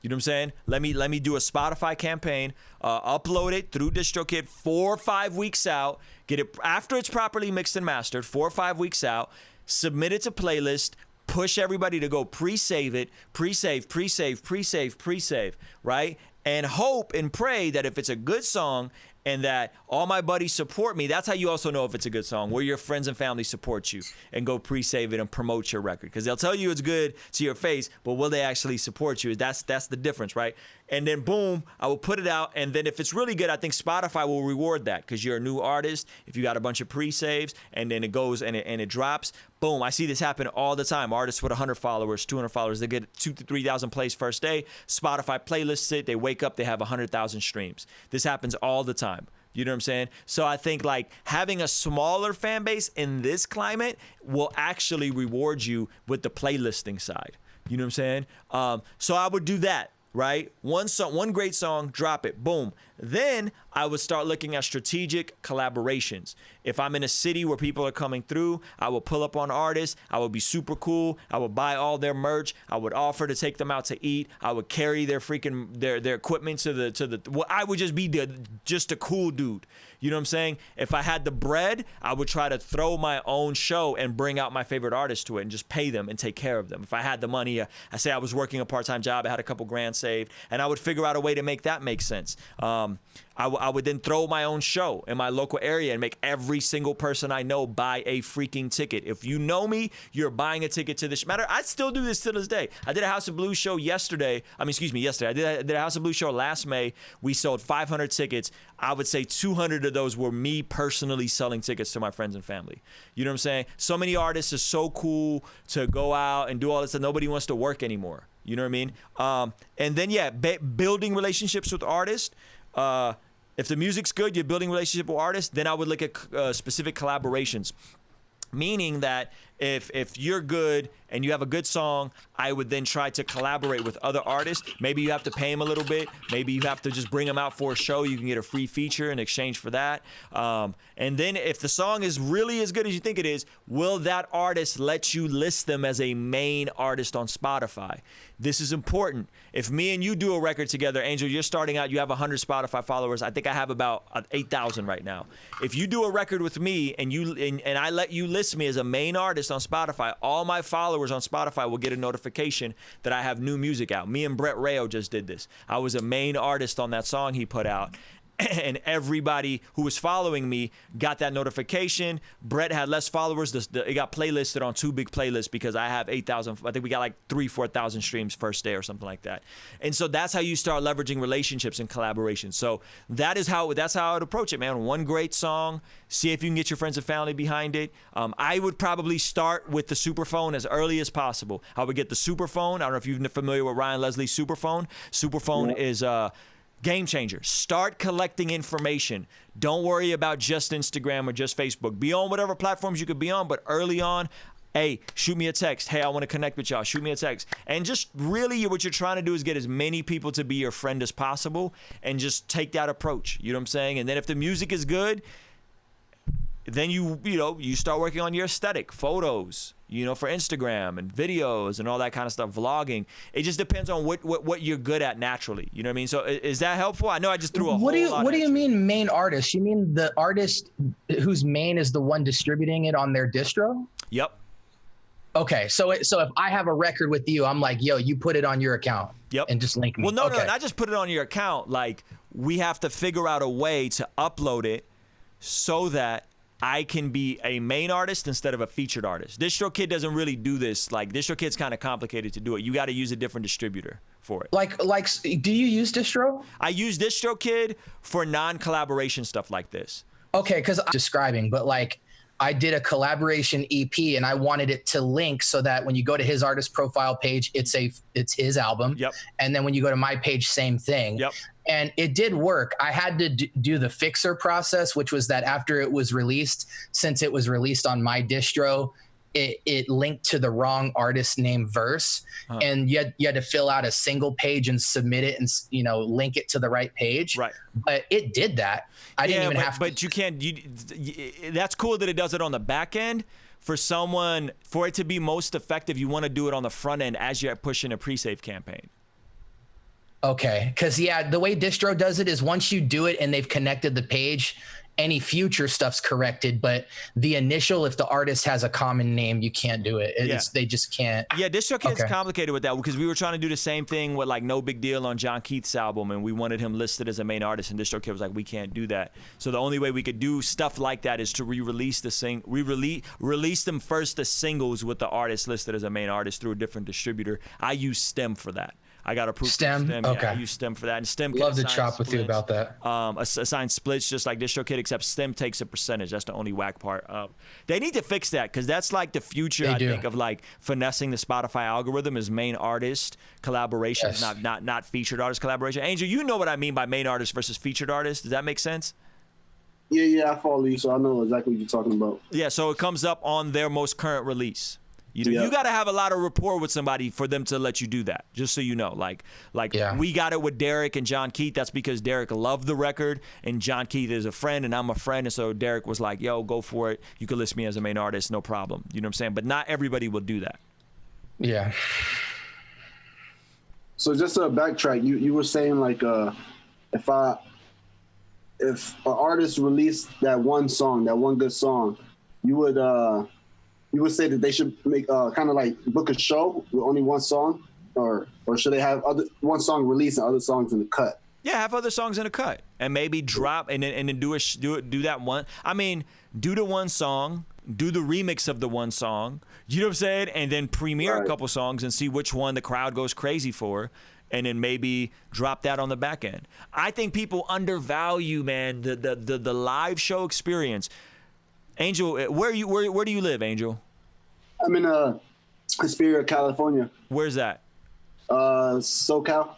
You know what I'm saying? Let me do a Spotify campaign, upload it through DistroKid 4 or 5 weeks out, get it after it's properly mixed and mastered, 4 or 5 weeks out, submit it to playlist, push everybody to go pre-save it, pre-save, right? And hope and pray that if it's a good song and that all my buddies support me, that's how you also know if it's a good song, where your friends and family support you and go pre-save it and promote your record. Because they'll tell you it's good to your face, but will they actually support you? That's the difference, right? And then boom, I will put it out, and then if it's really good, I think Spotify will reward that because you're a new artist. If you got a bunch of pre-saves and then it goes and it drops, boom. I see this happen all the time. Artists with 100 followers, 200 followers, they get 2,000 to 3,000 plays first day. Spotify playlists it. They wake up, they have 100,000 streams. This happens all the time. You know what I'm saying? So I think having a smaller fan base in this climate will actually reward you with the playlisting side. You know what I'm saying? So I would do that. Right? One great song, drop it, boom. Then I would start looking at strategic collaborations. If I'm in a city where people are coming through, I will pull up on artists. I would be super cool. I would buy all their merch. I would offer to take them out to eat. I would carry their equipment to the. I would just be just a cool dude. You know what I'm saying? If I had the bread, I would try to throw my own show and bring out my favorite artists to it and just pay them and take care of them. If I had the money, I say I was working a part-time job, I had a couple grand saved, and I would figure out a way to make that make sense. I would then throw my own show in my local area and make every single person I know buy a freaking ticket. If you know me, you're buying a ticket to this. Matter, I still do this to this day. I did a House of Blues show yesterday. I did a House of Blues show last May. We sold 500 tickets. I would say 200 of those were me personally selling tickets to my friends and family. You know what I'm saying? So many artists are so cool to go out and do all this, and nobody wants to work anymore. You know what I mean? And then, building relationships with artists. If the music's good, you're building a relationship with artists, then I would look at specific collaborations. Meaning that if you're good and you have a good song, I would then try to collaborate with other artists. Maybe you have to pay them a little bit. Maybe you have to just bring them out for a show. You can get a free feature in exchange for that. And then if the song is really as good as you think it is, will that artist let you list them as a main artist on Spotify? This is important. If me and you do a record together, Angel, you're starting out, you have 100 Spotify followers. I think I have about 8,000 right now. If you do a record with me and I let you list me as a main artist on Spotify, all my followers on Spotify will get a notification that I have new music out. Me and Brett Rayo just did this. I was a main artist on that song he put out. And everybody who was following me got that notification. Brett had less followers. It got playlisted on 2 big playlists because I have 8,000. I think we got like 4,000 streams first day or something like that. And so that's how you start leveraging relationships and collaboration. So that's how I would approach it, man. One great song. See if you can get your friends and family behind it. I would probably start with the Superphone as early as possible. I would get the Superphone. I don't know if you're familiar with Ryan Leslie's Superphone. Superphone is game changer. Start collecting information. Don't worry about just Instagram or just Facebook. Be on whatever platforms you could be on, but early on, hey, shoot me a text. Hey, I want to connect with y'all. Shoot me a text. And just really what you're trying to do is get as many people to be your friend as possible and just take that approach. You know what I'm saying? And then if the music is good, then you start working on your aesthetic, photos, for Instagram and videos and all that kind of stuff, vlogging. It just depends on what you're good at naturally. You know what I mean? So is that helpful? I know I just threw a whole lot. What do you mean main artist? You mean the artist whose main is the one distributing it on their distro? Yep. Okay, so if I have a record with you, I'm like, yo, you put it on your account. Yep. And just link me. Well, no, not just put it on your account. Like, we have to figure out a way to upload it so that I can be a main artist instead of a featured artist. DistroKid doesn't really do this. Like, DistroKid's kind of complicated to do it. You got to use a different distributor for it. Like, do you use Distro? I use DistroKid for non-collaboration stuff like this. Okay, because I'm describing, but like, I did a collaboration EP and I wanted it to link so that when you go to his artist profile page, it's his album. Yep. And then when you go to my page, same thing. Yep. And it did work. I had to do the fixer process, which was that after it was released, since it was released on my distro, it linked to the wrong artist name verse. And you had to fill out a single page and submit it and link it to the right page. Right. But it did that. I didn't even have to. But you can't. That's cool that it does it on the back end. For it to be most effective, you want to do it on the front end as you're pushing a pre-save campaign. Okay, because the way distro does it is once you do it and they've connected the page, any future stuff's corrected, but the initial, if the artist has a common name, you can't do it. They just can't. Yeah, DistroKid's complicated with that because we were trying to do the same thing with like No Big Deal on John Keith's album, and we wanted him listed as a main artist, and DistroKid was like, we can't do that. So the only way we could do stuff like that is to release them first as singles with the artist listed as a main artist through a different distributor. I use Stem for that. I got approved Stem. Stem. Okay. Yeah, I use Stem for that. And Stem love to chop with you about that. Assign splits just like DistroKid, except Stem takes a percentage. That's the only whack part. They need to fix that because that's like the future. I think of like finessing the Spotify algorithm is main artist collaboration, not featured artist collaboration. Angel, you know what I mean by main artist versus featured artist. Does that make sense? Yeah, I follow you, so I know exactly what you're talking about. Yeah, so it comes up on their most current release. You got to have a lot of rapport with somebody for them to let you do that, just so you know. We got it with Derek and John Keith. That's because Derek loved the record, and John Keith is a friend, and I'm a friend. And so Derek was like, yo, go for it. You can list me as a main artist, no problem. You know what I'm saying? But not everybody will do that. Yeah. So just to backtrack, you were saying like if an artist released that one good song, you would say that they should make kind of like book a show with only one song, or should they have one song released and other songs in the cut? Yeah, have other songs in the cut and maybe drop and then do that one. I mean, do the one song, do the remix of the one song. You know what I'm saying? And then premiere a couple songs and see which one the crowd goes crazy for. And then maybe drop that on the back end. I think people undervalue, man, the live show experience. Angel, where do you live, Angel? I'm in Hesperia, California. Where's that? SoCal.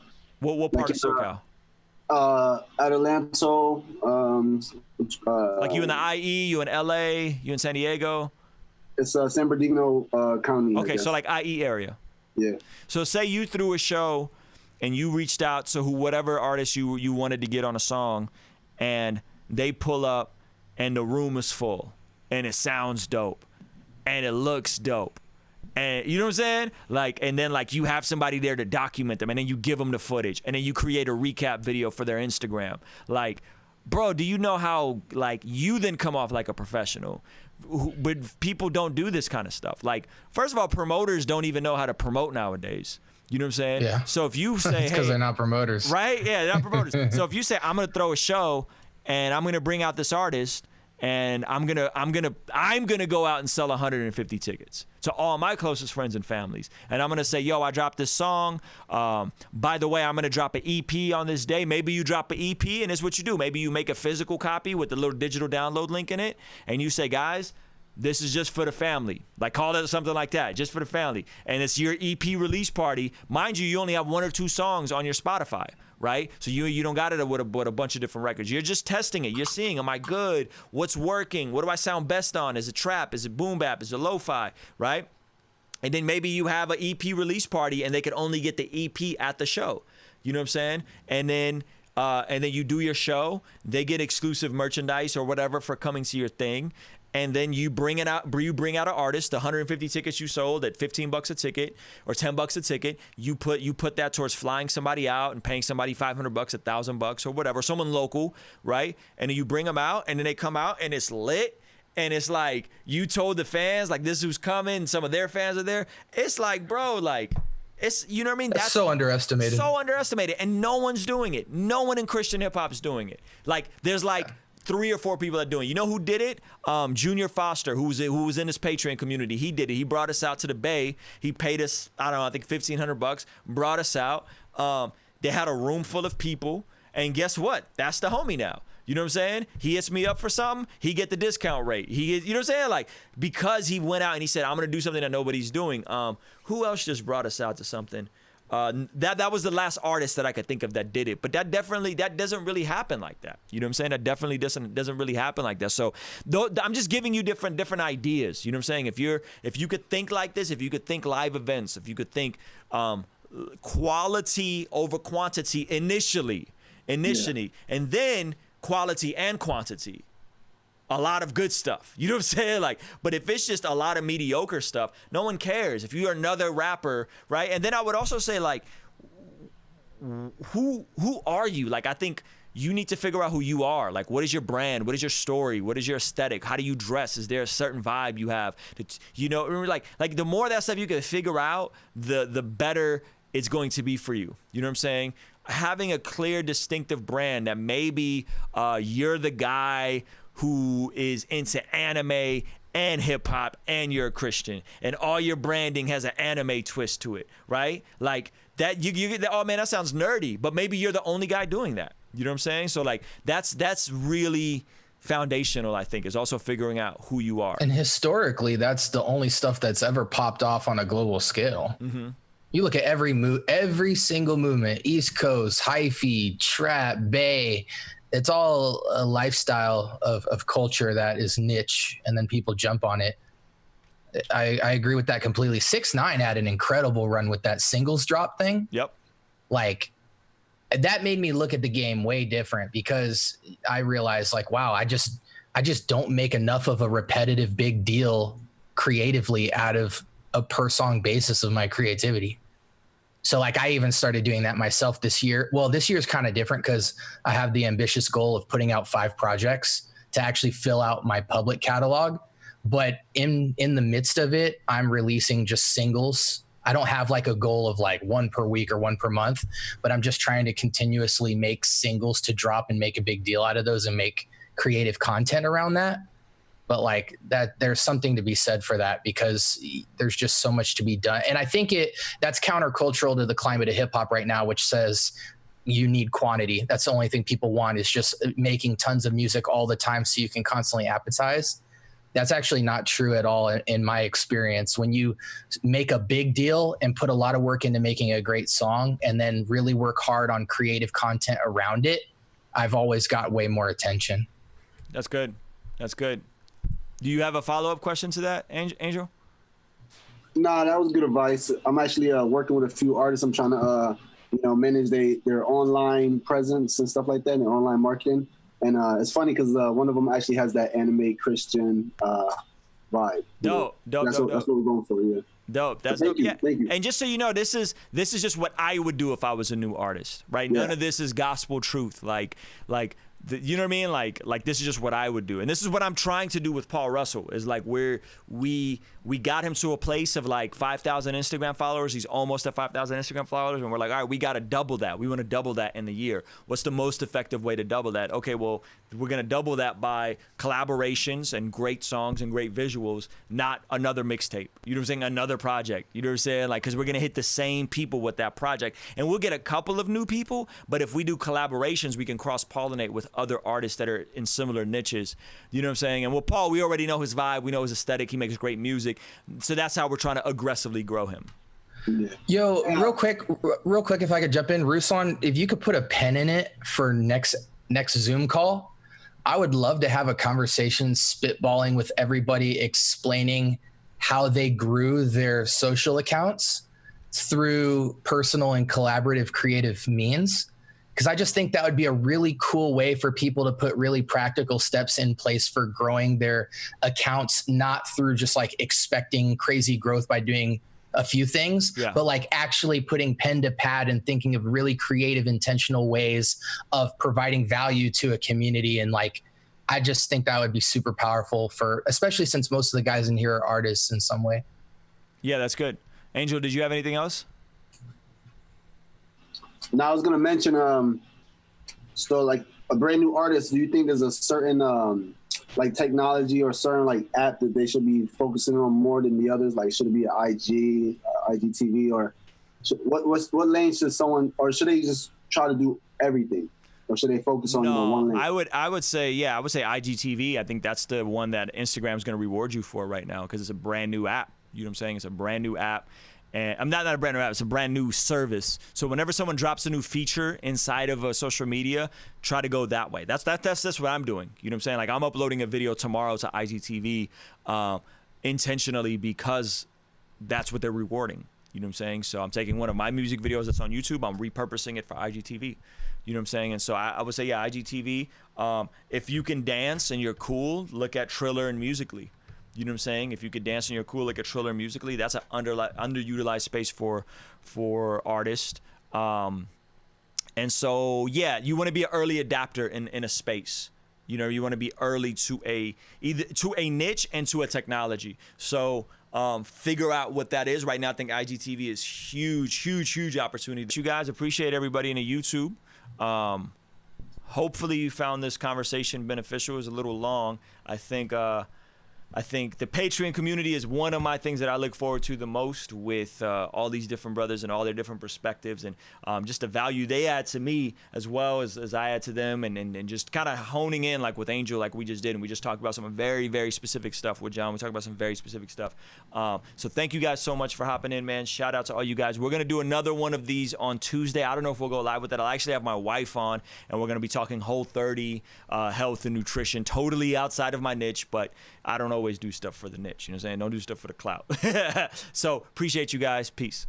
What part of SoCal? Adelanto. Like you in the IE, you in LA, you in San Diego? It's San Bernardino County. Okay, so like IE area. Yeah. So say you threw a show and you reached out to whatever artist you wanted to get on a song, and they pull up and the room is full and it sounds dope and it looks dope. And you know what I'm saying? Like, and then like you have somebody there to document them, and then you give them the footage, and then you create a recap video for their Instagram. Like, bro, do you know how like you then come off like a professional? But people don't do this kind of stuff. Like, first of all, promoters don't even know how to promote nowadays. You know what I'm saying? Yeah. So if you say, because hey, they're not promoters, right? Yeah, they're not promoters. So if you say, I'm gonna throw a show and I'm gonna bring out this artist and I'm gonna go out and sell 150 tickets to all my closest friends and families, and I'm gonna say, yo, I dropped this song. By the way, I'm gonna drop an EP on this day. Maybe you drop an EP, and it's what you do. Maybe you make a physical copy with the little digital download link in it, and you say, guys, this is just for the family. Like, call it something like that, just for the family. And it's your EP release party. Mind you, you only have 1 or 2 songs on your Spotify, right? So you don't got it with a bunch of different records. You're just testing it. You're seeing, am I good? What's working? What do I sound best on? Is it trap? Is it boom bap? Is it lo-fi, right? And then maybe you have an EP release party and they could only get the EP at the show. You know what I'm saying? And then you do your show. They get exclusive merchandise or whatever for coming to your thing. And then you bring out an artist, the 150 tickets you sold at $15 a ticket or $10 a ticket. You put that towards flying somebody out and paying somebody $500, $1,000 or whatever, someone local, right? And then you bring them out, and then they come out and it's lit. And it's like, you told the fans, like, this who's coming, and some of their fans are there. It's like, bro, like, it's, you know what I mean? That's so underestimated. So underestimated. And no one's doing it. No one in Christian hip hop is doing it. Like, there's like 3 or 4 people that are doing it. You know who did it? Junior Foster, who was in his Patreon community. He did it. He brought us out to the Bay. He paid us, I don't know, I think $1,500, brought us out. They had a room full of people. And guess what? That's the homie now. You know what I'm saying? He hits me up for something, he get the discount rate. You know what I'm saying? Like, because he went out and he said, I'm gonna do something that nobody's doing. Who else just brought us out to something? That was the last artist that I could think of that did it. But that doesn't really happen like that. You know what I'm saying? That definitely doesn't really happen like that. So I'm just giving you different ideas. You know what I'm saying? If you could think like this, if you could think live events, if you could think quality over quantity initially, and then quality and quantity, a lot of good stuff. You know what I'm saying? Like, but if it's just a lot of mediocre stuff, no one cares. If you're another rapper, right? And then I would also say, like, who are you? Like, I think you need to figure out who you are. Like, what is your brand? What is your story? What is your aesthetic? How do you dress? Is there a certain vibe you have? You know, like the more of that stuff you can figure out, the better it's going to be for you. You know what I'm saying? Having a clear, distinctive brand that maybe you're the guy who is into anime and hip hop and you're a Christian and all your branding has an anime twist to it, right? Like that, you get that, oh man, that sounds nerdy, but maybe you're the only guy doing that. You know what I'm saying? So like that's really foundational, I think, is also figuring out who you are. And historically, that's the only stuff that's ever popped off on a global scale. Mm-hmm. You look at every single movement, East Coast, hyphy, trap, bay, it's all a lifestyle of culture that is niche, and then people jump on it. I agree with that completely. 6ix9ine had an incredible run with that singles drop thing. Yep. Like, that made me look at the game way different, because I realized, like, wow, I just don't make enough of a repetitive big deal creatively out of a per song basis of my creativity. So like, I even started doing that myself this year. Well, this year is kind of different because I have the ambitious goal of putting out 5 projects to actually fill out my public catalog. But in the midst of it, I'm releasing just singles. I don't have like a goal of like 1 per week or 1 per month, but I'm just trying to continuously make singles to drop and make a big deal out of those and make creative content around that. But like that, there's something to be said for that, because there's just so much to be done. And I think that's countercultural to the climate of hip hop right now, which says you need quantity. That's the only thing people want, is just making tons of music all the time so you can constantly appetize. That's actually not true at all in my experience. When you make a big deal and put a lot of work into making a great song and then really work hard on creative content around it, I've always got way more attention. That's good. That's good. Do you have a follow-up question to that, Angel? Nah, that was good advice. I'm actually working with a few artists. I'm trying to, manage their online presence and stuff like that, and their online marketing. And it's funny because one of them actually has that anime Christian vibe. Dope. That's what we're going for. Yeah. Dope. That's dope. Yeah. Thank you. And just so you know, this is just what I would do if I was a new artist, right? None of this is gospel truth. You know what I mean? Like this is just what I would do. And this is what I'm trying to do with Paul Russell is like we got him to a place of like 5,000 Instagram followers. He's almost at 5,000 Instagram followers. And we're like, all right, we got to double that. We want to double that in the year. What's the most effective way to double that? Okay, well, we're going to double that by collaborations and great songs and great visuals, not another mixtape. You know what I'm saying? Another project. You know what I'm saying? Like, because we're going to hit the same people with that project. And we'll get a couple of new people, but if we do collaborations, we can cross-pollinate with other artists that are in similar niches. You know what I'm saying? And with Paul, we already know his vibe. We know his aesthetic. He makes great music. So that's how we're trying to aggressively grow him. Yo, real quick, if I could jump in, Ruslan, if you could put a pen in it for next Zoom call, I would love to have a conversation spitballing with everybody explaining how they grew their social accounts through personal and collaborative creative means. Because I just think that would be a really cool way for people to put really practical steps in place for growing their accounts, not through just like expecting crazy growth by doing a few things, but like actually putting pen to pad and thinking of really creative, intentional ways of providing value to a community. And like, I just think that would be super powerful especially since most of the guys in here are artists in some way. Yeah, that's good. Angel, did you have anything else? Now I was gonna mention, so like a brand new artist, do you think there's a certain like technology or certain like app that they should be focusing on more than the others? Like, should it be an IGTV, or what lane should someone, or should they just try to do everything, or should they focus on one lane? I would say IGTV. I think that's the one that Instagram's going to reward you for right now because it's a brand new app. You know what I'm saying? It's a brand new app. And I'm not a brand new app, it's a brand new service. So whenever someone drops a new feature inside of a social media, try to go that way. That's what I'm doing. You know what I'm saying? Like, I'm uploading a video tomorrow to IGTV intentionally because that's what they're rewarding. You know what I'm saying? So I'm taking one of my music videos that's on YouTube, I'm repurposing it for IGTV. You know what I'm saying? And so I would say, IGTV. If you can dance and you're cool, look at Triller and Musical.ly. You know what I'm saying? If you could dance and you're cool like a Triller and Musical.ly, that's an underutilized space for artists. And so, you want to be an early adapter in a space. You know, you want to be early to either to a niche and to a technology. So figure out what that is. Right now, I think IGTV is huge opportunity. You guys, appreciate everybody in the YouTube. Hopefully you found this conversation beneficial. It was a little long. I think the Patreon community is one of my things that I look forward to the most with all these different brothers and all their different perspectives and just the value they add to me as well as I add to them and just kind of honing in like with Angel like we just did. And we just talked about some very, very specific stuff with John. We talked about some very specific stuff. So thank you guys so much for hopping in, man. Shout out to all you guys. We're going to do another one of these on Tuesday. I don't know if we'll go live with that. I'll actually have my wife on and we're going to be talking Whole30, health and nutrition, totally outside of my niche, but I don't always do stuff for the niche. You know what I'm saying? Don't do stuff for the clout. So appreciate you guys. Peace.